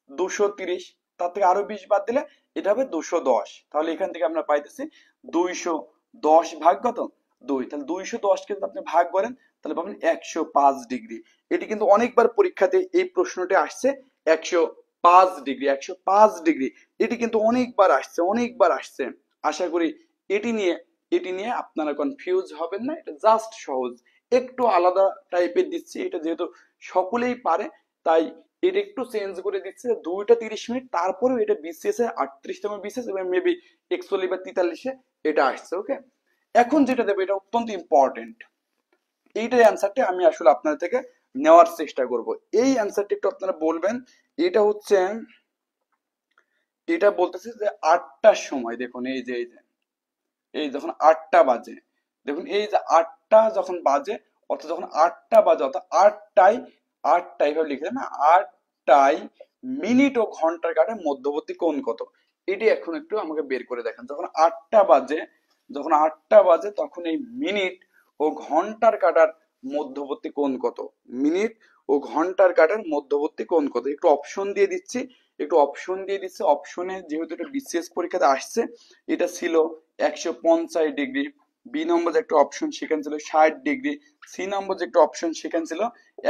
230, তার থেকে আরো 20 বাদ দিলে এটা হবে 210। তাহলে এখান থেকে আমরা পাইতেছি 210 ভাগ কত 2। তাহলে 210 কে যদি আপনি ভাগ করেন তাহলে পাবেন 105 ডিগ্রি। এটি কিন্তু অনেকবার পরীক্ষাতে এই প্রশ্নটি আসছে, 105 ডিগ্রি, 105 ডিগ্রি। এটি কিন্তু অনেকবার আসছে, অনেকবার আসছে। আশা করি এটি নিয়ে আপনারা কনফিউজ হবেন না। এটা জাস্ট সহজ, একটু আলাদা টাইপের দিচ্ছি। এটা যেহেতু সকলেই পারে তাই এটা একটু চেঞ্জ করে দিচ্ছে। 2টা 30 মিনিট, তারপরেও এটা বিসিএস এ 38তম বিসিএস এবং মেবি 41 বা 43-এ এটা আসছে। ওকে, এখন যেটা দেবো এটা অত্যন্ত ইম্পর্টেন্ট। এইটার অ্যান্সারটা আমি আসলে আপনাদের থেকে নেওয়ার চেষ্টা করব। এই অ্যান্সারটা একটু আপনারা বলবেন। এটা হচ্ছে, এটা বলতেছে যে 8টার সময়, দেখুন এই যখন 8টা বাজে, দেখুন এই যে 8টা যখন বাজে, অর্থাৎ যখন 8টা বাজে, অর্থাৎ আটটায় এভাবে লিখে দেন না, 8টায় মিনিট ও ঘন্টার কাটার মধ্যবর্তী কোণ কত। এটি এখন একটু আমাকে বের করে দেখান। যখন 8টা বাজে, যখন 8টা বাজে তখন এই মিনিট ও ঘন্টার কাটার মধ্যবর্তী কোণ কত। মিনিট ও ঘন্টার কাটার মধ্যবর্তী কোণ কত। একটু অপশন দিয়ে দিচ্ছি, অপশনে যেহেতু এটা বিসিএস পরীক্ষাতে আসছে, এটা ছিল 150 ডিগ্রি। বি নম্বর যে একটা অপশন সেখানে ছিল 60 ডিগ্রি। সি নম্বর যে একটা অপশন সেখানে ছিল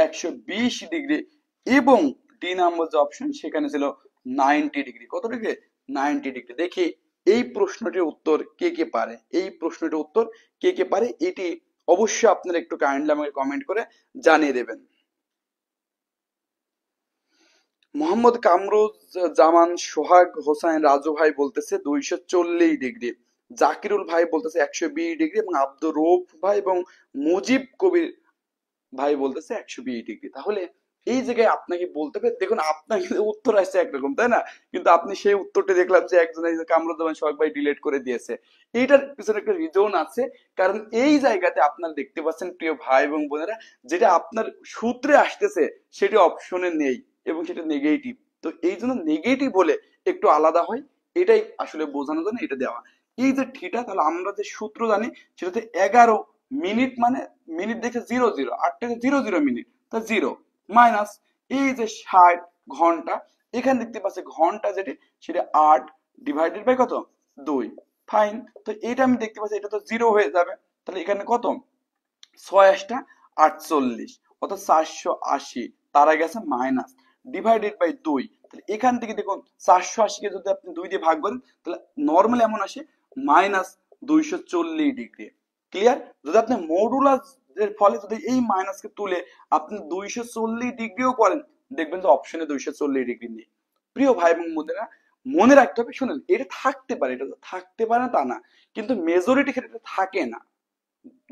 120 ডিগ্রি। এবং ডি নম্বর যে অপশন সেখানে ছিল 90 ডিগ্রি। কত ডিগ্রি 90 ডিগ্রি। দেখি এই প্রশ্নটির উত্তর কে কে পারে, এই প্রশ্নটির উত্তর কে কে পারে, এটি অবশ্যই আপনারা একটু কাইন্ডলি আমাকে কমেন্ট করে জানিয়ে দেবেন। মোহাম্মদ কামরুজ্জামান সোহাগ হোসাইন রাজু ভাই বলতেছে 240 ডিগ্রি। জাকিরুল ভাই বলতেছে 120 ডিগ্রি এবং আব্দুর রৌফ ভাই এবং মুজিব কবির ভাই বলতেছে 120 ডিগ্রি। তাহলে এই জায়গায় আপনাকে বলতে হবে, দেখুন আপনার উত্তর আসছে একরকম, তাই না? কিন্তু আপনি সেই উত্তরটা দেখলাম যে একজন কামরুজ্জামান সোহাগ ভাই ডিলিট করে দিয়েছে। এইটার পিছনে একটা রিজন আছে, কারণ এই জায়গাতে আপনারা দেখতে পাচ্ছেন প্রিয় ভাই এবং বোনেরা, যেটা আপনার সূত্রে আসতেছে সেটি অপশনে নেই এবং সেটা নেগেটিভ। তো এই জন্য নেগেটিভ হলে একটু আলাদা হয়, এটাই আসলে বোঝানোর জন্য এটা দেওয়া। এই যে থিটা, তাহলে আমরা যে সূত্র জানি সেটাতে 11 মিনিট, মানে মিনিট দেখে 00, 8 থেকে 00 মিনিট, তা 0 মাইনাস এই যে 60 ঘন্টা, এখানে দেখতে পাচ্ছি ঘন্টা যেটি সেটা 8 ডিভাইডেড বাই কত 2। ফাইন, তো এটা আমি দেখতে পাচ্ছি এটা তো 0 হয়ে যাবে। তাহলে এখানে কত 6 48, অর্থাৎ 480, তার আগে আছে মাইনাস ডিভাইডেড বাই 2। তাহলে এখান থেকে দেখুন 480 কে যদি আপনি 2 দিয়ে ভাগ করেন তাহলে নর্মালি এমন আসে মাইনাস 240 ডিগ্রি। ক্লিয়ার? যদি আপনি মডুলাস এর ফলে যদি এই মাইনাস কে তুলে আপনি 240 ডিগ্রিও করেন, দেখবেন যে অপশনে 240 ডিগ্রি নেই। প্রিয় ভাই এবং বোনেরা, মনে রাখতে হবে, শুনুন এটা থাকতে পারে, এটা থাকতে পারে না তা না, কিন্তু মেজরিটি ক্ষেত্রে থাকে না।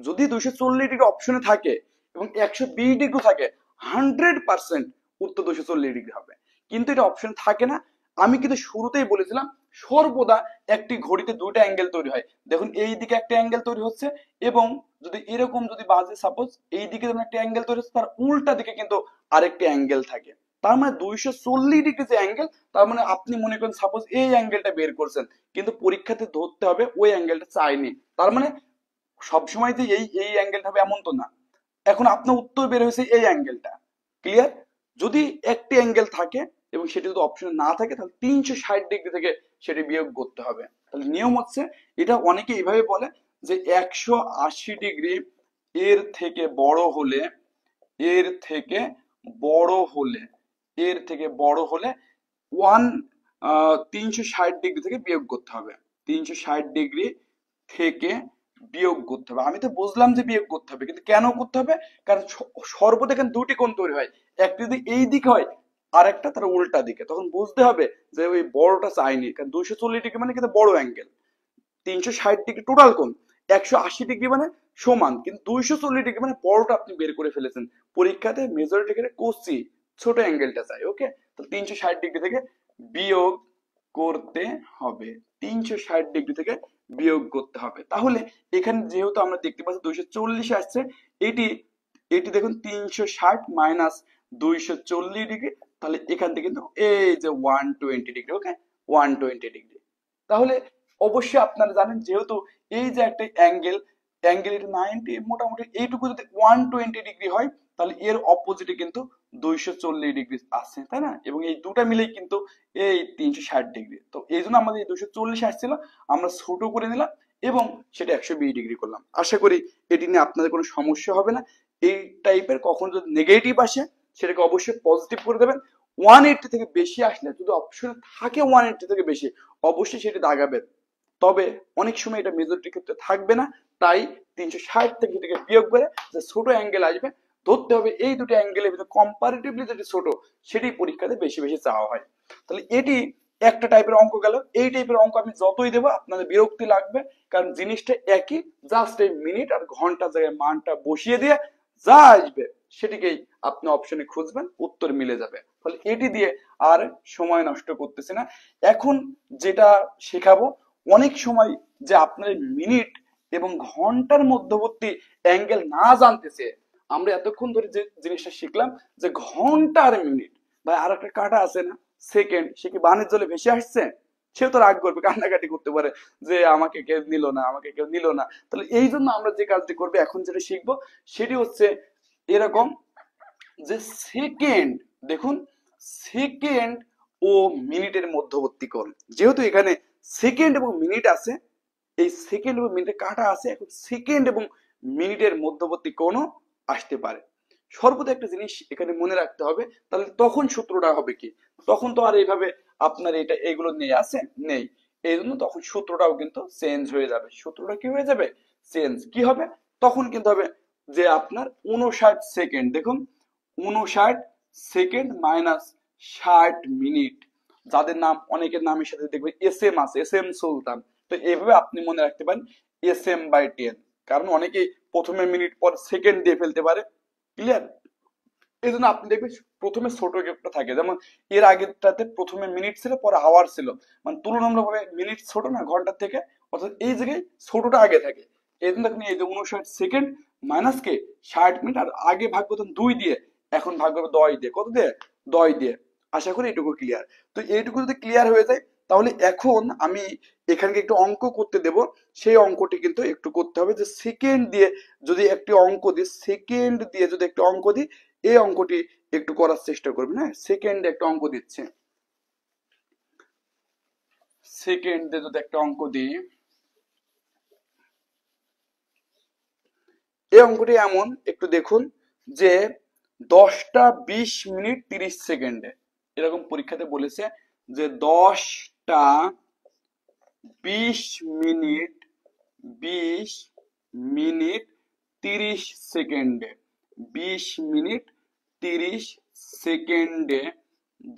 যদি 240 ডিগ্রি অপশনে থাকে এবং 120 ডিগ্রি থাকে, 100% উত্তর 240 ডিগ্রি হবে। কিন্তু এটা অপশন থাকে না। আমি কিন্তু শুরুতেই বলেছিলাম সর্বদা একটি ঘড়িতে দুইটা অ্যাঙ্গেল তৈরি হয়। দেখুন এই দিকে একটা অ্যাঙ্গেল তৈরি হচ্ছে এবং যদি এরকম যদি বাজে সাপোজ এই দিকে যেমন একটা অ্যাঙ্গেল তৈরি হচ্ছে, তার উল্টা দিকে কিন্তু আরেকটি অ্যাঙ্গেল থাকে। তার মানে 240 ডিগ্রি যে অ্যাঙ্গেল, তার মানে আপনি মনে করেন সাপোজ এই অ্যাঙ্গেলটা বের করছেন, কিন্তু পরীক্ষাতে ধরতে হবে ওই অ্যাঙ্গেলটা চাইনি। তার মানে সবসময় যে এই এই অ্যাঙ্গেলটা হবে এমন তো না। এখন আপনার উত্তর বের হয়েছে এই অ্যাঙ্গেলটা। ক্লিয়ার? যদি একটি অ্যাঙ্গেল থাকে এবং সেটি যদি অপশনে না থাকে, তাহলে 360 ডিগ্রি থেকে সেটি বিয়োগ করতে হবে। তাহলে নিয়ম হচ্ছে, এটা অনেকে এইভাবে বলে যে 180 ডিগ্রি এর থেকে বড় হলে, এর থেকে বড় হলে, এর থেকে বড় হলে ওয়ান 360 ডিগ্রি থেকে বিয়োগ করতে হবে। 360 ডিগ্রি থেকে বিয়োগ করতে হবে। আমি তো বুঝলাম যে বিয়োগ করতে হবে, কিন্তু কেন করতে হবে? কারণ সর্বদা এখানে দুটি কোণ তৈরি হয়, একটা যদি এই দিকে হয় আর একটা তার উল্টা দিকে, তখন বুঝতে হবে যে ওই বড়টা চাইনি, কারণ 240 ডিগ্রি মানে কিন্তু বড় অ্যাঙ্গেল। 360 ডিগ্রি টোটাল কোণ, 180 ডিগ্রি মানে সমান, কিন্তু 240 ডিগ্রি মানে বড়টা আপনি বের করে ফেলেছেন। পরীক্ষাতে মেজরিটি ক্ষেত্রে কোসি ছোট অ্যাঙ্গেলটা চাই। ওকে, তো 360 ডিগ্রি থেকে বিয়োগ করতে হবে। 360 ডিগ্রি থেকে বিয়োগ করতে হবে। তাহলে এখানে যেহেতু আমরা দেখতে পাচ্ছি 240 আসছে, এটি এটি দেখুন 360 মাইনাস 240 ডিগ্রি, তাহলে এখান থেকে কিন্তু এই যে 120 ডিগ্রি। ওকে, 120 ডিগ্রি। তাহলে অবশ্যই আপনারা জানেন, যেহেতু এই যে একটা অ্যাঙ্গেল, অ্যাঙ্গেল 90, মোটামুটি এইটুকু যদি 120 ডিগ্রি হয়, তাহলে এর অপোজিটে কিন্তু 240 ডিগ্রি আছে, তাই না? এবং এই দুটা মিলেই কিন্তু এই 360 ডিগ্রি। তো এই জন্য আমাদের এই 240 আসছিল, আমরা ছোট করে নিলাম এবং সেটা 120 ডিগ্রি করলাম। আশা করি এটি নিয়ে আপনাদের কোনো সমস্যা হবে না। এই টাইপের কখনো যদি নেগেটিভ আসে, সেটাকে অবশ্যই পজিটিভ করে দেবেন। 180 থেকে বেশি আসলে, যদি অপশন থাকে 180 থেকে বেশি, অবশ্যই সেটি দাগাবেন। তবে অনেক সময় এটা মেজরিটির ক্ষেত্রে থাকবে না, তাই 360 থেকে বিয়োগ করে যে ছোট অ্যাঙ্গেল আসবে, ধরতে হবে এই দুটো অ্যাঙ্গেলের ভিতরে কম্পারেটিভলি যেটি ছোট, সেটি পরীক্ষাতে বেশি বেশি চাওয়া হয়। তাহলে এটি একটা টাইপের অঙ্ক গেল। এই টাইপের অঙ্ক আমি যতই দেবো আপনাদের বিরক্তি লাগবে, কারণ জিনিসটা একই, জাস্ট এই মিনিট আর ঘন্টা জায়গায় মানটা বসিয়ে দিয়ে যা আসবে সেটিকেই আপনি অপশনে খুঁজবেন, উত্তর মিলে যাবে। ফলে এটি দিয়ে আর সময় নষ্ট করতেছি না। এখন যেটা শেখাবো, অনেক সময় যে আপনার মিনিট এবং ঘন্টার মধ্যবর্তী অ্যাঙ্গেল না জানতেছে, আমরা এতক্ষণ ধরে যে জিনিসটা শিখলাম যে ঘন্টা আর মিনিট, ভাই আর একটা কাটা আছে না সেকেন্ড, সে কি বানের জলে ভেসে আসছে? সেও তো রাগ করবে, কান্নাকাটি করতে পারে যে আমাকে কেউ নিল না, আমাকে কেউ নিল না। তাহলে এই জন্য আমরা যে কাজটি করবো, এখন যেটা শিখবো সেটি হচ্ছে এরকম, যে সেকেন্ড, দেখুন সেকেন্ড ও মিনিটের মধ্যবর্তী কোণ। যেহেতু এখানে সেকেন্ড এবং মিনিট আছে, এই সেকেন্ড এবং মিনিটে কাটা আছে, এখন সেকেন্ড এবং মিনিটের মধ্যবর্তী কোণও আসতে পারে। সর্বদা একটা জিনিস এখানে মনে রাখতে হবে, তাহলে তখন সূত্রটা হবে কি, তখন তো আর এইভাবে আপনার এটা এগুলো নেই আছে নেই, এই জন্য তখন সূত্রটাও কিন্তু চেঞ্জ হয়ে যাবে। সূত্রটা কি হয়ে যাবে? চেঞ্জ। কি হবে তখন? কিন্তু হবে যে আপনার 59 সেকেন্ড, দেখুন 59 সেকেন্ড মাইনাস 60 মিনিট। যাদের নাম, অনেকের নামের সাথে দেখবে এস এম আছে, এস এম সুলতান, তো এইভাবে আপনি মনে রাখতে পারেন এস এম বাই 10, কারণ অনেকে প্রথমে মিনিট পর সেকেন্ড দিয়ে ফেলতে পারে। ক্লিয়ার? এই জন্য আপনি দেখবেন প্রথমে ছোট গ্যাপটা থাকে, যেমন এর আগেরটাতে প্রথমে মিনিট ছিল পরে আওয়ার ছিল, মানে তুলনামূলকভাবে মিনিট ছোট না ঘন্টার থেকে, অর্থাৎ এই জায়গায় ছোটটা আগে থাকে। এই জন্য দেখুন এই যে 59 সেকেন্ড মাইনাস কে 60 মিনিট, আর আগে ভাগ করতেন 2 দিয়ে, এখন ভাগ করবে 10 দিয়ে। কত দিয়ে? 10 দিয়ে। আশা করি এটুকু ক্লিয়ার। তো এইটুকু যদি ক্লিয়ার হয়ে যায়, তাহলে এখন আমি এখানকে একটু অঙ্ক করতে দেব। সেই অঙ্কটি কিন্তু একটু করতে হবে, যে সেকেন্ড দিয়ে যদি একটি অঙ্ক দিই, সেকেন্ড দিয়ে যদি একটি অঙ্ক দিই, এই অঙ্কটি একটু করার চেষ্টা করবেন। হ্যাঁ, সেকেন্ডে একটা অঙ্ক দিচ্ছে, সেকেন্ডে যদি একটা অঙ্ক দিই, এই অঙ্কটি এমন, একটু দেখুন, যে 10টা 20 মিনিট 30 সেকেন্ডে, এরকম পরীক্ষাতে বলেছে যে 10টা 20 মিনিট 20 মিনিট 30 সেকেন্ডে, 20 মিনিট 30 সেকেন্ডে,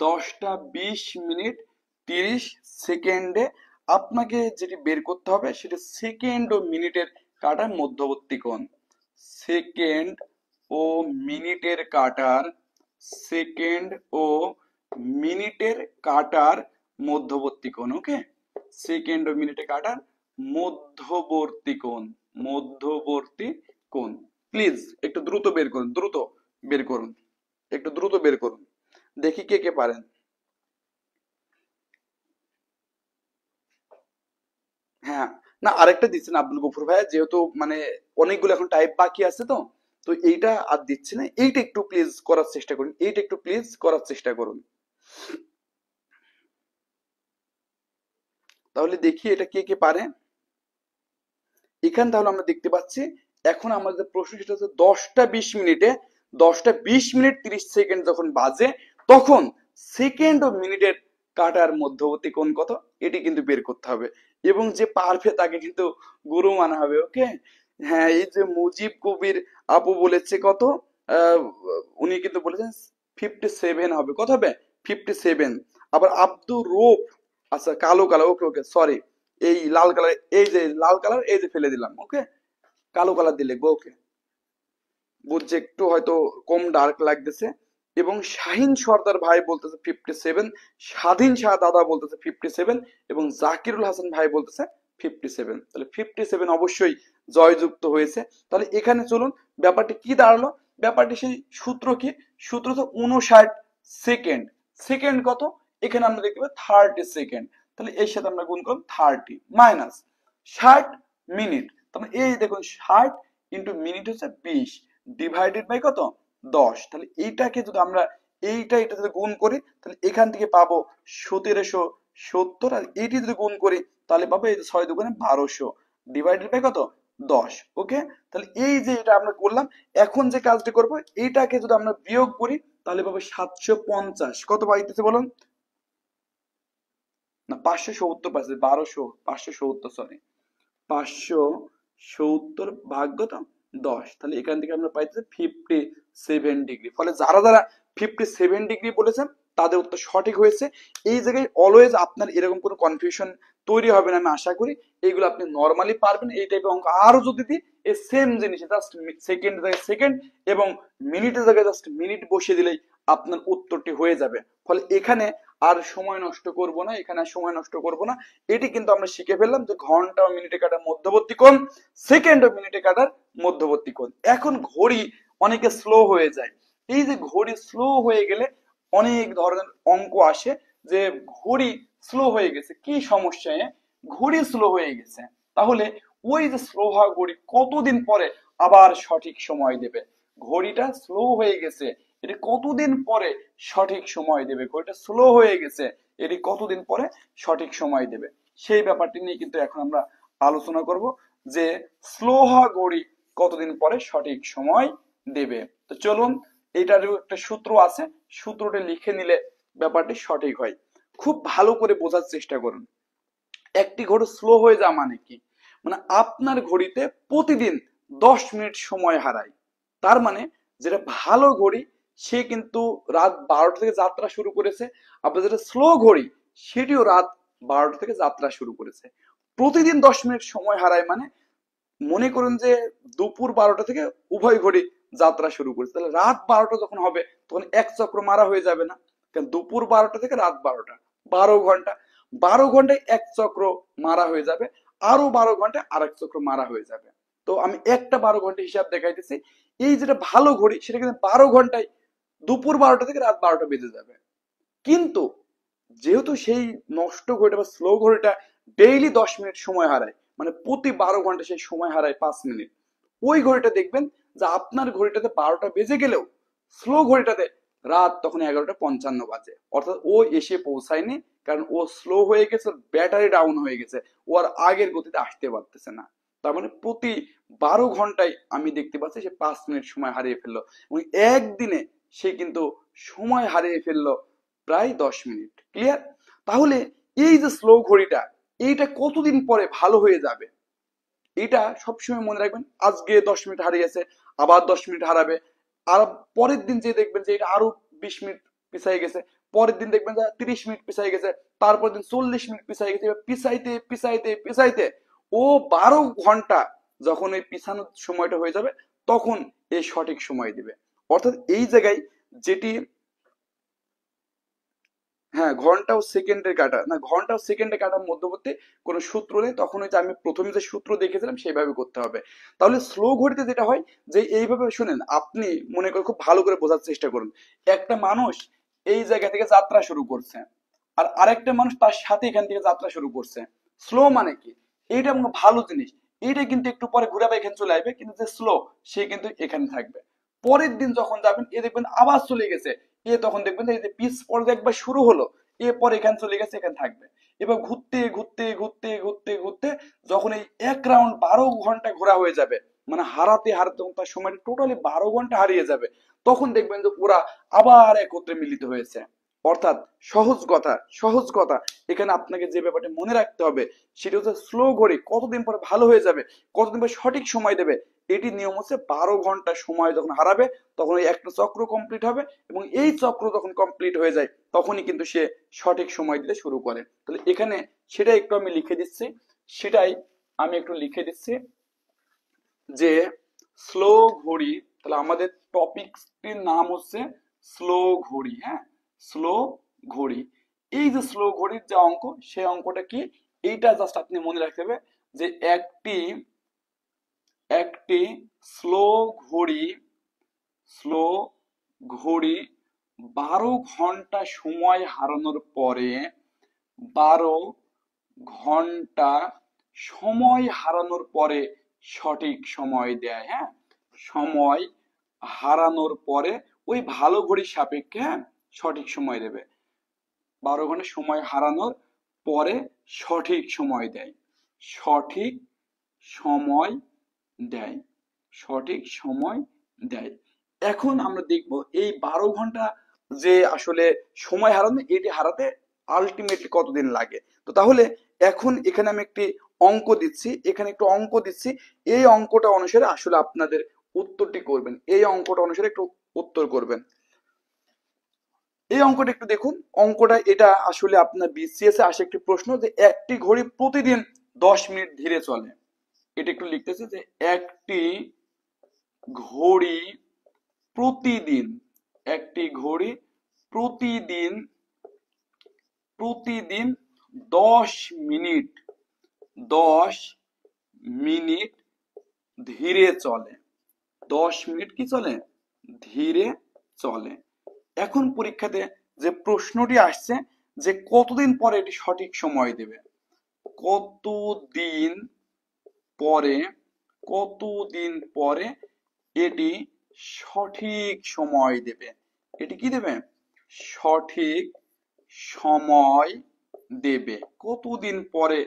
10টা 20 মিনিট 30 সেকেন্ডে আপনাকে যেটি বের করতে হবে সেটা সেকেন্ড ও মিনিটের কাটার মধ্যবর্তী কোণ, সেকেন্ড ও মিনিটের কাটার, সেকেন্ড ও মিনিটের কাটার মধ্যবর্তী কোণ। ওকে, সেকেন্ড ও মিনিটে কাটার মধ্যবর্তী কোণ, মধ্যবর্তী কোণ। প্লিজ একটু দ্রুত বের করুন, দ্রুত বের করুন, একটু দ্রুত বের করুন, দেখি কে কে পারেন। হ্যাঁ, না আরেকটা দিচ্ছেন আব্দুল গফুর ভাইয়া, যেহেতু মানে অনেকগুলো এখন টাইপ বাকি আছে, তো তো এইটা আর দিচ্ছি না, এইটা একটু প্লিজ করার চেষ্টা করুন, এইটা একটু প্লিজ করার চেষ্টা করুন। তাহলে দেখি এটা কে কে পারে। এখানে তাহলে আমরা দেখতে পাচ্ছি এখন আমাদের প্রশ্ন সেটা হচ্ছে 10টা 20 মিনিটে, 10টা 20 মিনিট 30 সেকেন্ড যখন বাজে, তখন সেকেন্ড ও মিনিটের কাটার মধ্যবর্তী কোণ কত, এটি কিন্তু বের করতে হবে, এবং যে পারবে তাকে কিন্তু গুরু মানা হবে। ওকে, হ্যাঁ, এই যে মুজিব কবির আপু বলেছে কত, আহ, উনি কিন্তু বলেছেন 57 হবে, কত হবে, 57। আবার আব্দুর রূপ, আচ্ছা কালো কালার, ওকে ওকে সরি, এই লাল কালার, এই যে লাল কালার এই যে ফেলে দিলাম, ওকে, কালো কালার দিয়ে লিখবো। ওকে, বুঝছে একটু হয়তো কম ডার্ক লাগতেছে। এবং শাহিন সর্দার ভাই বলতেছে 57, স্বাধীন শাহ দাদা বলতেছে 57, এবং জাকিরুল হাসান ভাই বলতেছে 57। তাহলে 57 অবশ্যই জয়যুক্ত হয়েছে। তাহলে এখানে চলুন, ব্যাপারটি কি দাঁড়ালো, ব্যাপারটি সেই সূত্র কি, সূত্র তো 59 সেকেন্ড, সেকেন্ড কত, এখানে আমরা দেখতে পাই 30 সেকেন্ড, তাহলে এর সাথে আমরা গুণ করব 30 মাইনাস 60 মিনিট, তাহলে এই দেখুন 60 ইন্টু মিনিট হচ্ছে 20 ডিভাইডেড বাই কত, 10। তাহলে এইটাকে যদি আমরা এটা যদি গুণ করি, তাহলে এখান থেকে পাবো 1770, আর এইটি যদি গুণ করি তাহলে পাবো এই 6 2 1200 ডিভাইডেড বাই কত, 10। ওকে, তাহলে এই যে এটা আমরা করলাম, এখন যে কাজটি করব, এইটাকে যদি আমরা বিয়োগ করি তাহলে পাবো 750, কত পাইতেছে বলুন, না 570 পাইছে, 1200, 570 সরি, 570 ভাগ কত, 10। তাহলে এখান থেকে আমরা পাইতেছি 57 ডিগ্রি। ফলে যারা যারা 57 ডিগ্রি বলেছেন তাদের উত্তর সঠিক হয়েছে। এই জায়গায় অলওয়েজ আপনার এরকম কোনো কনফিউশন তৈরি হবে না, আমি আশা করি এইগুলো আপনি নর্মালি পারবেন। এই টাইপের অঙ্ক আরো যদি দিই, এই সেম জিনিস জাস্ট সেকেন্ড জায়গায় সেকেন্ড এবং মিনিটের জায়গায় জাস্ট মিনিট বসিয়ে দিলেই আপনার উত্তরটি হয়ে যাবে। ফলে এখানে আর সময় নষ্ট করব না, এখানে আর সময় নষ্ট করব না। এটি কিন্তু আমরা শিখে ফেললাম যে ঘন্টা ও মিনিটে কাটার মধ্যবর্তী কোণ, সেকেন্ড ও মিনিটে কাটার মধ্যবর্তী কোণ। এখন ঘড়ি অনেকে স্লো হয়ে যায়, এই যে ঘড়ি স্লো হয়ে গেলে অনেক ধরনের অঙ্ক আসে যে ঘড়ি স্লো হয়ে গেছে, কি সমস্যা, ঘড়ি স্লো হয়ে গেছে, তাহলে ওই যে স্লো হওয়া ঘড়ি কতদিন পরে আবার সঠিক সময় দেবে, ঘড়িটা স্লো হয়ে গেছে এটি কতদিন পরে সঠিক সময় দেবে, ঘড়িটা স্লো হয়ে গেছে এটি কতদিন পরে সঠিক সময় দেবে, সেই ব্যাপারটি নিয়ে কিন্তু এখন আমরা আলোচনা করব যে স্লো হওয়া ঘড়ি কতদিন পরে সঠিক সময় দেবে। তো চলুন, এটারও একটা সূত্র আছে, সূত্রটা লিখে নিলে ব্যাপারটি সঠিক হয়। খুব ভালো করে বোঝার চেষ্টা করুন, একটি ঘড়ি স্লো হয়ে যাওয়া মানে কি, মানে আপনার ঘড়িতে প্রতিদিন 10 মিনিট সময় হারায়। তার মানে যেটা ভালো ঘড়ি সে কিন্তু রাত 12টা থেকে যাত্রা শুরু করেছে, আপনার যেটা স্লো ঘড়ি সেটিও রাত 12টা থেকে যাত্রা শুরু করেছে। প্রতিদিন 10 মিনিট সময় হারায় মানে মনে করুন যে দুপুর 12টা থেকে উভয় ঘড়ি যাত্রা শুরু করেছে, তাহলে রাত 12টা যখন হবে তখন এক চক্র মারা হয়ে যাবে না, কারণ দুপুর 12টা থেকে রাত 12টা 12 ঘন্টা, 12 ঘন্টায় এক চক্র মারা হয়ে যাবে, আরো 12 ঘন্টায় আরেক চক্র মারা হয়ে যাবে। তো আমি একটা 12 ঘন্টা হিসাব দেখাইতেছি, এই যেটা ভালো ঘড়ি সেটা কিন্তু 12 ঘন্টায় দুপুর 12টা থেকে রাত 12টা বেজে যাবে। কিন্তু যেহেতু সেই নষ্ট ঘড়িটা বা স্লো ঘড়িটা ডেইলি 10 মিনিট সময় হারায়, মানে প্রতি 12 ঘন্টা সেই সময় হারায় 5 মিনিট, ওই ঘড়িটা দেখবেন যে আপনার ঘড়িটাতে 12টা বেজে গেলেও স্লো ঘড়িটাতে রাত তখন 11টা 55 বাজে, অর্থাৎ ও এসে পৌঁছায়নি, কারণ ও স্লো হয়ে গেছে, ব্যাটারি ডাউন হয়ে গেছে, ও আর আগের গতিতে আসতে পারতেছে না। তার মানে প্রতি 12 ঘন্টায় আমি দেখতে পাচ্ছি সে 5 মিনিট সময় হারিয়ে ফেললো, এবং একদিনে সে কিন্তু সময় হারিয়ে ফেললো প্রায় 10 মিনিট। ক্লিয়ার? তাহলে এই যে স্লো ঘড়িটা এইটা কতদিন পরে ভালো হয়ে যাবে, এটা সবসময় মনে রাখবেন। আজকে 10 মিনিট হারিয়েছে, আবার 10 মিনিট হারাবে, আর পরের দিন যে দেখবেন যে এটা আরো 20 মিনিট পিছাই গেছে, পরের দিন দেখবেন যে 30 মিনিট পিছাই গেছে, তারপর দিন 40 মিনিট পিছাই গেছে, পিছাইতে পিছাইতে পিছাইতে ও 12 ঘন্টা যখন ওই পিছানোর সময়টা হয়ে যাবে তখন এই সঠিক সময় দিবে। অর্থাৎ এই জায়গায় যেটি, হ্যাঁ, ঘন্টা ও সেকেন্ডের কাটা না, ঘন্টা ও সেকেন্ডের কাটার মধ্যবর্তী কোনো সূত্র নেই, তখন ওই যে আমি প্রথমে যে সূত্র দেখেছিলাম সেইভাবে করতে হবে। তাহলে স্লো ঘড়িতে যেটা হয় যে এইভাবে শুনেন, আপনি মনে করে খুব ভালো করে বোঝার চেষ্টা করুন। একটা মানুষ এই জায়গা থেকে যাত্রা শুরু করছে, আর আরেকটা মানুষ তার সাথে এখান থেকে যাত্রা শুরু করছে। স্লো মানে কি, এইটা কোনো ভালো জিনিস, এইটা কিন্তু একটু পরে ঘুরে এখানে চলে আসবে, কিন্তু যে স্লো সে কিন্তু এখানে থাকবে। পরের দিন যখন যাবেন এ দেখবেন আবার চলে গেছে, এ তখন দেখবেন এই যে পিচ পর্যায়ে একবার শুরু হলো, এরপর এখানে চলে গেছে, এখানে থাকবে। এবার ঘুরতে ঘুরতে ঘুরতে ঘুরতে ঘুরতে যখন এই এক রাউন্ড 12 ঘন্টা ঘোরা হয়ে যাবে, মানে হারাতে হারাতে তার সময়টা টোটালি 12 ঘন্টা হারিয়ে যাবে, তখন দেখবেন যে ওরা আবার একত্রে মিলিত হয়েছে। অর্থাৎ সহজ কথা এখানে আপনাকে যে ব্যাপারটা মনে রাখতে হবে সেটা হচ্ছে স্লো ঘড়ি কতদিন পরে ভালো হয়ে যাবে, কতদিন পরে সঠিক সময় দেবে। এটি নিয়ম হচ্ছে 12 ঘন্টা সময় যখন হারাবে তখন ওই একটা চক্র কমপ্লিট হবে, এবং এই চক্র যখন কমপ্লিট হয়ে যায় তখনই কিন্তু সে সঠিক সময় দিতে শুরু করে। তাহলে এখানে সেটাই একটু আমি লিখে দিচ্ছি, সেটাই আমি একটু লিখে দিচ্ছি যে স্লো ঘড়ি। তাহলে আমাদের টপিকটির নাম হচ্ছে স্লো ঘড়ি। হ্যাঁ, স্লো ঘড়ি। এই যে স্লো ঘড়ির যে অঙ্ক, সেই অঙ্কটা কি, এইটা জাস্ট আপনি মনে রাখতে হবে যে একটি একটি স্লো ঘড়ি স্লো ঘড়ি 12 ঘন্টা সময় হারানোর পরে 12 ঘন্টা সময় হারানোর পরে সঠিক সময় দেয়। হ্যাঁ, সময় হারানোর পরে ওই ভালো ঘড়ির সাপেক্ষে, হ্যাঁ, সঠিক সময় দেবে। 12 ঘন্টা সময় হারানোর পরে সঠিক সময় দেয়, সঠিক সময় দেয়, সঠিক সময় দেয়। এখন আমরা দেখব এই 12 ঘন্টা যে আসলে সময় হারানো, এটি হারাতে আলটিমেটলি কতদিন লাগে। তো তাহলে এখন এখানে আমি একটি অঙ্ক দিচ্ছি, এখানে একটু অঙ্ক দিচ্ছি, এই অঙ্কটা অনুসারে আসলে আপনাদের উত্তরটি করবেন, এই অঙ্কটা অনুসারে একটু উত্তর করবেন। এই অঙ্কটা একটু দেখুন, অঙ্কটা এটা আসলে আপনার বিসিএস এ আসে একটি প্রশ্ন যে একটি ঘড়ি প্রতিদিন 10 মিনিট ধীরে চলে। এটা একটু লিখতেছে যে একটি ঘড়ি প্রতিদিন, একটি ঘড়ি প্রতিদিন প্রতিদিন 10 মিনিট 10 মিনিট ধীরে চলে। 10 মিনিট কি চলে, ধীরে চলে। এখন পরীক্ষাতে যে প্রশ্নটি আসছে যে কতদিন পরে এটি সঠিক সময় দেবে, কতদিন পরে কতদিন পরে এটি সঠিক সময় দেবে, এটি কি দেবে, সঠিক সময় দেবে, কতদিন পরে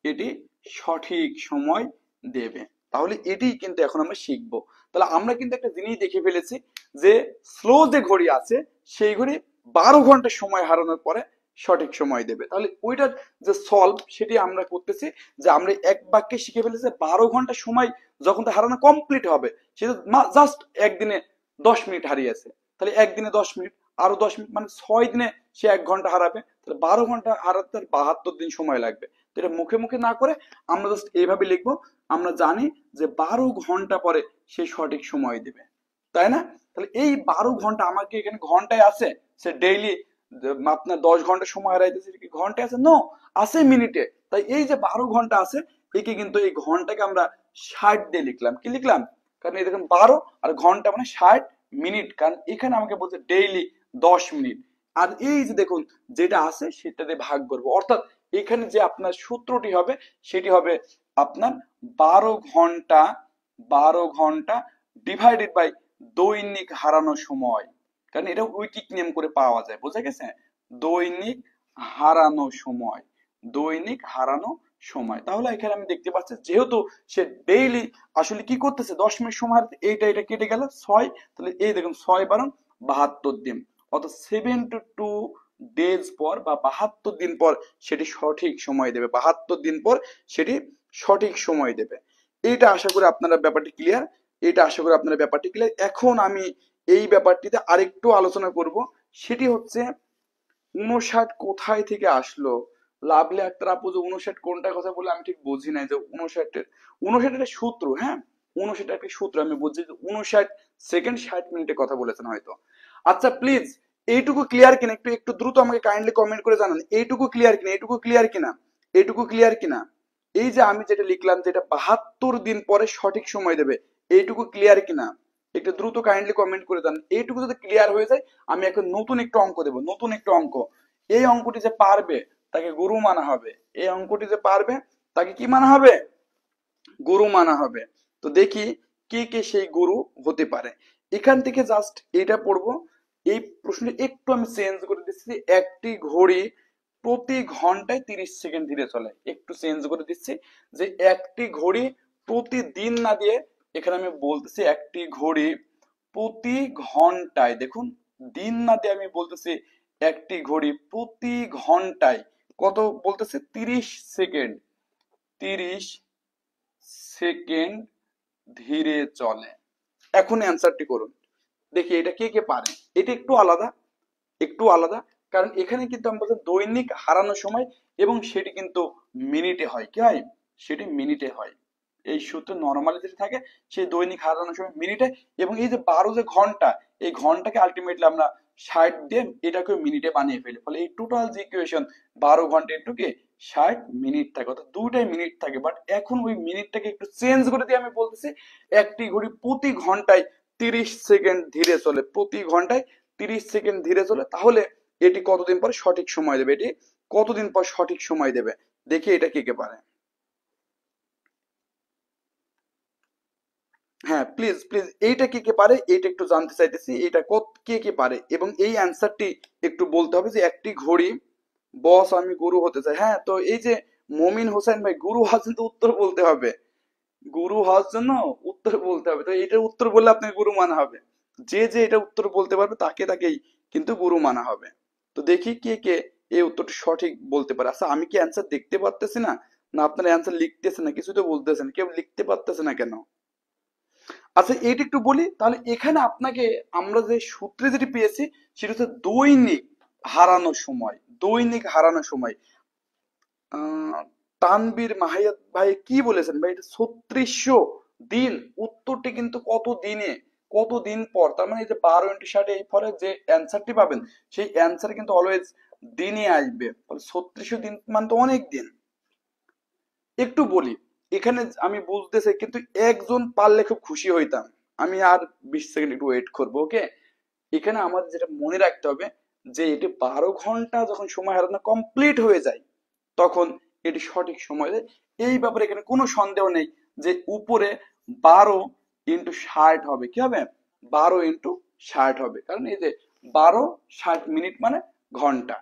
এটি সঠিক সময় দেবে। তাহলে এটি কিন্তু এখন আমরা শিখবো। তাহলে আমরা কিন্তু একটা জিনিস দেখে ফেলেছি যে স্লো যে ঘড়ি আছে সেই ঘড়ি 12 ঘন্টা সময় হারানোর পরে সঠিক সময় দেবে। তাহলে ওইটার যে সলভ সেটি আমরা করতেছি, যে আমরা এক বাক্যে শিখে ফেলেছি 12 ঘন্টা সময় যখন তা হারানো কমপ্লিট হবে, সেটা জাস্ট একদিনে 10 মিনিট হারিয়েছে। তাহলে একদিনে 10 মিনিট, আরো 10 মিনিট, মানে 6 দিনে সে 1 ঘন্টা হারাবে। তাহলে 12 ঘন্টা হারাতে তার 72 দিন সময় লাগবে। তো এটা মুখে মুখে না করে আমরা জাস্ট এইভাবে লিখবো, আমরা জানি যে 12 ঘন্টা পরে সে সঠিক সময় দেবে, তাই না? তাহলে এই 12 ঘন্টা আমাকে এখানে ঘন্টায় আছে, সে ডেইলি আপনার 10 ঘন্টা সময় হারাইতেছে কি ঘন্টায় আছে, নো, আছে মিনিটে। তাই এই যে 12 ঘন্টা আছে, একে কিন্তু এই ঘন্টাকে আমরা 60 দিয়ে লিখলাম। কি লিখলাম, কারণ এই দেখুন 12 আর ঘন্টা মানে 60 মিনিট, কারণ এখানে আমাকে বলছে ডেইলি 10 মিনিট। আর এই যে দেখুন যেটা আছে সেটা দিয়ে ভাগ করবো, অর্থাৎ এখানে যে আপনার সূত্রটি হবে সেটি হবে আপনার 12 ঘন্টা 12 ঘন্টা ডিভাইডেড বাই দৈনিক হারানো সময়, কারণ এটা উইকিক নেম করে পাওয়া যায়, বোঝা গেছে? দৈনিক হারানো সময়, দৈনিক হারানো সময়। তাহলে এখানে আমি দেখতে পাচ্ছি যেহেতু সে ডেইলি আসলে কি করতেছে 10 মিনিট সময়, এইটা এটা কেটে গেল 6, তাহলে এই দেখুন 6 × 12 = 72 দিন, অর্থাৎ 72 ডেজ পর বা 72 দিন পর সেটি সঠিক সময় দেবে, 72 দিন পর সেটি সঠিক সময় দেবে। এইটা আশা করি আপনারা ব্যাপারটি ক্লিয়ার, এটা আশা করি আপনারা ব্যাপারটি ক্লিয়ার। এখন আমি এই ব্যাপারটিতে আরেকটু আলোচনা করব, সেটি হচ্ছে 59 কোথায় থেকে আসলো, লাভলি আক্তার আপু যে 59 কোনটা কথা বলে আমি ঠিক বুঝি নাই, যে 59 একটা সূত্র, হ্যাঁ 59 একটা সূত্র আমি বুঝছি, যে 59 সেকেন্ড 60 মিনিটে কথা বলেছেন হয়তো। আচ্ছা প্লিজ এইটুকু ক্লিয়ার কিনা, একটু একটু দ্রুত আমাকে কাইন্ডলি কমেন্ট করে জানান, এইটুকু ক্লিয়ার কিনা, এইটুকু ক্লিয়ার কিনা, এইটুকু ক্লিয়ার কিনা। এই যে আমি যেটা লিখলাম, যেটা 72 দিন পরে সঠিক সময় দেবে, এইটুকু ক্লিয়ার কিনা, একটু দ্রুত কাইন্ডলি কমেন্ট করে জানান। এইটুকু যদি ক্লিয়ার হয়ে যায়, আমি এখন নতুন একটু অঙ্ক দেবো, নতুন একটু অঙ্ক। এই অঙ্কটি যে পারবে তাকে গুরু মানা হবে, এই অঙ্কটি যে পারবে তাকে কি মানা হবে, গুরু মানা হবে। তো দেখি কে কে সেই গুরু হতে পারে। এখান থেকে জাস্ট এটা পড়বো। এই প্রশ্নটা একটু আমি চেঞ্জ করে দিচ্ছি, একটি ঘড়ি প্রতি ঘন্টায় 30 সেকেন্ড ধীরে চলে, একটু চেঞ্জ করে দিচ্ছি, যে একটি ঘড়ি প্রতিদিন না দিয়ে এখানে আমি বলতেছি একটি ঘড়ি প্রতি ঘন্টায়, দেখুন দিন না দিয়ে আমি বলতেছি একটি ঘড়ি প্রতি ঘন্টায় কত বলতেছে, 30 সেকেন্ড, 30 সেকেন্ড ধীরে চলে। এখন অ্যান্সারটি করুন, দেখি এটা কে কে পারে। এটা একটু আলাদা, একটু আলাদা, কারণ এখানে কিন্তু আমরা বলছি দৈনিক হারানো সময়, এবং সেটি কিন্তু মিনিটে হয়, কি হয়, সেটি মিনিটে হয়। এই সূত্র নর্মালি যেটা থাকে সেই দৈনিক হারানো সময় মিনিটে, এবং এই যে 12 যে ঘন্টা, এই ঘন্টাকে আলটিমেটলি আমরা 60 দিয়ে এটাকে মিনিটে বানিয়ে ফেলি, ফলে এই টোটাল যে ইকুয়েশন 12 ঘন্টা ইন্টু কি 60 মিনিট থাকে, অর্থাৎ দুইটাই মিনিট থাকে। বাট এখন ওই মিনিটটাকে একটু চেঞ্জ করে দিয়ে আমি বলতেছি একটি ঘড়ি প্রতি ঘন্টায় 30 সেকেন্ড ধীরে চলে, প্রতি ঘন্টায় 30 সেকেন্ড ধীরে চলে। তাহলে এটি কতদিন পর সঠিক সময় দেবে, এটি কতদিন পর সঠিক সময় দেবে, দেখি এটা কে কে পারে। হ্যাঁ প্লিজ প্লিজ, এইটা কে কে পারে, এইটা একটু জানতে চাইতেছি, এইটা কত কে কে পারে, এবং এই অ্যান্সারটি একটু বলতে হবে, যে একটি ঘড়ি, বস আমি গুরু হতে চাই। হ্যাঁ তো এই যে মমিন হোসেন ভাই, গুরু হওয়ার জন্য তো উত্তর বলতে হবে, গুরু হওয়ার জন্য উত্তর বলতে হবে, তো এটার উত্তর বললে আপনাকে গুরু মানা হবে। যে যে এটা উত্তর বলতে পারবে তাকে তাকেই কিন্তু গুরু মানা হবে। তো দেখি কে কে এই উত্তরটা সঠিক বলতে পারে। আচ্ছা আমি কি অ্যান্সার দেখতে পারতেছি না, না আপনারা অ্যান্সার লিখতেছেন না, কিছু তো বলতেছেন, কেউ লিখতে পারতেছে না কেন? আচ্ছা এইটা একটু বলি তাহলে, এখানে আপনাকে আমরা যে সূত্রে যেটি পেয়েছি সেটা হচ্ছে দৈনিক হারানো সময়, দৈনিক হারানো সময়। আহ, তানবীর মাহায়াত ভাই কি বলেছেন ভাই, এটা 3600 দিন, উত্তরটি কিন্তু কত দিনে, কত দিন পর, তার মানে এই যে 12 × 60, এই ফলে যে অ্যান্সারটি পাবেন সেই অ্যান্সার কিন্তু অলওয়েজ দিনে আসবে, তাহলে 3600 দিন মানে তো অনেক দিন। একটু বলি, এখানে আমি বুঝতেছি কিন্তু একজন পারলে খুব খুশি হইতাম। আমি আর 20 সেকেন্ড একটু ওয়েট করবো, ওকে। এখানে আমাদের যেটা মনে রাখতে হবে, যে এটি 12 ঘন্টা যখন সময় হারানো কমপ্লিট হয়ে যায় তখন এটি সঠিক সময় দেয়। এই ব্যাপারে এখানে কোনো সন্দেহ নেই, যে উপরে 12 × 60 হবে, কি হবে, 12 × 60 হবে, কারণ এই যে 12 60 মিনিট মানে ঘন্টা।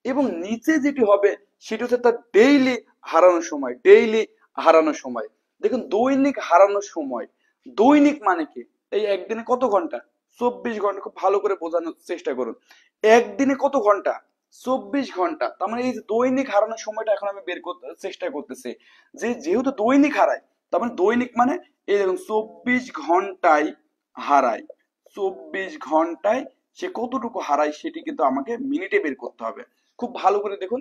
এবং নিচে যেটি হবে সেটি হচ্ছে তার ডেইলি হারানো সময়, ডেইলি হারানো সময়। দেখুন দৈনিক হারানো সময়, দৈনিক মানে কি, এই একদিনে কত ঘন্টা, 24 ঘন্টা, খুব ভালো করে বোঝানোর চেষ্টা করুন। একদিনে কত ঘন্টা, 24 ঘন্টা, তার মানে এই যে দৈনিক হারানোর সময়টা এখন আমি বের করতে চেষ্টা করতেছি, যে যেহেতু দৈনিক হারায়, তার মানে দৈনিক মানে এই দেখুন 24 ঘন্টায় হারায়, 24 ঘন্টায় সে কতটুকু হারায় সেটি কিন্তু আমাকে মিনিটে বের করতে হবে। খুব ভালো করে দেখুন,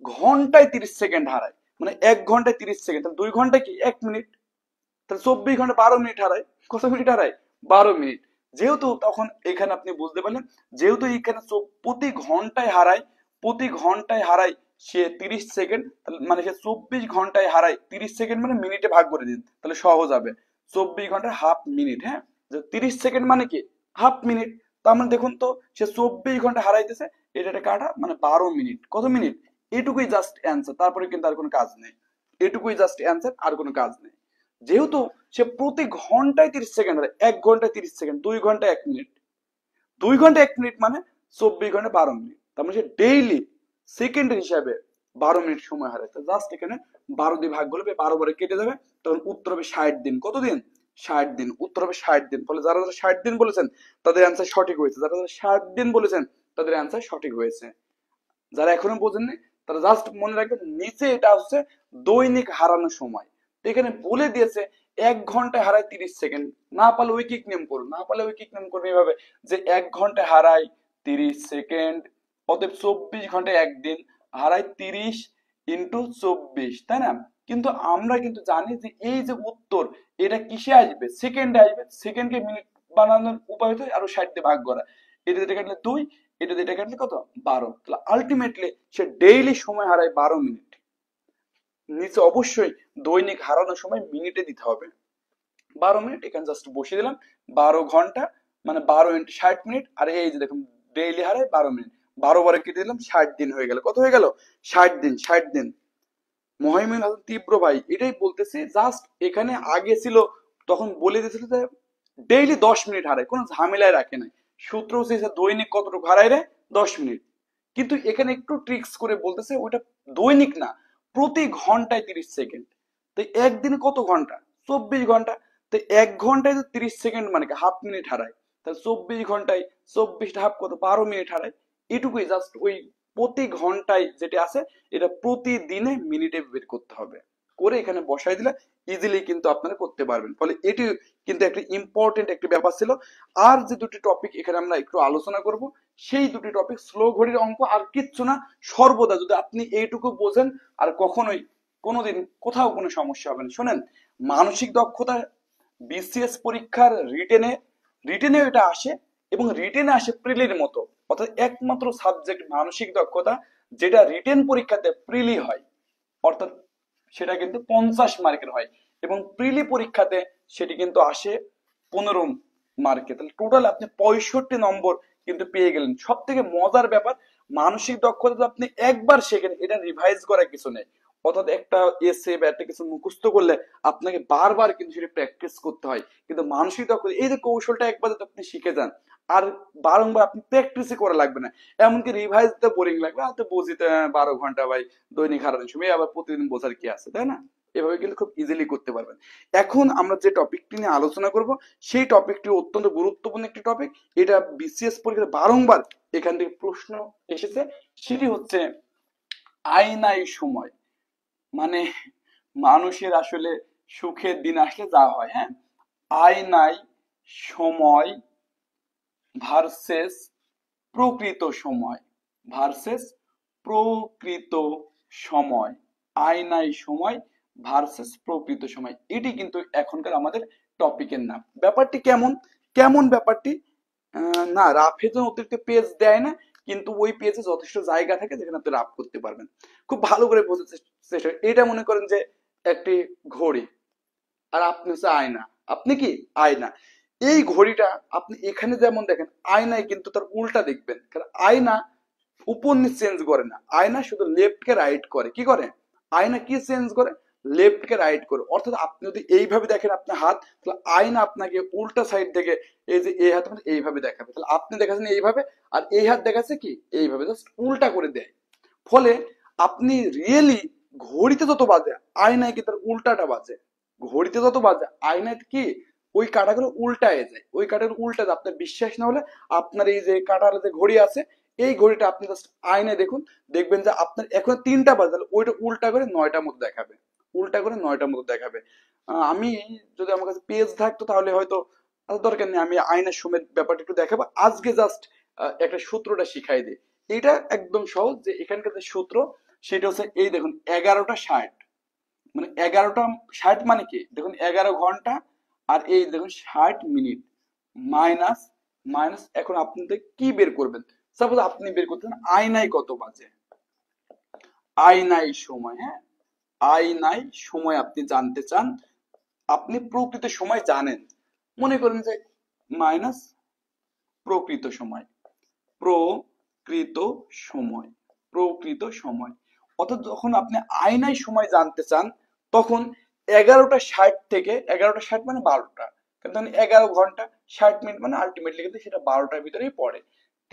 ঘন্টায় 30 সেকেন্ড হারায়, মানে 1 ঘন্টায় 30 সেকেন্ড, তাহলে 2 ঘন্টায় কি 1 মিনিট, তাহলে 24 ঘন্টা 12 মিনিট হারায়, কত মিনিট হারায়, 12 মিনিট। যেহেতু তখন এখানে আপনি বুঝতে পারলেন, যেহেতু এখানে প্রতি ঘন্টায় হারায়, প্রতি ঘন্টায় হারায় সে 30 সেকেন্ড, মানে সে 24 ঘন্টায় হারায় 30 সেকেন্ড, মানে মিনিটে ভাগ করে দিন তাহলে সহজ হবে, 24 ঘন্টায় হাফ মিনিট, হ্যাঁ 30 সেকেন্ড মানে কি হাফ মিনিট। তার মানে দেখুন তো সে 24 ঘন্টা হারাইতেছে, এটা একটা কাটা মানে 12 মিনিট, কত মিনিট, এটুকুই জাস্ট অ্যান্সার, তারপরে কিন্তু আর কোনো কাজ নেই, এটুকুই জাস্ট অ্যান্সার, আর কোনো কাজ নেই। যেহেতু সে প্রতি ঘন্টায় 30 সেকেন্ড হারায়, 1 ঘন্টায় 30 সেকেন্ড, 2 ঘন্টায় 1 মিনিট, 2 ঘন্টা 1 মিনিট মানে 24 ঘন্টা 12 মিনিট, তার মানে সে ডেইলি সেকেন্ডের হিসাবে 12 মিনিট সময় হারায়। তো জাস্ট এখানে 12 দিয়ে ভাগ করলে 12 বারে কেটে যাবে, তখন উত্তর হবে 60 দিন, কতদিন, 60 দিন, উত্তর হবে 60 দিন। ফলে যারা যারা 60 দিন বলেছেন তাদের অ্যান্সার সঠিক হয়েছে, যারা যারা 60 দিন বলেছেন তাদের অ্যান্সার সঠিক হয়েছে। যারা এখনো বোঝেননি তারা জাস্ট মনে রাখবেন নিচে এটা হচ্ছে দৈনিক হারানো সময়। তো এখানে বলে দিয়েছে 1 ঘন্টায় হারায় 30 সেকেন্ড, না পারলে উইকিক নেম করুন, না পারলে উইকিক নেম করুন এইভাবে, যে 1 ঘন্টায় হারায় 30 সেকেন্ড, অতএব 24 ঘন্টায় একদিন, হারায় 30 ইন্টু 24, তাই না? কিন্তু আমরা কিন্তু জানি যে এই যে উত্তর, এটা কিসে আসবে? সেকেন্ডে আসবে। সেকেন্ডকে মিনিট বানানোর উপায় হচ্ছে আরো 60 দিয়ে ভাগ করা। এটা যেটা কাটলে 2, এটা যেটা কাটলে কত? 12। তাহলে আলটিমেটলি সে ডেইলি সময় হারায় 12 মিনিট। নিচে অবশ্যই দৈনিক হারানোর সময় মিনিটে দিতে হবে। 12 মিনিট এখানে জাস্ট বসিয়ে দিলাম। 12 ঘন্টা মানে 12 × 60 মিনিট। আর এই যে দেখুন ডেইলি হারায় 12 মিনিট, 12 বারে কেটে দিলাম, 60 দিন হয়ে গেল। কত হয়ে গেল? 60 দিন। 60 দিন। মহিমিন হাসান তীব্র ভাই এটাই বলতেছে, জাস্ট এখানে আগে ছিল তখন বলে দিয়েছিল যে ডেইলি 10 মিনিট হারায়, কোনো ঝামেলায় রাখে নাই। সূত্র হচ্ছে যে দৈনিক কতটুকু হারায় রে? 10 মিনিট। কিন্তু এখানে একটু ট্রিক্স করে বলতেছে ওইটা দৈনিক না, প্রতি ঘন্টায় 30 সেকেন্ড। তো একদিনে কত ঘন্টা? 24 ঘন্টা। তো 1 ঘন্টায় তো 30 সেকেন্ড মানে কি হাফ মিনিট হারায়। তাহলে 24 ঘন্টায় 24টা হাফ কত? 12 মিনিট হারায়। এটুকুই জাস্ট ওই প্রতি ঘন্টায় যেটা আছে এটা প্রতিদিনে মিনিটে বের করতে হবে। করে এখানে বসাই দিলে ইজিলি কিন্তু আপনারা করতে পারবেন। ফলে এটি কিন্তু একটা ইম্পর্টেন্ট একটা ব্যাপার ছিল। আর যে দুটি টপিক এখানে আমরা একটু আলোচনা করব, সেই দুটি টপিক স্লো ঘড়ির অঙ্ক, আর কিচ্ছু না। সর্বদা যদি আপনি এইটুকু বোঝেন, আর কখনোই কোনোদিন কোথাও কোনো সমস্যা হবে না। শোনেন, মানসিক দক্ষতা বিসিএস পরীক্ষার রিটেনে এটা আসে, এবং রিটেনে আসে প্রিলির মতো। অর্থাৎ একমাত্র সাবজেক্ট মানসিক দক্ষতা যেটা রিটেন পরীক্ষাতে প্রিলি হয়, অর্থাৎ সেটা কিন্তু 50 মার্কের হয়, এবং প্রিলি পরীক্ষাতে সেটি কিন্তু আসে 15 মার্কে। তাহলে টোটাল আপনি 65 নম্বর কিন্তু পেয়ে গেলেন। সব থেকে মজার ব্যাপার, মানসিক দক্ষতা আপনি একবার শেখেন, এটা রিভাইজ করার কিছু নেই। অর্থাৎ একটা এসে বা একটা কিছু মুখস্থ করলে আপনাকে বারবার কিন্তু সেটা প্র্যাকটিস করতে হয়। কিন্তু মানসিক দক্ষতা এই যে কৌশলটা একবার যদি আপনি শিখে যান, আর বারংবার আপনি প্র্যাকটিসই করা লাগবে না। এমনকি রিভাইজ দিতে বোরিং লাগবে, তো বুঝি তো 12 ঘন্টা ভাই দৈনিক হারানোর সময়, আবার প্রতিদিন বোঝার কি আছে, তাই না? এভাবে কিন্তু খুব ইজিলি করতে পারবেন। এখন আমরা যে টপিকটি নিয়ে আলোচনা করব, সেই টপিকটি অত্যন্ত গুরুত্বপূর্ণ একটি টপিক। এটা বিসিএস পরীক্ষায় বারংবার এখান থেকে প্রশ্ন এসেছে। সেটি হচ্ছে আয়নাই সময়। মানে মানুষের আসলে সুখের দিন আসলে যা হয়, হ্যাঁ, আয়নাই সময় ভার্সেস প্রকৃত সময়, ভার্সেস প্রকৃত সময়। আয়নাই সময় ভার্সেস প্রকৃত সময়, এটি কিন্তু এখনকার আমাদের টপিকের নাম। ব্যাপারটি কেমন? কেমন ব্যাপারটি? না, রাফের জন্য অতিরিক্ত পেজ দেয় না, কিন্তু ওই পেজে যথেষ্ট জায়গা থাকে যেখানে আপনি রাফ করতে পারবেন। খুব ভালো করে বোঝার চেষ্টা করেন। এটা মনে করেন যে একটি ঘড়ি, আর আপনি হচ্ছে আয়না। আপনি কি? আয়না। এই ঘড়িটা আপনি এখানে যেমন দেখেন, আয়নায় কিন্তু তার উল্টা দেখবেন, কারণ আয়না উপর নিচ চেঞ্জ করে না, আয়না শুধু লেফট কে রাইট করে। কি করে? আয়না কি চেঞ্জ করে? লেফট কে রাইট করে। অর্থাৎ আপনি যদি এইভাবে দেখেন আপনার হাত, তাহলে আয়না আপনাকে উল্টা সাইড থেকে এই যে এই হাত এইভাবে দেখাবে। তাহলে আপনি দেখাচ্ছেন এইভাবে, আর এই হাত দেখাচ্ছে কি এইভাবে, জাস্ট উল্টা করে দেয়। ফলে আপনি রিয়েলি ঘড়িতে যত বাজে, আয়নায় কি তার উল্টাটা বাজে। ঘড়িতে যত বাজে, আয়নায় কি ওই কাঁটাগুলো উল্টায় যায়, ওই কাঁটাগুলো উল্টা যায়। আপনার বিশ্বাস না হলে আপনার এই যে কাঁটার যে ঘড়ি আছে, এই ঘড়িটা আপনি জাস্ট আয়নায় দেখুন, দেখবেন যে আপনার এখন 3টা বাজে, ওইটা উল্টা করে 9টার মতো দেখাবে। উল্টা করে 9টার মতো দেখাবে। আমি যদি আমার কাছে পেজ থাকতো তাহলে হয়তো দরকার নেই, আমি আয়নার সময়ের ব্যাপারটা একটু দেখাবো আজকে। জাস্ট একটা সূত্রটা শিখাই দিই। এটা একদম সহজ, যে এখানকার যে সূত্র সেটা হচ্ছে এই দেখুন 11টা 60, মানে 11টা 60 মানে কি দেখুন 11 ঘন্টা, আর এই দেখুন 60 মিনিট, মাইনাস মাইনাস। এখন আপনি কি বের করবেন? সাপোজ আপনি বের করতেন আয়নায় কত বাজে, আয়নাই সময়, হ্যাঁ, আয়নাই সময় আপনি জানতে চান। আপনি প্রকৃত সময় জানেন, মনে করেন যে মাইনাস প্রকৃত সময়, প্রকৃত সময়, প্রকৃত সময়। অর্থাৎ যখন আপনি আয়নায় সময় জানতে চান, তখন 11টা 60 থেকে 11টা 60 মানে 12টা, কিন্তু 11 ঘন্টা 60 মিনিট মানে আলটিমেটলি কিন্তু সেটা 12টার ভিতরেই পড়ে।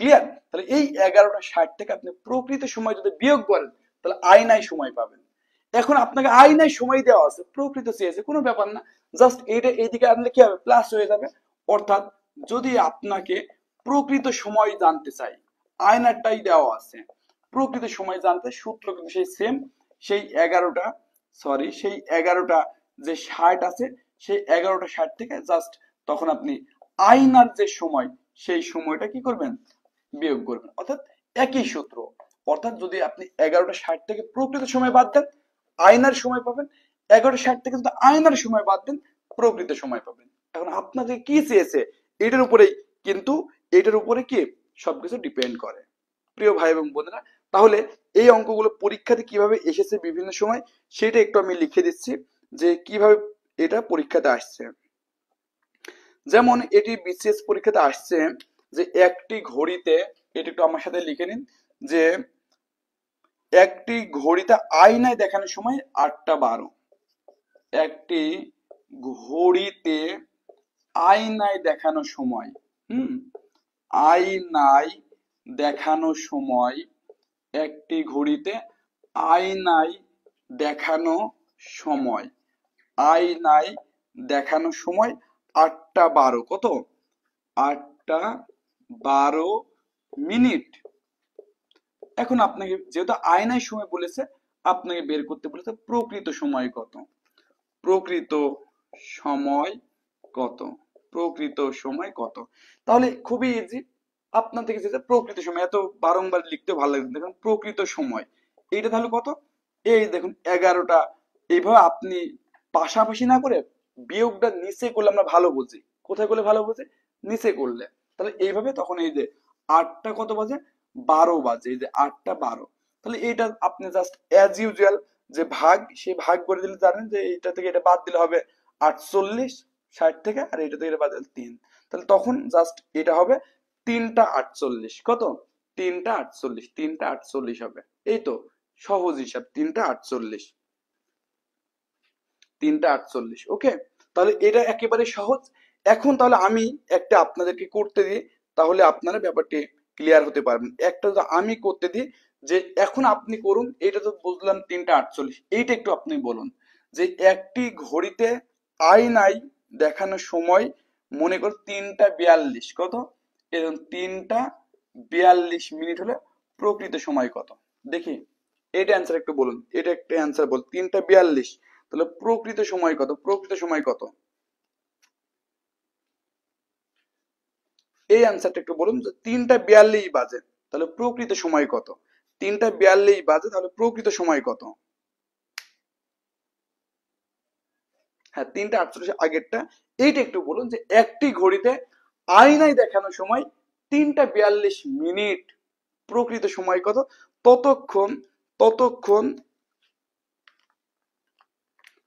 ক্লিয়ার? তাহলে এই 11টা 60 থেকে আপনি প্রকৃত সময় যদি বিয়োগ করেন, তাহলে আয়নায় সময় পাবেন। এখন আপনাকে আয়নায় সময় দেওয়া আছে, প্রকৃত চেয়েছে, কোনো ব্যাপার না, জাস্ট এইটা এইদিকে আনলে কি হবে? প্লাস হয়ে যাবে। অর্থাৎ যদি আপনাকে প্রকৃত সময় জানতে চাই, আয়নাটাই দেওয়া আছে, প্রকৃত সময় জানতে সূত্র কিন্তু সেই সেম, সেই 11টা সরি সেই 11টা যে 60 আছে, সেই 11টা 60 থেকে জাস্ট তখন আপনি আয়নার যে সময়, সেই সময়টা কি করবেন? বিয়োগ করবেন। অর্থাৎ একই সূত্র। অর্থাৎ যদি আপনি 11:60 থেকে প্রকৃত সময় বাদ দেন আয়নার সময় পাবেন, 11:60 থেকে যদি আয়নার সময় বাদ দেন প্রকৃত সময় পাবেন। এখন আপনাদের কি চেয়েছে এটার উপরেই কিন্তু, এটার উপরে কি সবকিছু ডিপেন্ড করে প্রিয় ভাই এবং বোনেরা। তাহলে এই অঙ্কগুলো পরীক্ষাতে কিভাবে এসেছে বিভিন্ন সময় সেটা একটু আমি লিখে দিচ্ছি যে কিভাবে এটা পরীক্ষাতে আসছে। যেমন এটি বিসিএস পরীক্ষাতে আসছে যে একটি ঘড়িতে, এটা একটু আমার সাথে লিখে নিন, যে একটি ঘড়িতে আয়নায় দেখানোর সময় 8:12। একটি ঘড়িতে আয়নায় দেখানো সময়, আয়নায় দেখানো সময়, একটি ঘড়িতে আয়নায় দেখানো সময়, আয়নায় দেখানো সময় 8:12। কত? 8:12। এখন আপনাকে যেহেতু আয়নায় সময় বলেছে, আপনাকে বের করতে বলেছে প্রকৃত সময় কত। প্রকৃত সময় কত? প্রকৃত সময় কত? তাহলে খুবই ইজি, আপনার থেকে যেটা প্রকৃত সময়, এত বারংবার লিখতে ভালো লাগবে। দেখুন প্রকৃত সময় এইটা তাহলে কত, এই দেখুন 11টা। এইভাবে আপনি পাশাপাশি না করে বিয়োগটা নিচে করলে আমরা ভালো বুঝি। কোথায় করলে ভালো বুঝি? নিচে করলে। তাহলে এইভাবে তখন এই যে 8টা কত বাজে? 12 বাজে। এই যে 8:12। তাহলে এইটা আপনি জাস্ট অ্যাজ ইউজুয়াল যে ভাগ, সেই ভাগ করে দিলে জানেন যে এইটা থেকে এটা বাদ দিলে হবে 48 60 থেকে, আর এটা থেকে এটা বাদ দিলে 3। তাহলে তখন জাস্ট এটা হবে 3:48। কত? 3:48। 3:48 হবে। এই তো সহজ হিসাব, 3:48। 3:48। ওকে, তাহলে এটা একেবারে সহজ। এখন তাহলে আমি একটা আপনাদেরকে করতে দিই, তাহলে আপনারা ব্যাপারটি ক্লিয়ার হতে পারবেন। একটা যদি আমি করতে দিই যে এখন আপনি করুন, এটা তো বুঝলাম 3:48, এইটা একটু আপনি বলুন যে একটি ঘড়িতে আয়নায় দেখানো সময় মনে কর 3:42। কত? এরকম 3:42 হলে প্রকৃত সময় কত? দেখি এটা অ্যান্সার একটু বলুন, এটা একটা অ্যান্সার বল। 3:42 তাহলে প্রকৃত সময় কত? প্রকৃত সময় কত? এই অ্যান্সারটা একটু বলুন যে 3:42 বাজে, তাহলে প্রকৃত সময় কত? 3:42 বাজে, তাহলে প্রকৃত সময় কত? হ্যাঁ, 3:48 আগেরটা। এইটা একটু বলুন যে একটি ঘড়িতে আয়নায় দেখানো সময় 3:42, প্রকৃত সময় কত? ততক্ষণ ততক্ষণ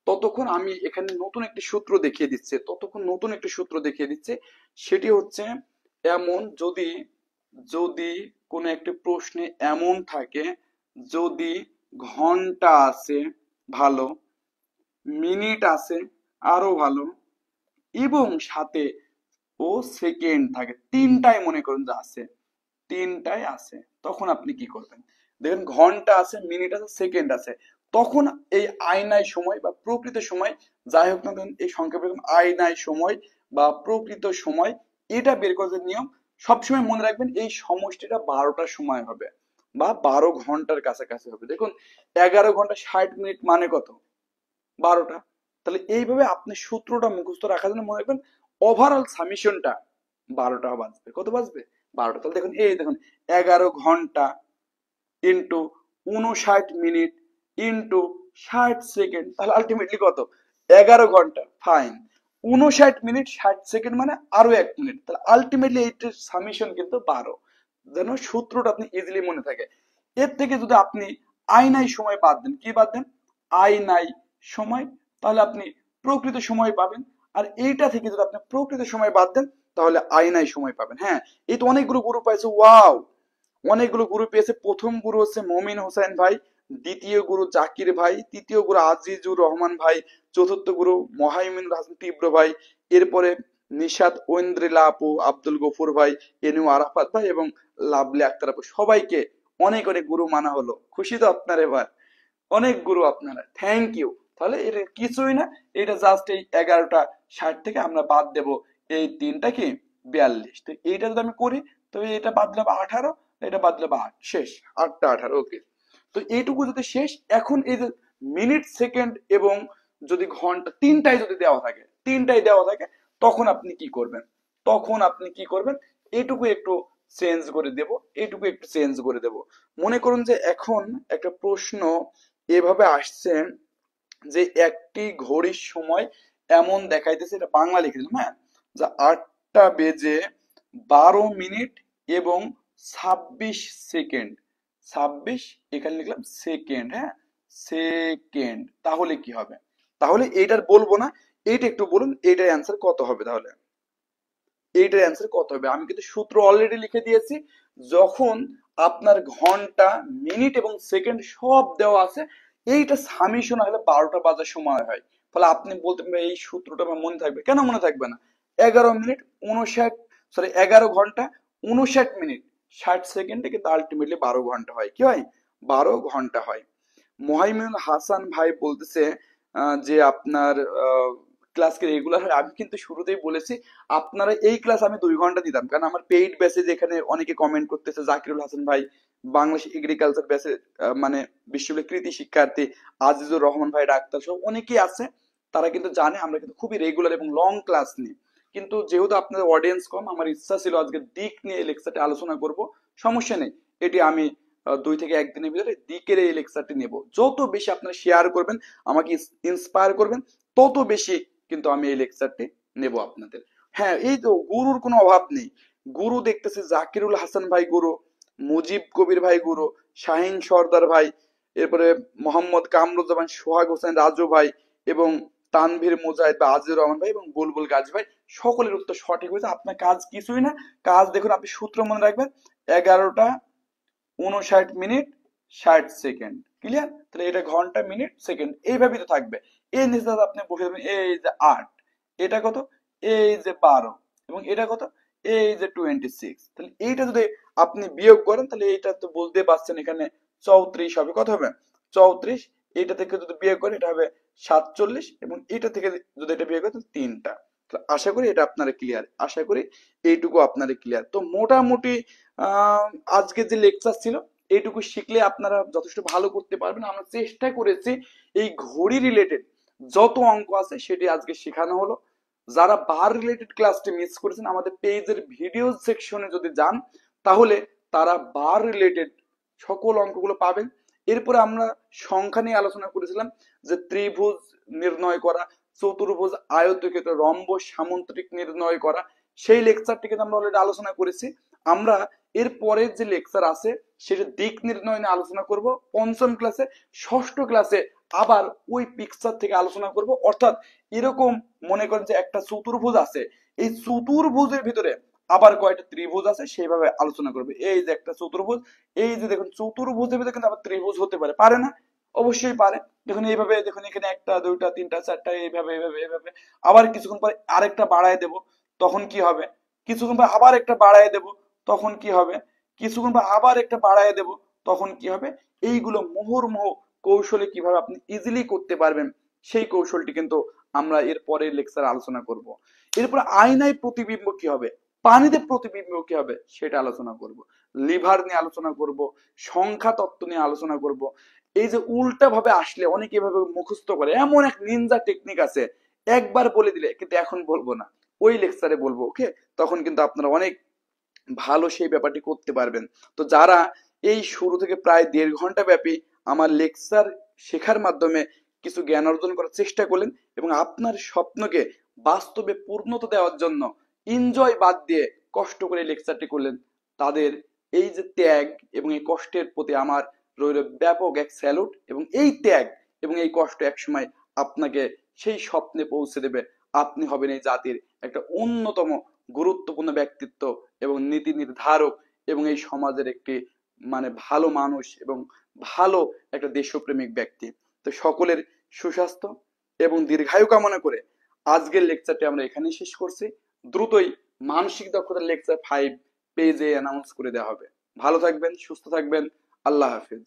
ততক্ষণ আমি এখানে নতুন একটি সূত্র দেখিয়ে দিচ্ছে, ততক্ষণ নতুন একটি সূত্র দেখিয়ে দিচ্ছে। সেটি হচ্ছে এমন, যদি যদি কোনো একটি প্রশ্নে এমন থাকে, যদি ঘন্টা আছে ভালো, মিনিট আছে আরো ভালো, এবং সাথে ও সেকেন্ড থাকে, তিনটাই মনে করুন যে আছে, তিনটাই আছে, তখন আপনি কি করবেন? দেখেন ঘন্টা আছে, মিনিট আছে, সেকেন্ড আছে, তখন এই আয়নায় সময় বা প্রকৃত সময়, যাই হোক না কেন এই সংখ্যা বের করুন, আয়নায় সময় বা প্রকৃত সময়, এটা বের করার নিয়ম সবসময় মনে রাখবেন এই সমষ্টিটা 12টার সময় হবে বা 12 ঘন্টার কাছাকাছি হবে। দেখুন 11 ঘন্টা 60 মিনিট মানে কত? 12টা। তাহলে এইভাবে আপনি সূত্রটা মুখস্থ রাখার জন্য মনে রাখবেন ওভারঅল সামেশনটা 12টা বাজবে। কত বাজবে? 12টা। তাহলে দেখুন এই দেখুন 11 ঘন্টা ইন্টু 59 মিনিট ইন্টু 60 সেকেন্ড, তাহলে আলটিমেটলি কত? 11 ঘন্টা। ফাইন। 59 মিনিট 60 সেকেন্ড মানে আরো 1 মিনিট, তাহলে আলটিমেটলি এইটার সামেশন কিন্তু 12। যেন সূত্রটা আপনি ইজিলি মনে থাকে। এর থেকে যদি আপনি আয়নাই সময় বাদ দেন, কি বাদ দেন? আয়নাই সময়, তাহলে আপনি প্রকৃত সময় পাবেন। আর এইটা থেকে যদি আপনি প্রকৃত সময় বাদ দেন তাহলে আয়নাই সময় পাবেন। হ্যাঁ, এই তো অনেকগুলো গ্রুপ পাইছে, ওয়াও, অনেকগুলো গুরু পেয়েছে। প্রথম গুরু হচ্ছে মমিন হোসেন ভাই, দ্বিতীয় গুরু জাকির ভাই, তৃতীয় গুরু আজিজুর রহমান ভাই, চতুর্থ গুরু মহাইমিন হাসান তীব্র ভাই, এরপরে নিশাদ ঐন্দ্রিলা আপু, আব্দুল গফুর ভাই, এনু আরাফাত ভাই এবং লাভলি আক্তার আপু, সবাইকে অনেক অনেক গুরু মানা হলো। খুশি তো আপনার? এবার অনেক গুরু আপনারা, থ্যাংক ইউ। তাহলে এটা কিছুই না, এটা জাস্ট এই 11:60 থেকে আমরা বাদ দেব এই তিনটা কি 42। তো এইটা যদি আমি করি তবে এটা বাদ দিলাম 18, এটা বাদ দিলাম 8, শেষ। 8টা 18। ওকে, তো এইটুকু যদি শেষ। এখন এই যে মিনিট সেকেন্ড এবং যদি ঘন্টা তিনটাই যদি দেওয়া থাকে, তিনটাই দেওয়া থাকে, তখন আপনি কি করবেন? তখন আপনি কি করবেন? এইটুকু একটু চেঞ্জ করে দেব, এইটুকু একটু চেঞ্জ করে দেব। মনে করুন যে এখন একটা প্রশ্ন এভাবে আসছে যে একটি ঘড়ির সময় এমন দেখাইতেছে, এটা বাংলা লিখে দিলাম, হ্যাঁ, যে 8টা বেজে 12 মিনিট এবং 26 সেকেন্ড। 26 এখানে লিখলাম সেকেন্ড, হ্যাঁ, সেকেন্ড। তাহলে কি হবে? তাহলে এইটার বলবো না, এইটা একটু বলুন, এইটার অ্যান্সার কত হবে? তাহলে এইটার অ্যান্সার কত হবে? আমি কিন্তু সূত্র অলরেডি লিখে দিয়েছি। যখন আপনার ঘন্টা, মিনিট এবং সেকেন্ড সব দেওয়া আছে, এইটা সামিশন হলে 12টা বাজার সময় হয়। ফলে আপনি বলতে পারবেন এই সূত্রটা আমার মনে থাকবে। কেন মনে থাকবে না? 11 ঘন্টা 59 সেকেন্ডে কিন্তু আলটিমেটলি 12 ঘন্টা হয়। কি হয়? 12 ঘন্টা হয়। মোহাইমিনুল হাসান ভাই বলতেছে যে আপনার ক্লাসকে রেগুলার হয়। আমি কিন্তু শুরুতেই বলেছি আপনারা এই ক্লাস আমি 2 ঘন্টা দিতাম, কারণ আমার পেইড ব্যাচে যেখানে অনেকে কমেন্ট করতেছে, জাকিরুল হাসান ভাই বাংলাদেশ এগ্রিকালচার ব্যাচে, মানে বিশ্ববিদ্যালয় কৃতি শিক্ষার্থী আজিজুর রহমান ভাই ডাক্তার সহ অনেকেই আছে, তারা কিন্তু জানে আমরা কিন্তু খুবই রেগুলার এবং লং ক্লাস নিই। কিন্তু যেহেতু আপনাদের অডিয়েন্স কম, আমার ইচ্ছা ছিল আজকে দিক নিয়ে এই লেকচারটা আলোচনা করব। সমস্যা নেই, এটি আমি 2 থেকে 1 দিনের ভিতরে দিকের এই লেকচারটি নেব। যত বেশি আপনারা শেয়ার করবেন, আমাকে ইন্সপায়ার করবেন, তত বেশি কিন্তু আমি এই লেকচারটি নেব আপনাদের। হ্যাঁ, এই তো গুরুর কোনো অভাব নেই। গুরু দেখতেছি জাকিরুল হাসান ভাই গুরু, মুজিব কবির ভাই গুরু, শাহিন সর্দার ভাই, এরপরে মোহাম্মদ কামরুজ্জামান সোহাগ হোসেন রাজু ভাই এবং তানভীর মুজাহিদ বা আজিজুর রহমান ভাই এবং বুলবুল গাজী ভাই, সকলের উত্তর সঠিক হয়েছে। আপনার কাজ কিছুই না, কাজ দেখুন, আপনি সূত্র মনে রাখবেন, 11টা 59 সেকেন্ড। ক্লিয়ার? তাহলে এটা ঘন্টা, মিনিট, সেকেন্ড এইভাবেই তো থাকবে। এই নিচে আপনি বসে দেবেন এই যে 8, এটা কত, এই যে 12, এবং এটা কত, এই যে 26। তাহলে এইটা যদি আপনি বিয়োগ করেন, তাহলে এইটা তো বুঝতে পারছেন এখানে 34 হবে। কত হবে? 34। এইটা থেকে যদি বিয়োগ করেন এটা হবে 47, এবং এটা থেকে যদি এটা বিয়োগ করেন তাহলে 3টা। আশা করি এটা আপনারা ক্লিয়ার, আশা করি এইটুকু আপনারা ক্লিয়ার। তো মোটামুটি আহ আজকে যে লেকচার ছিল এইটুকু শিখলে আপনারা যথেষ্ট ভালো করতে পারবেন। আমরা চেষ্টা করেছি এই ঘড়ি রিলেটেড যত অঙ্ক আছে সেটি আজকে শেখানো হলো। যারা বার রিলেটেড ক্লাসটি মিস করেছেন, আমাদের পেজের ভিডিও সেকশনে যদি যান, তাহলে তারা বার রিলেটেড সকল অঙ্কগুলো পাবেন। এরপরে আমরা সংখ্যা নিয়ে আলোচনা করেছিলাম, যে ত্রিভুজ নির্ণয় করা, চতুর্ভুজ, আয়তক্ষেত্র, রম্বস, সামুদ্রিক নির্ণয় করা, সেই লেকচারটি কিন্তু আমরা অলরেডি আলোচনা করেছি। আমরা এর পরের যে লেকচার আছে সেটা দিক নির্ণয় নিয়ে আলোচনা করব পঞ্চম ক্লাসে। ষষ্ঠ ক্লাসে আবার ওই পিকচার থেকে আলোচনা করব। অর্থাৎ এরকম মনে করেন যে একটা চতুর্ভুজ আছে, এই চতুর্ভুজের ভিতরে আবার কয়টা ত্রিভুজ আছে সেইভাবে আলোচনা করবে। এই যে একটা চতুর্ভুজ, এই যে দেখুন চতুর্ভুজের ভিতরে কিন্তু আবার ত্রিভুজ হতে পারে, পারে না? অবশ্যই পারে। দেখুন এইভাবে, দেখুন এখানে একটা, দুইটা, তিনটা, চারটা, এইভাবে এইভাবে এইভাবে। আবার কিছুক্ষণ পরে আরেকটা বাড়ায় দেব, তখন কি হবে? কিছুক্ষণ পর আবার একটা বাড়ায় দেব, তখন কি হবে? কিছুক্ষণ পর আবার একটা বাড়ায় দেব, তখন কি হবে? এইগুলো মুহুর্মুহু কৌশলে কিভাবে আপনি ইজিলি করতে পারবেন, সেই কৌশলটি কিন্তু আমরা এর পরের লেকচারে আলোচনা করব। এরপর আয়নায় প্রতিবিম্ব কি হবে, পানিতে প্রতিবিম্ব কি হবে সেটা আলোচনা করব। লিভার নিয়ে আলোচনা করব, সংখ্যা তত্ত্ব নিয়ে আলোচনা করব। এই যে উল্টা ভাবে আসলে অনেকে এভাবে মুখস্থ করে, এমন এক নিনজা টেকনিক আছে, একবার বলে দিলে, কিন্তু এখন বলবো না, ওই লেকচারে বলবো। ওকে? তখন কিন্তু আপনারা অনেক ভালো সেই ব্যাপারটি করতে পারবেন। তো যারা এই শুরু থেকে প্রায় 1.5 ঘন্টা ব্যাপী আমার লেকচার শেখার মাধ্যমে কিছু জ্ঞান অর্জন করার চেষ্টা করলেন এবং আপনার স্বপ্নকে বাস্তবে পূর্ণতা দেওয়ার জন্য এনজয় বাদ দিয়ে কষ্ট করে লেকচারটি করলেন, তাদের এই যে ত্যাগ এবং এই কষ্টের প্রতি আমার রইল ব্যাপক এক স্যালুট। এবং এই ত্যাগ এবং এই কষ্ট একসময় আপনাকে সেই স্বপ্নে পৌঁছে দেবে। আপনি হবেন এই জাতির একটা অন্যতম গুরুত্বপূর্ণ ব্যক্তিত্ব এবং নীতি নির্ধারক, এবং এই সমাজের একটি মানে ভালো মানুষ এবং ভালো একটা দেশপ্রেমিক ব্যক্তি। তো সকলের সুস্বাস্থ্য এবং দীর্ঘায়ু কামনা করে আজকের লেকচারটি আমরা এখানেই শেষ করছি। দ্রুতই মানসিক দক্ষতার লেকচার 5 পেজে অ্যানাউন্স করে দেওয়া হবে। ভালো থাকবেন, সুস্থ থাকবেন। আল্লাহ হাফিজ।